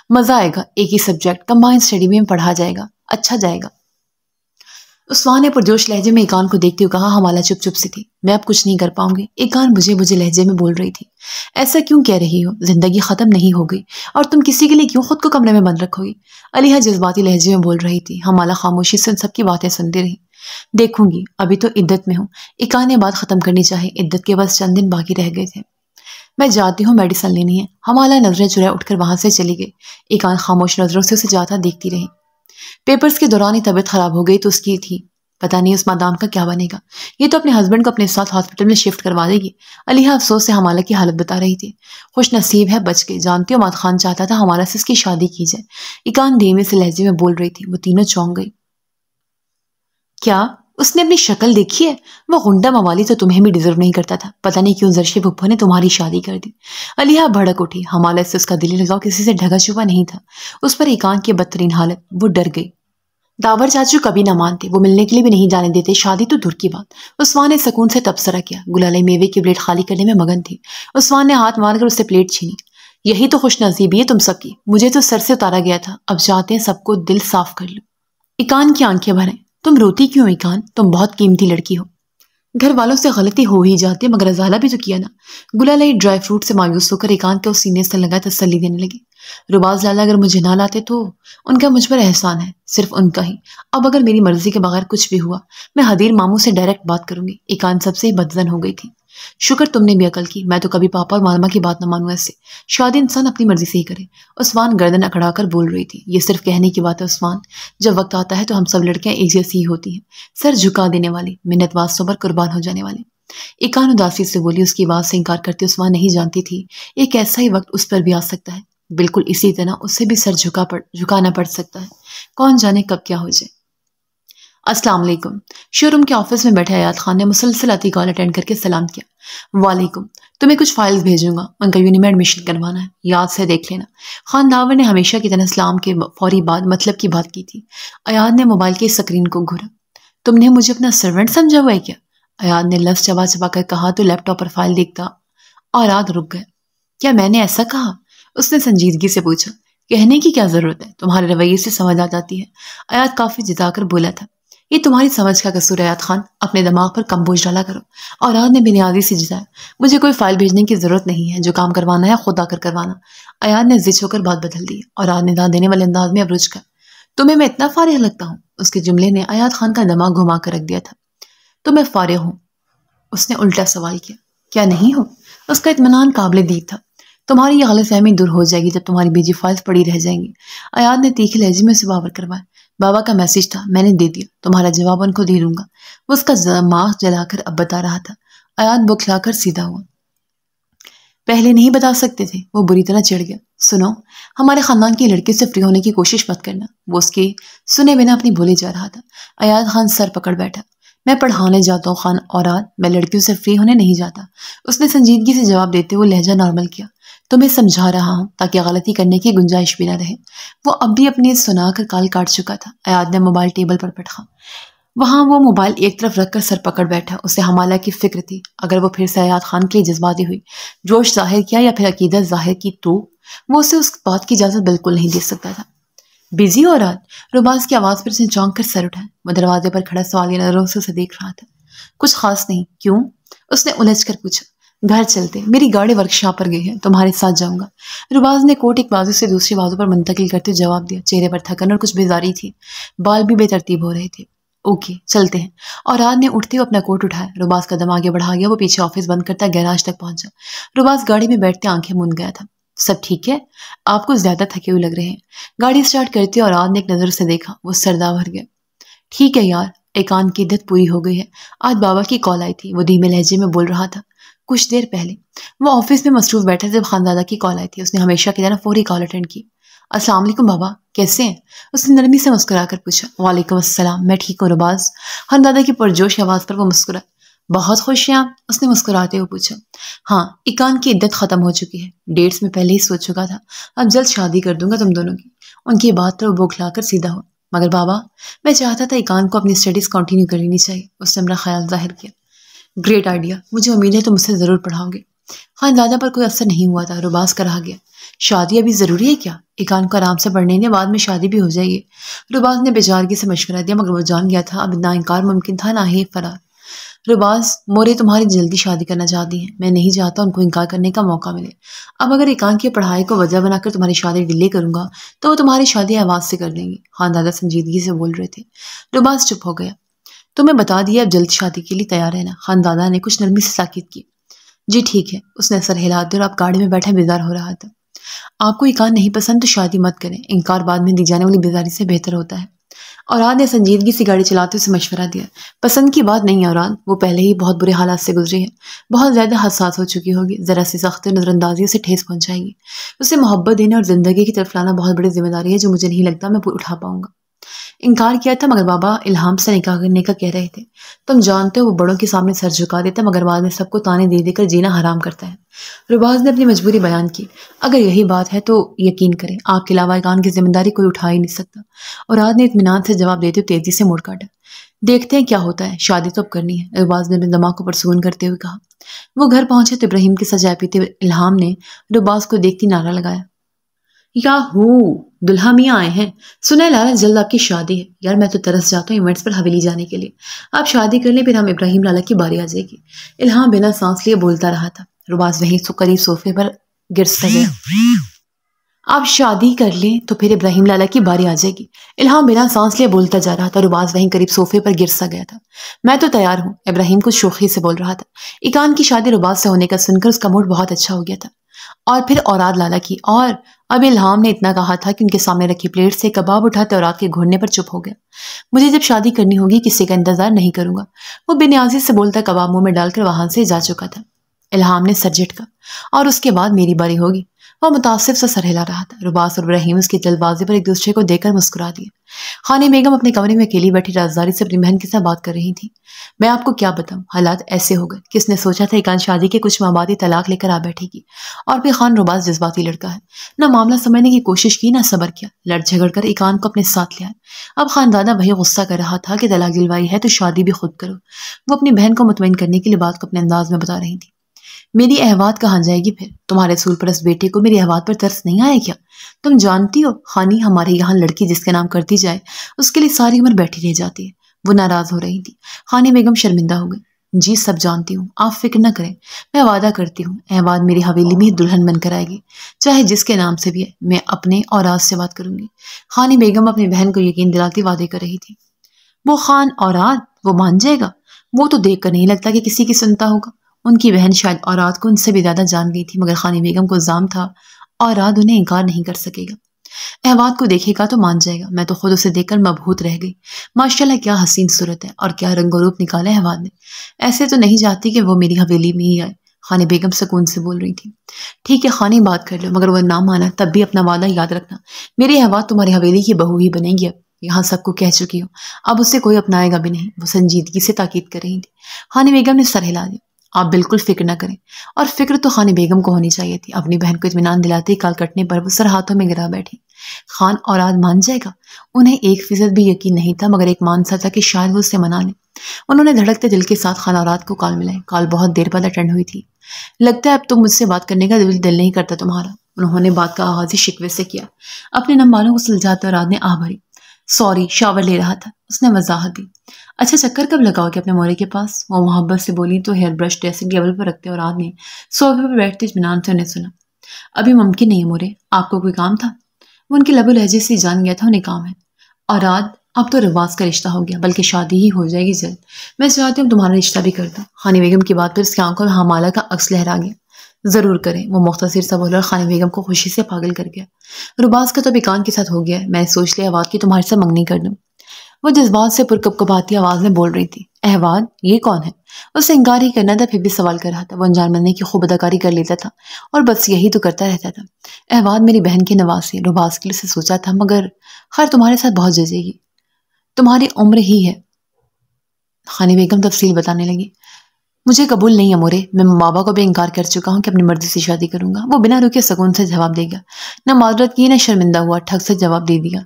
مزہ آئے گا، ایک ہی سبجیکٹ کمبائن اسٹڈی میں پڑھا جائے گا، اچھا جائے گا۔ عثمان نے پرجوش لہجے میں ایکان کو دیکھتے ہوئے کہا۔ حمالہ چپ چپ سی تھی۔ میں اب کچھ نہیں کر پاؤں گی۔ ایکان بجھے لہجے میں بول رہی تھی۔ ایسا کیوں کہہ رہی ہو؟ زندگی ختم نہیں ہو گئی، اور تم کسی کے لیے کیوں خود کو کمرے میں بند رکھو گی؟ علیحا جذباتی لہجے میں بول رہی تھی۔ حمالہ خاموشی سے ان سب کی باتیں سنتی رہی۔ دیکھوں گی، ابھی تو عدت میں ہوں۔ ایکان نے بات ختم کرنی چاہی۔ عدت کے بس چند دن باقی رہ گئے تھے۔ میں جاتی ہوں، میڈیسن لینی ہے۔ حمالہ نظریں چرائے اٹھ کر وہاں سے چلی گئی۔ ایکان خاموش نظروں سے اسے جاتا دیکھتی رہی۔ پیپرز کے دوران ہی طبیعت خراب ہو گئی تو اس کی تھی، پتہ نہیں اس مادام کا کیا بنے گا۔ یہ تو اپنے ہسبینڈ کو اپنے ساتھ ہاسپٹل میں شفٹ کروا دے گی۔ علیحا افسوس سے حمالہ کی حالت بتا رہی تھی۔ خوش نصیب ہے، بچ گئی۔ جانتی ہو ماد خان چاہتا تھا حمالہ سے اس کی شادی کی جائے۔ ایکان دھیمے سے لہجے میں بول رہی تھی۔ وہ تینوں چونک گئی۔ کیا اس نے اپنی شکل دیکھی ہے؟ وہ غنڈہ موالی تو تمہیں بھی ڈیزرو نہیں کرتا تھا، پتہ نہیں کیوں زرشی پھپھو نے تمہاری شادی کر دی۔ علیحا بھڑک اٹھی۔ حمالہ سے اس کا دلی لگاؤ کسی سے ڈھگا چھپا نہیں تھا۔ اس پر ایکان کی بدترین حالت، وہ ڈر گئی۔ داور چاچو کبھی نہ مانتے، وہ ملنے کے لیے بھی نہیں جانے دیتے، شادی تو دور کی بات۔ عثمان نے سکون سے تبصرہ کیا۔ گلالئی میوے کی پلیٹ خالی کرنے میں مگن تھی۔ عثمان نے ہاتھ مار کر اس سے پلیٹ چھینی۔ یہی تو خوش نصیبی ہے تم سب کی، مجھے تو سر سے اتارا گیا تھا، اب چاہتے ہیں سب کو دل صاف کر لو۔ ایکان کی آنکھیں بھریں۔ تم روتی کیوں ایکان؟ تم بہت قیمتی لڑکی ہو۔ گھر والوں سے غلطی ہو ہی جاتی مگر ازالہ بھی تو کیا نا۔ گلالئی ڈرائی فروٹ سے مایوس ہو کر ایکان کے اس سینے سے لگا تسلی دینے لگی۔ رباز لالا اگر مجھے نہ لاتے تو ان کا مجھ پر احسان ہے، صرف ان کا ہی۔ اب اگر میری مرضی کے بغیر کچھ بھی ہوا، میں حدیر ماموں سے ڈائریکٹ بات کروں گی۔ ایکان سب سے ہی بدزن ہو گئی تھی۔ شکر تم نے بھی عقل کی، میں تو کبھی پاپا اور ماما کی بات نہ مانوں ایسے۔ شادی انسان اپنی مرضی سے ہی کرے۔ عثمان گردن اکڑا کر بول رہی تھی۔ یہ صرف کہنے کی بات ہے عثمان، جب وقت آتا ہے تو ہم سب لڑکیاں ایک جیسی ہی ہوتی ہیں، سر جھکا دینے والی، منت واسطوں پر قربان ہو جانے والی۔ ایکان اداسی سے بولی۔ اس کی بات سے انکار کرتے عثمان نہیں جانتی تھی ایک ایسا ہی وقت اس پر بھی آ سکتا ہے، بالکل اسی طرح اسے بھی سر جھکانا پڑ سکتا ہے، کون جانے کب کیا ہو جائے۔ السلام علیکم۔ شو روم کے آفس میں بیٹھے ایاد خان نے مسلسل آتی کال اٹینڈ کر کے سلام کیا۔ وعلیکم، تمہیں کچھ فائلز بھیجوں گا، ان کا یونی میں ایڈمیشن کروانا ہے، یاد سے دیکھ لینا۔ خان داور نے ہمیشہ کی طرح سلام کے فوری بعد مطلب کی بات کی تھی۔ ایاد نے موبائل کی اسکرین کو گھورا۔ تم نے مجھے اپنا سرونٹ سمجھا ہوا ہے کیا؟ ایاد نے لفظ چبا چبا کر کہا تو لیپ ٹاپ پر فائل دیکھتا اور آد رک گیا۔ کیا میں نے ایسا کہا؟ اس نے سنجیدگی سے پوچھا۔ کہنے کی کیا ضرورت ہے، تمہارے رویے سے سمجھ آ جاتی ہے۔ ایاد کافی جتا کر بولا تھا۔ یہ تمہاری سمجھ کا قصور ہے ایاد خان، اپنے دماغ پر کم بوجھ ڈالا کرو۔ اور ایاد نے بنیادی سے جتایا۔ مجھے کوئی فائل بھیجنے کی ضرورت نہیں ہے، جو کام کروانا ہے خود آ کر کروانا۔ ایاد نے زچ ہو کر بات بدل دی اور ایاد نے داد دینے والے انداز میں ابروج کر۔ تمہیں میں اتنا فارغ لگتا ہوں؟ اس کے جملے نے ایاد خان کا دماغ گھما کر رکھ دیا تھا۔ تو میں فارغ ہوں؟ اس نے الٹا سوال کیا۔ کیا نہیں ہو؟ اس کا اطمینان قابل دید تھا۔ تمہاری یہ غلط فہمی دور ہو جائے گی جب تمہاری بھیجی فائلز پڑی رہ جائیں گی۔ ایاد نے تیکھے لہجے میں اسے باور کروایا۔ بابا کا میسج تھا، میں نے دے دیا، تمہارا جواب ان کو دے دوں گا۔ وہ اس کا دماغ جلا کر اب بتا رہا تھا۔ ایاد بکھلا کر سیدھا ہوا۔ پہلے نہیں بتا سکتے تھے؟ وہ بری طرح چڑھ گیا۔ سنو، ہمارے خاندان کی لڑکی سے فری ہونے کی کوشش مت کرنا۔ وہ اس کی سنے بنا اپنی بولے جا رہا تھا۔ ایاد خان سر پکڑ بیٹھا۔ میں پڑھانے جاتا ہوں خان اوراد، میں لڑکیوں سے فری ہونے نہیں جاتا۔ اس نے سنجیدگی سے جواب دیتے ہوئے لہجہ نارمل کیا۔ تمہیں سمجھا رہا ہوں تاکہ غلطی کرنے کی گنجائش بھی نہ رہے۔ وہ اب بھی اپنی سنا کر کال کاٹ چکا تھا۔ ایاد نے موبائل ٹیبل پر پٹکا۔ وہاں وہ موبائل ایک طرف رکھ کر سر پکڑ بیٹھا۔ اسے حمالہ کی فکر تھی، اگر وہ پھر سے ایاد خان کے لیے جذباتی ہوئی، جوش ظاہر کیا یا پھر عقیدت ظاہر کی تو وہ اسے اس بات کی اجازت بالکل نہیں دے سکتا تھا۔ بزی ہو رات؟ روباز کی آواز پر اس نے چونک کر سر اٹھایا۔ وہ دروازے پر کھڑا سوالیہ نظروں سے اسے دیکھ رہا تھا۔ کچھ خاص نہیں۔ کیوں؟ اس نے الجھ کر پوچھا۔ گھر چلتے، میری گاڑی ورکشاپ پر گئی ہے، تمہارے ساتھ جاؤں گا۔ روباز نے کوٹ ایک بازو سے دوسری بازو پر منتقل کرتے جواب دیا۔ چہرے پر تھکن اور کچھ بیزاری تھی، بال بھی بے ترتیب ہو رہے تھے۔ اوکے چلتے ہیں۔ اور رات نے اٹھتے ہوئے اپنا کوٹ اٹھایا۔ روباز قدم آگے بڑھا گیا۔ وہ پیچھے آفس بند کرتا گیراج تک پہنچا۔ روباز گاڑی میں بیٹھتے آنکھیں موند گیا تھا۔ سب ٹھیک ہے؟ آپ کو زیادہ تھکے ہوئے لگ رہے ہیں۔ گاڑی اسٹارٹ کرتے اور رات نے ایک نظر سے دیکھا۔ وہ سردہ بھر گیا۔ ٹھیک ہے یار، ایکان کی عدت پوری ہو گئی ہے۔ آج بابا کی کال آئی تھی، وہ دھیمے لہجے میں بول رہا تھا۔ کچھ دیر پہلے وہ آفس میں مصروف بیٹھا جب خاندادہ کی کال آئی تھی۔ اس نے ہمیشہ کی طرح فوری کال اٹینڈ کی۔ السلام علیکم بابا، کیسے ہیں؟ اس نے نرمی سے مسکرا کر پوچھا۔ وعلیکم السلام، میں ٹھیک ہوں روباز۔ خاندادہ کی پرجوش آواز پر وہ مسکرا۔ بہت خوش ہیں آپ؟ اس نے مسکراتے ہوئے پوچھا۔ ہاں، ایکان کی عدت ختم ہو چکی ہے، ڈیٹس میں پہلے ہی سوچ چکا تھا۔ اب جلد شادی کر دوں گا تم دونوں کی۔ ان کی بات پر وہ بوکھلا کر سیدھا ہوا۔ مگر بابا، میں چاہتا تھا ایکان کو اپنی اسٹڈیز کنٹینیو کر لینی چاہیے۔ اس نے اپنا خیال ظاہر کیا۔ گریٹ آئیڈیا، مجھے امید ہے تم اسے ضرور پڑھاؤ گے۔ خاندادہ پر کوئی اثر نہیں ہوا تھا۔ روباز کا رہا گیا۔ شادی ابھی ضروری ہے کیا؟ ایکان کو آرام سے پڑھنے دیں، بعد میں شادی بھی ہو جائے گی۔ روباز نے بےچارگی سے مشورہ دیا، مگر وہ جان گیا تھا اب نہ انکار ممکن تھا نہ ہی فرار۔ روباز، مورے تمہاری جلدی شادی کرنا چاہتی ہیں، میں نہیں چاہتا ان کو انکار کرنے کا موقع ملے۔ اب اگر ایکان کی پڑھائی کو وجہ بنا کر تمہاری شادی ڈیلے کروں گا تو وہ تمہاری شادی آواز سے کر دیں گی۔ خاندادہ سنجیدگی سے بول رہے تھے۔ روباز چپ ہو گیا۔ تمہیں بتا دیا اب جلد شادی کے لیے تیار رہنا۔ خاندادہ نے کچھ نرمی سے تاکید کی۔ جی ٹھیک ہے، اس نے سر ہلا دیا اور اب گاڑی میں بیٹھا بیزار ہو رہا تھا۔ آپ کو انکار نہیں پسند تو شادی مت کریں، انکار بعد میں دی جانے والی بیزاری سے بہتر ہوتا ہے۔ اوراد نے سنجیدگی سے گاڑی چلاتے اسے مشورہ دیا۔ پسند کی بات نہیں ہے اوراد، وہ پہلے ہی بہت برے حالات سے گزری ہے، بہت زیادہ حساس ہو چکی ہوگی، ذرا سی سخت نظر اندازی اسے ٹھیس پہنچائے گی۔ اسے محبت دینے اور زندگی کی طرف لانا بہت بڑی ذمہ داری ہے جو مجھے نہیں لگتا میں اٹھا پاؤں گا۔ انکار کیا تھا مگر بابا الہام سے نکاح کرنے کا کہہ رہے تھے۔ تم جانتے ہو وہ بڑوں کے سامنے سر جھکا دیتا مگر بعد میں سب کو تانے دے دے کر جینا حرام کرتا ہے۔ روباز نے اپنی مجبوری بیان کی۔ اگر یہی بات ہے تو یقین کریں آپ کے علاوہ ایکان کی ذمہ داری کوئی اٹھا ہی نہیں سکتا۔ اور رات نے اطمینان سے جواب دیتے ہوئے تیزی سے موڑ کاٹا۔ دیکھتے ہیں کیا ہوتا ہے، شادی تو اب کرنی ہے، روباز نے اپنے دماغ کو پرسکون کرتے ہوئے کہا۔ وہ گھر پہنچے تو ابراہیم کے سجائے پیتے الہام نے روباز کو دیکھتی نعرہ لگایا۔ یاہو، دلہا میاں آئے ہیں، سنا ہے لالا جلد آپ کی شادی ہے۔ یار میں تو ترس جاتا ہوں ایونٹس پر حویلی جانے کے لیے۔ آپ شادی کر لیں پھر ہم ابراہیم لالا کی باری آ جائے گی۔ الہام بنا سانس لیے بولتا رہا تھا۔ روباز وہیں قریب صوفے پر گر سا گیا۔ آپ شادی کر لیں تو پھر ابراہیم لالا کی باری آ جائے گی۔ الہام بنا سانس لیے بولتا جا رہا تھا۔ روباز وہیں قریب صوفے پر گر سا گیا تھا۔ میں تو تیار ہوں، ابراہیم کچھ شوخی سے بول رہا تھا۔ ایکان کی شادی روباز سے ہونے کا سن کر اس کا موڈ بہت اچھا ہو گیا تھا۔ اور پھر اوراد لالا کی، اور اب الہام نے اتنا کہا تھا کہ ان کے سامنے رکھی پلیٹ سے کباب اٹھاتے اوراد کے گھورنے پر چپ ہو گیا۔ مجھے جب شادی کرنی ہوگی کسی کا انتظار نہیں کروں گا، وہ بے نیازی سے بولتا کباب منہ میں ڈال کر وہاں سے جا چکا تھا۔ الہام نے سر جھٹکا۔ اور اس کے بعد میری باری ہوگی۔ وہ متاثر سے سر ہلا رہا تھا۔ روباز اور ابراہیم اس کی جلد بازی پر ایک دوسرے کو دیکھ کر مسکرا دیے۔ خانی بیگم اپنے کمرے میں اکیلی بیٹھی رازداری سے اپنی بہن کے ساتھ بات کر رہی تھی۔ میں آپ کو کیا بتاؤں، حالات ایسے ہو گئے، کس نے سوچا تھا ایکان شادی کے کچھ ماہ بعد ہی طلاق لے کر آ بیٹھے گی۔ اور پھر خان روباز جذباتی لڑکا ہے، نہ معاملہ سمجھنے کی کوشش کی نہ صبر کیا، لڑ جھگڑ کر ایکان کو اپنے ساتھ لیا۔ اب خاندادہ وہی غصہ کر رہا تھا کہ طلاق دلوائی ہے تو شادی بھی خود کرو۔ وہ اپنی بہن کو مطمئن کرنے کے لیے بات کو اپنے انداز میں بتا رہی تھی۔ میری احوات کہاں جائے گی پھر، تمہارے اصول پرست بیٹے کو میری احوات پر ترس نہیں آیا کیا؟ تم جانتی ہو خانی، ہمارے یہاں لڑکی جس کے نام کرتی جائے اس کے لیے ساری عمر بیٹھی رہ جاتی ہے۔ وہ ناراض ہو رہی تھی۔ خانی بیگم شرمندہ ہو گئی۔ جی سب جانتی ہوں، آپ فکر نہ کریں، میں وعدہ کرتی ہوں احوات میری حویلی میں دلہن بن کر آئے گی، چاہے جس کے نام سے بھی ہے، میں اپنے اور راز سے بات کروں گی۔ خانی بیگم اپنی بہن کو یقین دلاتی وعدے کر رہی تھی۔ وہ خان اوراد، وہ مان جائے گا؟ وہ تو دیکھ کر نہیں لگتا کہ کسی کی سنتا ہوگا۔ ان کی بہن شاید اوراد کو ان سے بھی زیادہ جان گئی تھی، مگر خانی بیگم کو الزام تھا اوراد انہیں انکار نہیں کر سکے گا۔ احواد کو دیکھے گا تو مان جائے گا، میں تو خود اسے دیکھ کر مبہوت رہ گئی۔ ماشاءاللہ کیا حسین صورت ہے اور کیا رنگ و روپ نکالا احواد نے۔ ایسے تو نہیں چاہتی کہ وہ میری حویلی میں ہی آئے، خانی بیگم سکون سے بول رہی تھی۔ ٹھیک ہے خانی، بات کر لو، مگر وہ نہ مانا تب بھی اپنا وعدہ یاد رکھنا۔ میری احواد تمہاری حویلی کی بہو ہی بنے گی، اب یہاں سب کو کہہ چکی ہوں، اب اسے کوئی اپنائے گا بھی نہیں۔ وہ سنجیدگی سے تاکید کر رہی تھی۔ خانی بیگم نے سر ہلا دیا۔ آپ بالکل فکر نہ کریں، اور فکر تو خانی بیگم کو ہونی چاہیے تھی۔ اپنی بہن کو اطمینان دلاتے ہی کال کٹنے پر وہ سر ہاتھوں میں گرا بیٹھی۔ خان اوراد مان جائے گا؟ انہیں 1% بھی یقین نہیں تھا، مگر ایک مان سا تھا کہ شاید وہ اسے منا لے۔ انہوں نے دھڑکتے دل کے ساتھ خان اوراد کو کال ملائی۔ کال بہت دیر بعد اٹینڈ ہوئی تھی۔ لگتا ہے اب تم مجھ سے بات کرنے کا دل نہیں کرتا تمہارا، انہوں نے بات کا آغاز ہی شکوے سے کیا۔ اپنے نم بالوں کو سلجھاتے اوراد نے آہ بھری۔ سوری، شاور لے رہا تھا، اس نے وضاحت دی۔ اچھا چکر کب لگاؤ گے اپنے مورے کے پاس؟ وہ محبت سے بولی تو ہیئر برش ڈریسنگ ٹیبل پر رکھتے اوراد نے صوفے پر بیٹھتے اطمینان سے انہیں سنا۔ ابھی ممکن نہیں ہے مورے، آپ کو کوئی کام تھا؟ وہ ان کے لب و لہجے سے جان گیا تھا انہیں کام ہے۔ اوراد، اب تو رواز کا رشتہ ہو گیا، بلکہ شادی ہی ہو جائے گی جلد۔ میں چاہتی ہوں تمہارا رشتہ بھی کر دوں۔ خانی بیگم کی بات پر اس کی آنکھوں میں حمالہ کا عکس لہرا گیا۔ ضرور کریں، وہ مختصر سا بولا اور خانی بیگم کو خوشی سے پاگل کر گیا۔ رباز کا تو بیکان کے ساتھ ہو گیا ہے، میں نے سوچ لیا احواد کی تمہارے سے منگنی کر دوں۔ وہ جذبات سے پرکپکپاتی آواز میں بول رہی تھی۔ احواد یہ کون ہے؟ اسے انکار ہی کرنا تھا، پھر بھی سوال کر رہا تھا۔ وہ انجان بننے کی خوب اداکاری کر لیتا تھا اور بس یہی تو کرتا رہتا تھا۔ احواد میری بہن کی نواسی، رباز کے لیے سوچا تھا، مگر خیر تمہارے ساتھ بہت جچے گی، تمہاری عمر ہی ہے۔ خانی بیگم تفصیل بتانے لگی۔ مجھے قبول نہیں ہے مورے، میں بابا کو بھی انکار کر چکا ہوں کہ اپنی مرضی سے شادی کروں گا۔ وہ بنا رکے سکون سے جواب دے گیا، نہ معذرت کی نہ شرمندہ ہوا، ٹھگ سے جواب دے دیا۔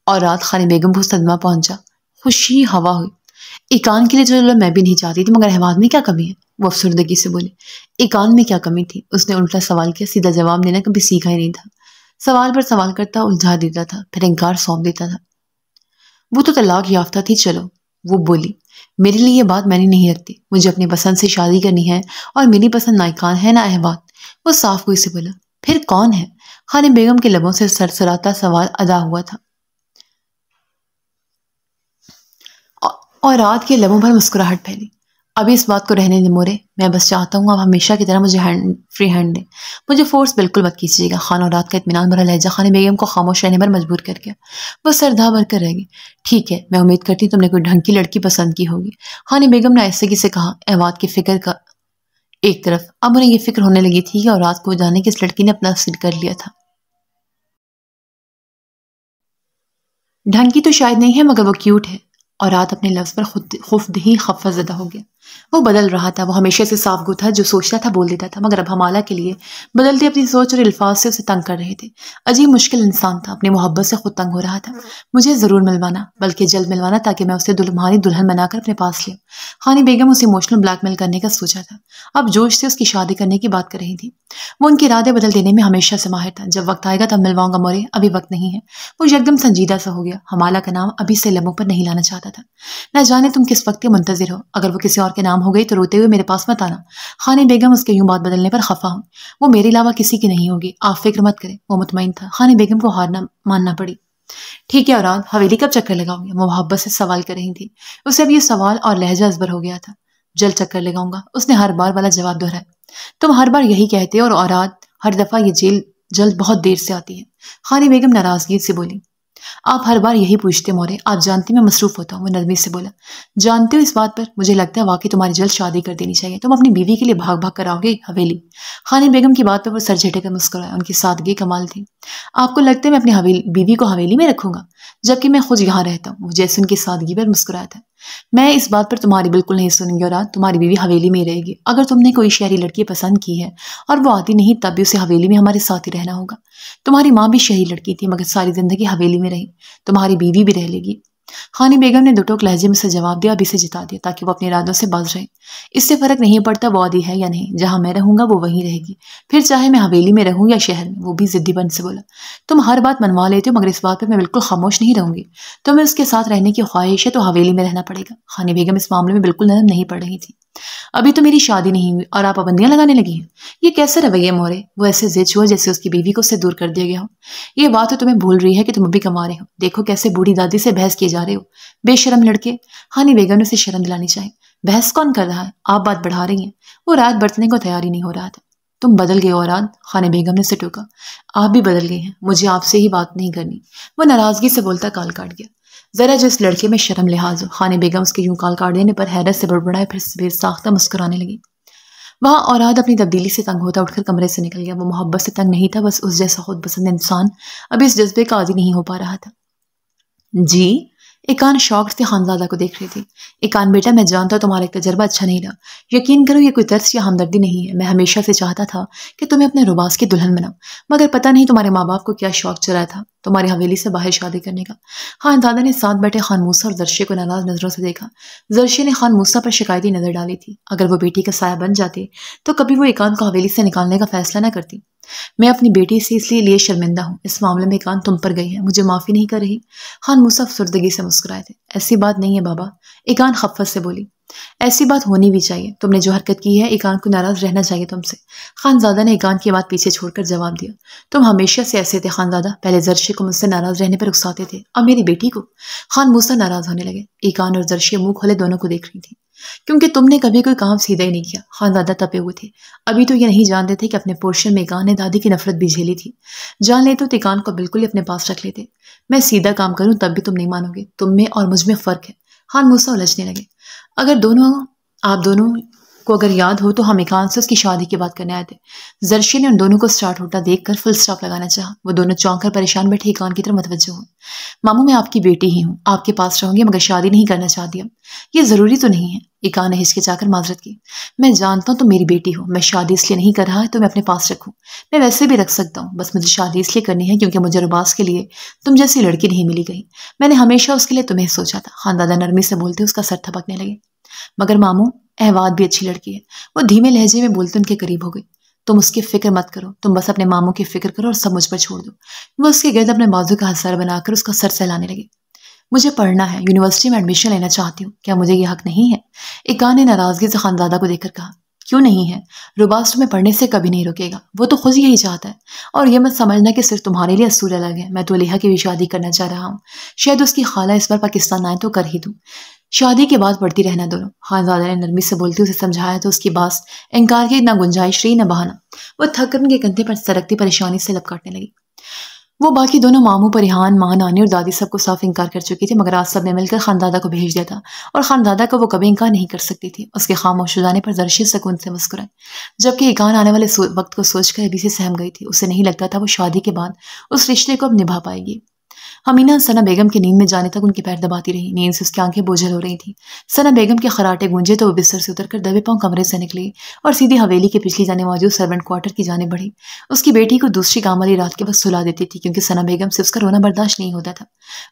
اور رات خانی بیگم کو صدمہ پہنچا، خوشی ہوا ہوئی۔ ایکان کے لیے چلو میں بھی نہیں چاہتی تھی، مگر احواد میں کیا کمی ہے؟ وہ افسردگی سے بولے۔ ایکان میں کیا کمی تھی؟ اس نے الٹا سوال کیا، سیدھا جواب دینا کبھی سیکھا ہی نہیں تھا۔ سوال پر سوال کرتا، الجھا دیتا تھا، پھر انکار سونپ دیتا تھا۔ وہ تو طلاق یافتہ تھی، چلو، وہ بولی۔ میرے لیے یہ بات میں نے نہیں رکھتی، مجھے اپنی پسند سے شادی کرنی ہے، اور میری پسند نہ ایکان ہے نہ احواد۔ وہ صاف گوئی سے بولا۔ پھر کون ہے؟ خانی بیگم کے لبوں سے سرسراتا سوال ادا ہوا تھا، اور رات کے لبوں پر مسکراہٹ پھیلی۔ ابھی اس بات کو رہنے دے مورے، میں بس چاہتا ہوں آپ ہمیشہ کی طرح مجھے فری ہینڈ دیں، مجھے فورس بالکل مت کیجیے گا۔ خان اور رات کا اطمینان بھرا لہجہ خانی بیگم کو خاموش رہنے پر مجبور کر گیا۔ وہ سردھا بھر کر رہ گئی۔ ٹھیک ہے، میں امید کرتی ہوں تم نے کوئی ڈھنگ کی لڑکی پسند کی ہوگی، خانی بیگم نے ایسے سے کہا۔ احواد کی فکر کا ایک طرف، اب انہیں یہ فکر ہونے لگی تھی کہ اور رات کو جانے کہ اس لڑکی نے اپنا اسیر کر لیا تھا۔ ڈھنگ کی تو شاید نہیں ہے، مگر وہ کیوٹ ہے۔ اور رات اپنے لفظ پر خود ہی خفہ زدہ ہو گیا۔ وہ بدل رہا تھا، وہ ہمیشہ سے صاف گو تھا، جو سوچتا تھا بول دیتا تھا، مگر اب حمالہ کے لیے بدلتے اپنی سوچ اور الفاظ سے اسے تنگ کر رہے تھے۔ عجیب مشکل انسان تھا، اپنی محبت سے خود تنگ ہو رہا تھا۔ مجھے ضرور ملوانا، بلکہ جلد ملوانا، تاکہ میں اسے تمہاری دلہن بنا کر اپنے پاس لوں۔ خانی بیگم اسے ایموشنل بلیک میل کرنے کا سوچا تھا، اب جوش سے اس کی شادی کرنے کی بات کر رہی تھی۔ وہ ان کے ارادے بدل دینے میں ہمیشہ سے ماہر تھا۔ جب وقت آئے گا تب ملواؤں گا مورے، ابھی وقت نہیں ہے۔ وہ یکدم سنجیدہ سا ہو گیا، حمالہ کا نام ابھی سے لبوں پر نہیں لانا چاہتا تھا۔ نہ جانے تم کس وقت کے منتظر ہو، اگر وہ کسی اور کے نام ہو گئی تو روتے ہوئے میرے پاس مت آنا۔ خانی بیگم اس کے یوں بات بدلنے پر خفا ہوں۔ وہ میرے علاوہ کسی کی نہیں ہوگی، آپ فکر مت کریں۔ وہ مطمئن تھا۔ خانی بیگم کو ہار نہ ماننا پڑی۔ ٹھیک ہے اوراد، حویلی کب چکر لگاؤں گے؟ وہ محبت سے سوال کر رہی تھی۔ اسے اب یہ سوال اور لہجہ ازبر ہو گیا تھا۔ جلد چکر لگاؤں گا، اس نے ہر بار والا جواب دہرایا۔ تم ہر بار یہی کہتے ہو، اور اوراد ہر دفعہ یہ جلد بہت دیر سے آتی ہے۔ خانی بیگم ناراضگی سے بولی۔ آپ ہر بار یہی پوچھتے مورے، آپ جانتی میں مصروف ہوتا ہوں، وہ نرمی سے بولا۔ جانتی ہوں اس بات پر، مجھے لگتا ہے واقعی تمہاری جلد شادی کر دینی چاہیے، تم اپنی بیوی کے لیے بھاگ بھاگ کر آؤ گے حویلی۔ خانی بیگم کی بات پر وہ سر جھٹک کر مسکرایا، ان کی سادگی کمال تھی۔ آپ کو لگتا ہے میں اپنی بیوی کو حویلی میں رکھوں گا، جبکہ میں خود یہاں رہتا ہوں؟ وہ جیسے ان کی سادگی پر مسکرایا تھا۔ میں اس بات پر تمہاری بالکل نہیں سنوں گی، اور تمہاری بیوی حویلی میں ہی رہے گی۔ اگر تم نے کوئی شہری لڑکی پسند کی ہے اور وہ آتی نہیں، تب بھی اسے حویلی میں ہمارے ساتھ ہی رہنا ہوگا۔ تمہاری ماں بھی شہری لڑکی تھی، مگر ساری زندگی حویلی میں رہی، تمہاری بیوی بھی رہ لے گی۔ خانی بیگم نے دو ٹوک لہجے میں سے جواب دیا، ابھی سے جتا دیا، تاکہ وہ اپنے ارادوں سے باز رہے۔ اس سے فرق نہیں پڑتا وہ عادی ہے یا نہیں، جہاں میں رہوں گا وہ وہیں رہے گی، پھر چاہے میں حویلی میں رہوں یا شہر میں۔ وہ بھی ضدی بن سے بولا۔ تم ہر بات منوا لیتے ہو، مگر اس بات پر میں بالکل خاموش نہیں رہوں گی۔ تمہیں اس کے ساتھ رہنے کی خواہش ہے تو حویلی میں رہنا پڑے گا۔ خانی بیگم اس معاملے میں بالکل نرم نہیں پڑ رہی تھی۔ ابھی تو میری شادی نہیں ہوئی اور آپ پابندیاں لگانے لگی ہیں، یہ کیسے رویہ مورے؟ وہ ایسے ضد ہوا جیسے اس کی بیوی کو اس سے دور کر دیا گیا ہو۔ یہ بات تو تمہیں بھول رہی ہے کہ تم ابھی کما رہے ہو، دیکھو کیسے بوڑھی دادی سے بحث کیے جا رہے ہو، بے شرم لڑکے۔ خانی بیگم نے اسے شرم دلانی چاہی۔ بحث کون کر رہا ہے؟ آپ بات بڑھا رہی ہیں۔ وہ رات برتنے کو تیار ہی نہیں ہو رہا تھا۔ تم بدل گئے ہو اوراد، خانہ بیگم نے اسے ٹوکا۔ آپ بھی بدل گئی ہیں، مجھے آپ سے ہی بات نہیں کرنی۔ وہ ناراضگی سے بولتا کال کاٹ گیا۔ ذرا جو اس لڑکے میں شرم لحاظ ہو۔ خانہ بیگم اس کے یوں کال کاٹ دینے پر حیرت سے بڑبڑائے، پھر بے ساختہ مسکرانے لگی۔ وہاں اوراد اپنی تبدیلی سے تنگ ہوتا اٹھ کر کمرے سے نکل گیا۔ وہ محبت سے تنگ نہیں تھا، بس اس جیسا خود پسند انسان ابھی اس جذبے کا عادی نہیں ہو پا رہا تھا۔ جی؟ ایکان شوق سے خانزادہ کو دیکھ رہی تھی۔ ایکان بیٹا، میں جانتا ہوں تمہارا ایک تجربہ اچھا نہیں رہا، یقین کرو یہ کوئی ترس یا ہمدردی نہیں ہے۔ میں ہمیشہ سے چاہتا تھا کہ تمہیں اپنے روباز کی دلہن بناؤں، مگر پتہ نہیں تمہارے ماں باپ کو کیا شوق چڑھا تھا تمہاری حویلی سے باہر شادی کرنے کا۔ خانزادہ نے ساتھ بیٹھے خان موسیٰ اور زرشے کو ناراض نظروں سے دیکھا۔ زرشے نے خان موسیٰ پر شکایتی نظر ڈالی تھی، اگر وہ بیٹی کا سایہ بن جاتے تو کبھی وہ ایکان کو حویلی سے نکالنے کا فیصلہ نہ کرتی۔ میں اپنی بیٹی سے اس لیے شرمندہ ہوں، اس معاملے میں ایکان تم پر گئی ہے، مجھے معافی نہیں کر رہی۔ خان موسیٰ افسردگی سے مسکرائے تھے۔ ایسی بات نہیں ہے بابا، ایکان خفت سے بولی۔ ایسی بات ہونی بھی چاہیے، تم نے جو حرکت کی ہے ایکان کو ناراض رہنا چاہیے تم سے۔ خانزادہ نے ایکان کی بات پیچھے چھوڑ کر جواب دیا۔ تم ہمیشہ سے ایسے تھے خانزادہ، پہلے زرشے کو مجھ سے ناراض رہنے پر اکساتے تھے، اب میری بیٹی کو۔ خان موسیٰ ناراض ہونے لگے۔ ایکان اور زرشے منہ کھولے دونوں کو دیکھ رہی تھی، کیونکہ تم نے کبھی کوئی کام سیدھا ہی نہیں کیا۔ خانزادہ تپے ہوئے تھے، ابھی تو یہ نہیں جانتے تھے کہ اپنے پورشن میں ایکان نے دادی کی نفرت بھی جھیلی تھی۔ جان لیتے تو ایکان کو بالکل ہی اپنے پاس رکھ لیتے۔ میں سیدھا کام کروں تب بھی تم نہیں مانو گے، تم میں اور مجھ میں فرق ہے۔ خان موسیٰ الجھنے لگے۔ آپ دونوں کو اگر یاد ہو تو ہم ایکان سے اس کی شادی کی بات کرنے آئے تھے۔ زرشی نے ان دونوں کو سٹارٹ ہوتا دیکھ کر فل سٹاپ لگانا چاہا۔ وہ دونوں چونک کر پریشان بیٹھے ایکان کی طرف متوجہ ہوئے۔ ماموں، میں آپ کی بیٹی ہی ہوں، آپ کے پاس رہوں گی، مگر شادی نہیں کرنا چاہتی اب۔ یہ ضروری تو نہیں ہے، ایکان نے ہچکچا کر معذرت کی۔ میں جانتا ہوں تم میری بیٹی ہو، میں شادی اس لیے نہیں کر رہا تو میں اپنے پاس رکھوں، میں ویسے بھی رکھ سکتا ہوں، بس مجھے شادی اس لیے کرنی ہے کیونکہ مجھے رباس کے لیے تم جیسی لڑکی نہیں ملی گئی۔ میں نے ہمیشہ اس کے لیے تمہیں سوچا تھا۔ خاندادہ نرمی سے بولتے اس کا سر تھپکنے لگے۔ مگر ماموں، احواد بھی اچھی لڑکی ہے۔ وہ دھیمے لہجے میں بولتے ان کے قریب ہو گئی۔ تم اس کی فکر مت کرو، تم بس اپنے ماموں کی فکر کرو اور سب مجھ پر چھوڑ دو۔ وہ اس کے گرد اپنے بازو کا ہتھیار بنا کر اس کا سر سہلانے لگے۔ مجھے پڑھنا ہے، یونیورسٹی میں ایڈمیشن لینا چاہتی ہوں، کیا مجھے یہ حق نہیں ہے؟ ایکان نے ناراضگی سے خانزادہ کو دیکھ کر کہا۔ کیوں نہیں ہے؟ رباس تمہیں پڑھنے سے کبھی نہیں روکے گا، وہ تو خود یہی چاہتا ہے۔ اور یہ مت سمجھنا کہ صرف تمہارے لیے اصول الگ ہے، میں تو علیحہ کی بھی شادی کرنا چاہ رہا ہوں، شاید اس کی خالہ اس بار پاکستان آئے تو کر ہی دوں، شادی کے بعد پڑھتی رہنا دونوں۔ خانزادہ نے نرمی سے بولتے اسے سمجھایا تو اس کی بات انکار کی نہ گنجائش رہی نہ بہانا۔ وہ تھک کر ان کے کندھے پر سرکتی پریشانی سے لب کاٹنے لگی۔ وہ باقی دونوں ماموں پریحان، ماں، نانی اور دادی سب کو صاف انکار کر چکی تھی، مگر آج سب نے مل کر خانزادہ کو بھیج دیا تھا اور خانزادہ کو وہ کبھی انکار نہیں کر سکتی تھی۔ اس کے خاموش ہو جانے پر زرشی سکون سے مسکرائے، جبکہ ایکان آنے والے وقت کو سوچ کر ابھی سے سہم گئی تھی۔ اسے نہیں لگتا تھا وہ شادی کے بعد اس رشتے کو اب نبھا پائے گی۔ حمینہ ثنا بیگم کے نیند میں جانے تک ان کے پیر دباتی رہی، نیند سے اس کی آنکھیں بوجھل ہو رہی تھیں۔ ثنا بیگم کے خراٹے گونجے تو وہ بستر سے اتر کر دبے پاؤں کمرے سے نکلی اور سیدھی حویلی کے پچھلی جانے موجود سرونٹ کوارٹر کی جانب بڑھی۔ اس کی بیٹی کو دوسری کام والی رات کے وقت سلا دیتی تھی کیونکہ ثنا بیگم سے اس کا رونا برداشت نہیں ہوتا تھا۔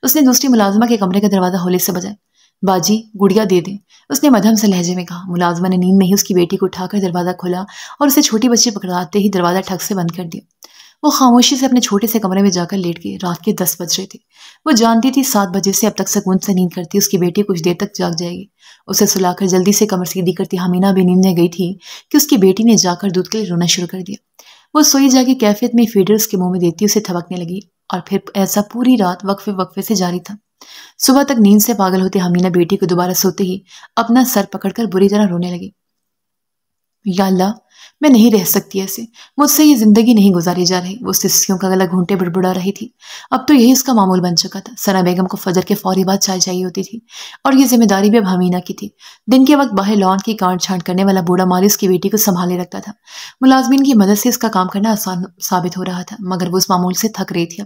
اس نے دوسری ملازمہ کے کمرے کا دروازہ ہولے سے بجایا۔ باجی، گڑیا دے دیں، اس نے مدھم سے لہجے میں کہا۔ ملازمہ نے نیند میں ہی اس کی بیٹی کو اٹھا کر دروازہ کھولا اور اسے چھوٹی بچی پکڑاتے ہی دروازہ ٹھک سے بند کر دیا۔ وہ خاموشی سے اپنے چھوٹے سے کمرے میں جا کر لیٹ گئی۔ رات کے 10 بج رہے تھے۔ وہ جانتی تھی 7 بجے سے اب تک سکون سے نیند کرتی اس کی بیٹی کچھ دیر تک جاگ جائے گی۔ اسے سلا کر جلدی سے کمر سیدھی کرتی حمینہ بھی نیند میں گئی تھی کہ اس کی بیٹی نے جا کر دودھ کے لیے رونا شروع کر دیا۔ وہ سوئی جاگی کیفیت میں فیڈر اس کے منہ میں دیتی اسے تھبکنے لگی اور پھر ایسا پوری رات وقفے وقفے سے جاری تھا۔ صبح تک نیند سے پاگل ہوتی حمینہ بیٹی کو دوبارہ سوتے ہی اپنا سر پکڑ کر بری طرح رونے لگی۔ یا اللہ، میں نہیں رہ سکتی ایسے، مجھ سے یہ زندگی نہیں گزاری جا رہی۔ وہ سسکیوں کا گلا گھونٹے بڑبڑا رہی تھی۔ اب تو یہی اس کا معمول بن چکا تھا۔ ثنا بیگم کو فجر کے فوری بعد چائے چاہیے ہوتی تھی اور یہ ذمہ داری بھی اب حمینہ کی تھی۔ دن کے وقت باہر لان کی کانٹ چھانٹ کرنے والا بوڑھا مالی اس کی بیٹی کو سنبھالے رکھتا تھا۔ ملازمین کی مدد سے اس کا کام کرنا آسان ثابت ہو رہا تھا، مگر وہ اس معمول سے تھک رہی تھی۔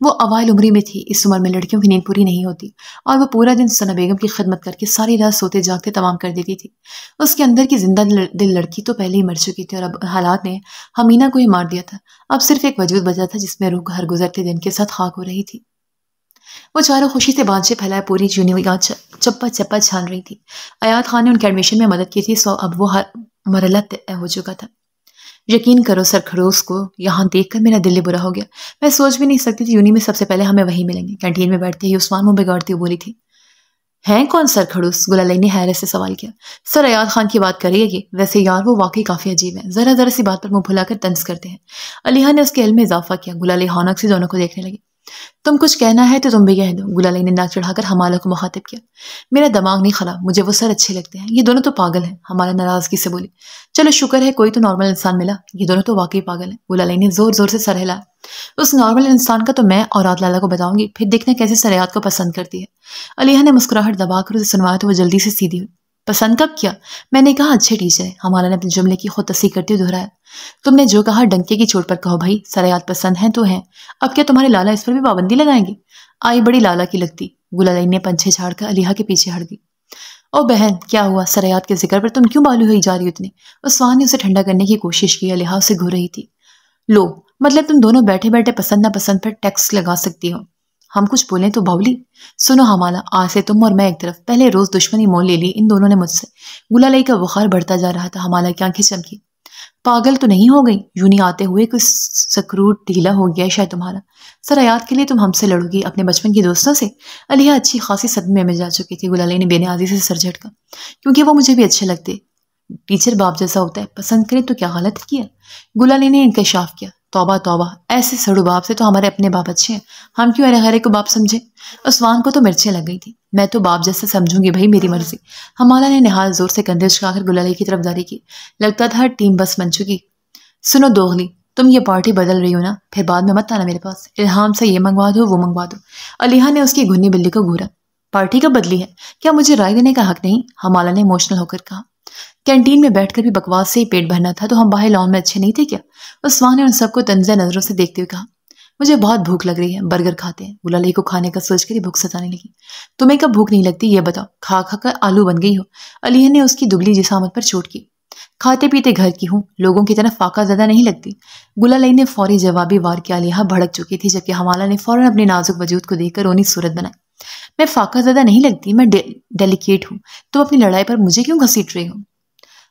وہ اوائل عمری میں تھی، اس عمر میں لڑکیوں کی نیند پوری نہیں ہوتی اور وہ پورا دن ثنا بیگم کی خدمت کر کے ساری رات سوتے جاگتے تمام کر دیتی تھی۔ اس کے اندر کی زندہ دل لڑکی تو پہلے ہی مر چکی تھی اور اب حالات نے حمینہ کو ہی مار دیا تھا۔ اب صرف ایک وجود بچا تھا جس میں روح ہر گزرتے دن کے ساتھ خاک ہو رہی تھی۔ وہ چاروں خوشی سے بانچے پھیلائے پوری یونیورسٹی چپا چپا چھان رہی تھی۔ ایاد خان نے ان کے ایڈمیشن میں مدد کی تھی، سو اب وہ ہر مرحلہ طے ہو چکا تھا۔ یقین کرو سرخروش کو یہاں دیکھ کر میرا دل برا ہو گیا۔ میں سوچ بھی نہیں سکتی تھی یونی میں سب سے پہلے ہمیں وہی ملیں گے۔ کینٹین میں بیٹھتے ہی عثمان منہ بگاڑتی ہوئی بولی تھی۔ ہیں کون سرخروش؟ گلالئی نے حیرت سے سوال کیا۔ سر ایاد خان کی بات کریے گی؟ ویسے یار وہ واقعی کافی عجیب ہے، ذرا سی بات پر منہ پھلا کر طنز کرتے ہیں۔ علیحہ نے اس کے علم میں اضافہ کیا۔ گلالئی ہونک سے دونوں کو دیکھنے لگی۔ تم کچھ کہنا ہے تو تم بھی کہہ دو، گلالئی نے ناک چڑھا کر حمالہ کو مخاطب کیا۔ میرا دماغ نہیں خراب، مجھے وہ سر اچھے لگتے ہیں، یہ دونوں تو پاگل ہیں، حمالہ ناراضگی سے بولی۔ چلو شکر ہے کوئی تو نارمل انسان ملا، یہ دونوں تو واقعی پاگل ہیں، گلالئی نے زور زور سے سر ہلایا۔ اس نارمل انسان کا تو میں اور رات لالا کو بتاؤں گی، پھر دیکھنا کیسے سریات کو پسند کرتی ہے۔ علیحہ نے مسکراہٹ دبا کر اسے سنوایا تو وہ جلدی سے سیدھی ہوئی۔ پسند کب کیا؟ میں نے کہا اچھے ٹیچر ہے، حمالہ نے اپنے جملے کی خود تصحیح کرتے ہوئے دہرایا۔ تم نے جو کہا ڈنکے کی چوٹ پر کہو بھائی، سریات پسند ہیں تو ہیں، اب کیا تمہارے لالا اس پر بھی پابندی لگائیں گے؟ آئی بڑی لالا کی لگتی، گلالئی نے پنچھے جھاڑ کر علیحہ کے پیچھے ہٹ گئی۔ او بہن کیا ہوا، سریات کے ذکر پر تم کیوں بالو ہوئی جا رہی ہو اتنی؟ عثمان نے اسے ٹھنڈا کرنے کی کوشش کی، علیحہ اسے گھور رہی تھی۔ لو مطلب تم دونوں بیٹھے بیٹھے پسند ناپسند پر ٹیکس لگا سکتی ہو، ہم کچھ بولیں تو باولی؟ سنو حمالہ، آج سے تم اور میں ایک طرف، پہلے روز دشمنی مول لے لی ان دونوں نے مجھ سے۔ گلالئی کا بخار بڑھتا جا رہا تھا، حمالہ کی آنکھیں چمکی۔ پاگل تو نہیں ہو گئی؟ یوں نہیں آتے ہوئے کوئی سکروٹ ڈھیلا ہو گیا شاید تمہارا؟ سریات کے لیے تم ہم سے لڑو گی اپنے بچپن کی دوستوں سے؟ علیحہ اچھی خاصی صدمے میں جا چکی تھی، گلالئی نے بے نیازی سے سر جھٹکا۔ کیونکہ وہ مجھے بھی اچھے لگتے، ٹیچر باپ جیسا ہوتا ہے، پسند کرے تو کیا غلط کیا؟ گلالئی نے انکشاف کیا۔ توبہ توبہ، ایسے سڑو باپ سے تو ہمارے اپنے باپ اچھے ہیں، ہم کیوں ارے غیرے کو باپ سمجھے؟ عثمان کو تو مرچیں لگ گئی تھی، میں تو باپ جیسا سمجھوں گی بھائی، میری مرضی۔ حمالہ نے نہایت زور سے کندھے اچکا کر گلالئی کی طرف داری کی، لگتا تھا ٹیم بس بن چکی۔ سنو دوغلی، تم یہ پارٹی بدل رہی ہو نا، پھر بعد میں مت آنا میرے پاس، الہام سے یہ منگوا دو وہ منگوا دو۔ علیحہ نے اس کی گھنی بلی کو گھورا۔ پارٹی کب بدلی ہے؟ کیا مجھے رائے دینے کا حق نہیں؟ حمالہ نے ایموشنل ہو کر کہا۔ کینٹین میں بیٹھ کر بھی بکواس سے ہی پیٹ بھرنا تھا تو ہم باہر لان میں اچھے نہیں تھے کیا؟ عثمان نے ان سب کو طنزیہ نظروں سے دیکھتے ہوئے کہا۔ مجھے بہت بھوک لگ رہی ہے، برگر کھاتے ہیں۔ گلالئی کو کھانے کا سوچ کر ہی بھوک ستانے لگی۔ تمہیں کب بھوک نہیں لگتی یہ بتاؤ، کھا کھا کر آلو بن گئی ہو؟ علیحہ نے اس کی دبلی جسامت پر چوٹ کی۔ کھاتے پیتے گھر کی ہوں، لوگوں کی طرف فاقہ زدہ نہیں لگتی۔ گلالئی نے فوری جوابی وار کیا، علیحہ بھڑک چکی تھی، جبکہ حمالہ نے فوراً اپنے نازک وجود کو دیکھ کر رونی صورت بنائی۔ میں فاقہ زدہ نہیں لگتی، میں ڈیلیکیٹ ہوں، تم اپنی لڑائی پر مجھے کیوں گھسیٹ رہی ہو؟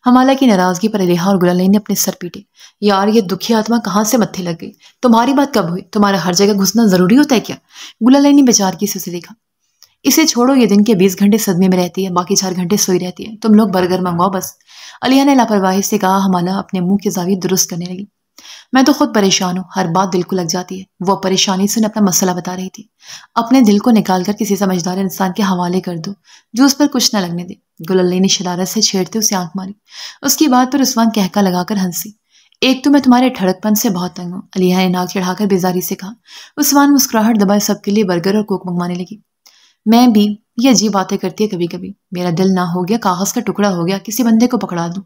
حمالہ کی ناراضگی پر علیحہ اور گلالئی نے اپنے سر پیٹے۔ یار یہ دکھی آتما کہاں سے متھے لگ گئی؟ تمہاری بات کب ہوئی؟ تمہارا ہر جگہ گھسنا ضروری ہوتا ہے کیا؟ گلالئی نے بیچارگی سے اسے دیکھا۔ اسے چھوڑو، یہ دن کے 20 گھنٹے صدمے میں رہتی ہے، باقی 4 گھنٹے سوئی رہتی ہے، تم لوگ برگر منگواؤ بس۔ علیحہ نے لاپرواہی سے کہا۔ حمالہ اپنے منہ کے زاویے درست کرنے لگی۔ میں تو خود پریشان ہوں، ہر بات دل کو لگ جاتی ہے۔ وہ پریشانی سے اپنا مسئلہ بتا رہی تھی۔ اپنے دل کو نکال کر کسی سمجھدار انسان کے حوالے کر دو جو اس پر کچھ نہ لگنے دے۔ گلالئی نے شرارت سے چھیڑتے اسے آنکھ ماری۔ اس کی بات پر عثمان کہکا لگا کر ہنسی۔ ایک تو میں تمہارے ٹھڑک پن سے بہت تنگ ہوں، علیحہ نے ناک چڑھا کر بیزاری سے کہا۔ عثمان مسکراہٹ دبائے سب کے لیے برگر اور کوک منگوانے لگی۔ میں بھی، یہ عجیب باتیں کرتی ہے کبھی کبھی، میرا دل نہ ہو گیا کاغذ کا ٹکڑا ہو گیا، کسی بندے کو پکڑا دوں۔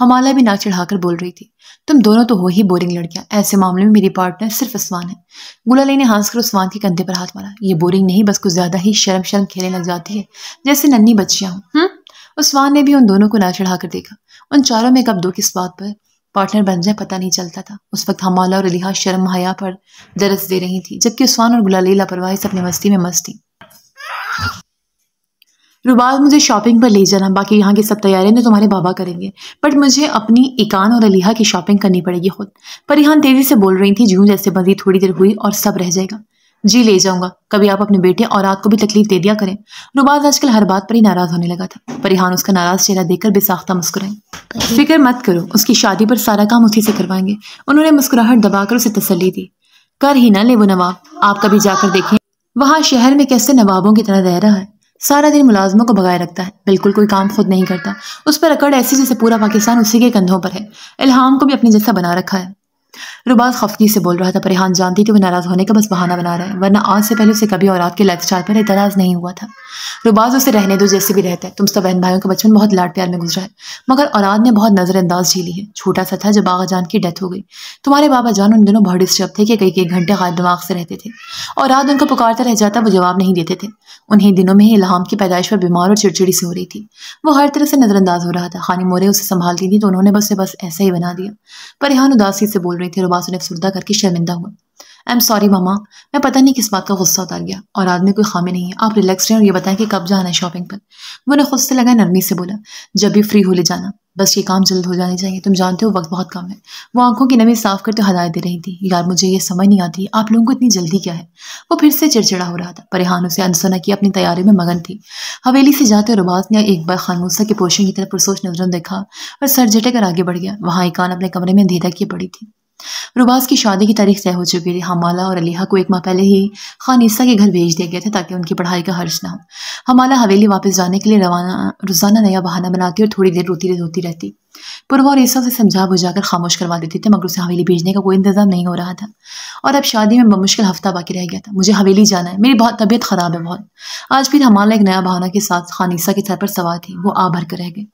حمالہ بھی ناک چڑھا کر بول رہی تھی۔ تم دونوں تو ہو ہی بورنگ لڑکیاں، ایسے معاملے میں میری پارٹنر صرف عثمان ہے۔ گلالئی نے ہنس کر عثمان کے کندھے پر ہاتھ مارا۔ یہ بورنگ نہیں، بس کچھ زیادہ ہی شرم کھیلنے لگ جاتی ہے، جیسے ننھی بچیاں ہوں۔ عثمان نے بھی ان دونوں کو ناک چڑھا کر دیکھا۔ ان چاروں میں کب دو کس بات پر پارٹنر بن جائے پتہ نہیں چلتا تھا۔ اس وقت حمالہ اور علیحہ شرم حیا پر درس دے رہی تھی، جبکہ عثمان اور گلالئی لاپرواہی سے اپنی مستی میں مست تھی۔ روباز مجھے شاپنگ پر لے جانا، باقی یہاں کی سب تیاریاں تو تمہارے بابا کریں گے، بٹ مجھے اپنی ایکان اور علیحہ کی شاپنگ کرنی پڑے گی خود۔ پریحان تیزی سے بول رہی تھی، جوں جیسے مزید تھوڑی دیر ہوئی اور سب رہ جائے گا۔ جی لے جاؤں گا، کبھی آپ اپنے بیٹے اور رات کو بھی تکلیف دے دیا کریں۔ روباز آج کل ہر بات پر ہی ناراض ہونے لگا تھا۔ پریحان اس کا ناراض چہرہ دیکھ کر بے ساختہ مسکرائی۔ فکر مت کرو، اس کی شادی پر سارا کام اسی سے کروائیں گے۔ انہوں نے مسکراہٹ دبا کر اسے تسلی دی۔ کر ہی نہ لے وہ نواب، آپ کبھی جا کر دیکھیں وہاں شہر میں کیسے نوابوں کی طرح رہ رہا ہے، سارا دن ملازموں کو بگائے رکھتا ہے، بالکل کوئی کام خود نہیں کرتا، اس پر اکڑ ایسی جیسے پورا پاکستان اسی کے کندھوں پر ہے۔ الہام کو بھی اپنے جیسا بنا رکھا ہے۔ روباز خفگی سے بول رہا تھا۔ پریحان جانتی تھی وہ ناراض ہونے کا بس بہانہ بنا رہا ہے، ورنہ آج سے پہلے اسے کبھی اورات کے لائف سٹائل پر اعتراض نہیں ہوا تھا۔ روباز اسے رہنے دو جیسے بھی رہتا ہے، تم سب بہن بھائیوں کا بچپن بہت لاڈ پیار میں گزرا ہے، مگر اوراد نے بہت نظر انداز جھیلی ہے۔ چھوٹا سا تھا جب آغا جان کی ڈیتھ ہو گئی۔ تمہارے بابا جان ان دنوں بہت ڈسٹرب تھے کہ کئی گھنٹے غائب دماغ سے رہتے تھے۔ اوراد ان کو پکارتا رہ جاتا، وہ جواب نہیں دیتے تھے۔ انہیں دنوں میں ہی الہام کی پیدائش پر بیمار اور چڑچڑی سی ہو رہی تھی، وہ ہر طرح سے نظر انداز ہو رہا تھا۔ خانی مورے اسے سنبھالتی تھی تو انہوں نے بس ایسا ہی بنا دیا۔ پریحان اداسی سے بول رہی تھی۔ روباز انہیں افسردہ کر کے شرمندہ ہوا۔ آئی ایم سوری ماما، میں پتہ نہیں کس بات کا غصہ اتار گیا، اور آدمی کوئی خامی نہیں ہے، آپ ریلیکس رہیں اور یہ بتائیں کہ کب جانا ہے شاپنگ پر۔ وہ نے خود سے لگا نرمی سے بولا، جب بھی فری ہو لے جانا، بس یہ کام جلد ہو جانے چاہیے، تم جانتے ہو وقت بہت کم ہے۔ وہ آنکھوں کی نمی صاف کرتے ہدایت دے رہی تھی۔ یار مجھے یہ سمجھ نہیں آتی آپ لوگوں کو اتنی جلدی کیا ہے؟ وہ پھر سے چڑچڑا ہو رہا تھا۔ پریحان اسے انسنا کی اپنی تیاری میں مگن تھی۔ حویلی سے جاتے روباز نے ایک بار خانموسا کے پوشن کی طرف پرسوچ نظروں دیکھا اور سر جھٹک کر آگے بڑھ گیا۔ وہاں ایکان اپنے کمرے میں اندھیرا کیے پڑی تھی۔ رباز کی شادی کی تاریخ طے ہو چکی تھی۔ حمالہ اور علیحہ کو 1 ماہ پہلے ہی خانیسہ کے گھر بھیج دیا گیا تھا تاکہ ان کی پڑھائی کا حرج نہ ہو۔ حمالہ حویلی واپس جانے کے لیے روزانہ نیا بہانہ بناتی اور تھوڑی دیر روتی رہتی۔ پروا اور عیسیٰ سے سمجھا بجھا کر خاموش کروا دیتے تھے، مگر اسے حویلی بھیجنے کا کوئی انتظام نہیں ہو رہا تھا، اور اب شادی میں بمشکل ہفتہ باقی رہ گیا تھا۔ مجھے حویلی جانا ہے، میری بہت طبیعت خراب ہے بہت۔ آج پھر حمالہ ایک نیا بہانہ کے ساتھ خانیسہ کے سر پر سوار تھی۔ وہ آ بھر کر رہ گئے۔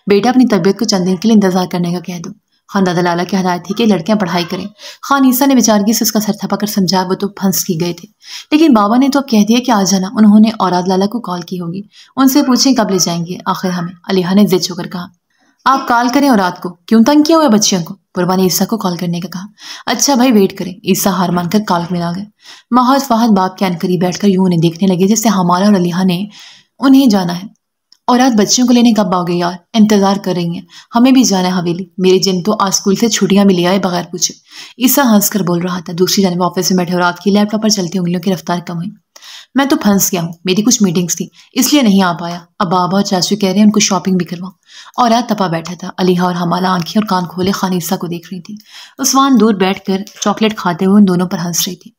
بیٹا، اپنی طبیعت کو چند دن کے لیے انتظار کرنے کا کہہ دو۔ خاندادہ لالا کی ہدایت تھی کہ لڑکیاں پڑھائی کریں۔ خانیسہ نے بیچارگی سے اس کا سر تھپا کر سمجھا، وہ تو پھنس کی گئے تھے، لیکن بابا نے تو اب کہہ دیا کہ آ جانا۔ انہوں نے اوراد لالا کو کال کی ہوگی، ان سے پوچھیں کب لے جائیں گے آخر ہمیں۔ علیحہ نے ضد ہو کر کہا، آپ کال کریں اوراد کو، کیوں تنگ کیا ہوا بچیوں کو؟ پروا نے عیسیٰ کو کال کرنے کا کہا۔ اچھا بھائی ویٹ کریں۔ عیسیٰ ہار مان کر کال ملا گئے۔ محض فہد باپ کے قریب بیٹھ کر یوں انہیں دیکھنے لگے جیسے حمالہ اور علیحہ نے انہیں جانا ہے۔ اوراد بچیوں کو لینے کب آؤ گے یار؟ انتظار کر رہی ہیں، ہمیں بھی جانا ہے حویلی۔ میری جن تو آج اسکول سے چھٹیاں بھی لے آئے بغیر پوچھے۔ عیسیٰ ہنس کر بول رہا تھا۔ دوسری جانب آفس میں بیٹھے اوراد کی لیپ ٹاپ پر چلتی انگلیوں کی رفتار کم ہوئی۔ میں تو پھنس گیا ہوں، میری کچھ میٹنگز تھی اس لیے نہیں آ پایا۔ اب بابا اور چاچو کہہ رہے ہیں ان کو شاپنگ بھی کرواؤ۔ اوراد تپا بیٹھا تھا۔ علیحہ اور حمالہ آنکھیں اور کان کھولے خانیسہ کو دیکھ رہی تھی۔ عثمان دور بیٹھ کر چاکلیٹ کھاتے ہوئے ان دونوں پر ہنس رہی تھی۔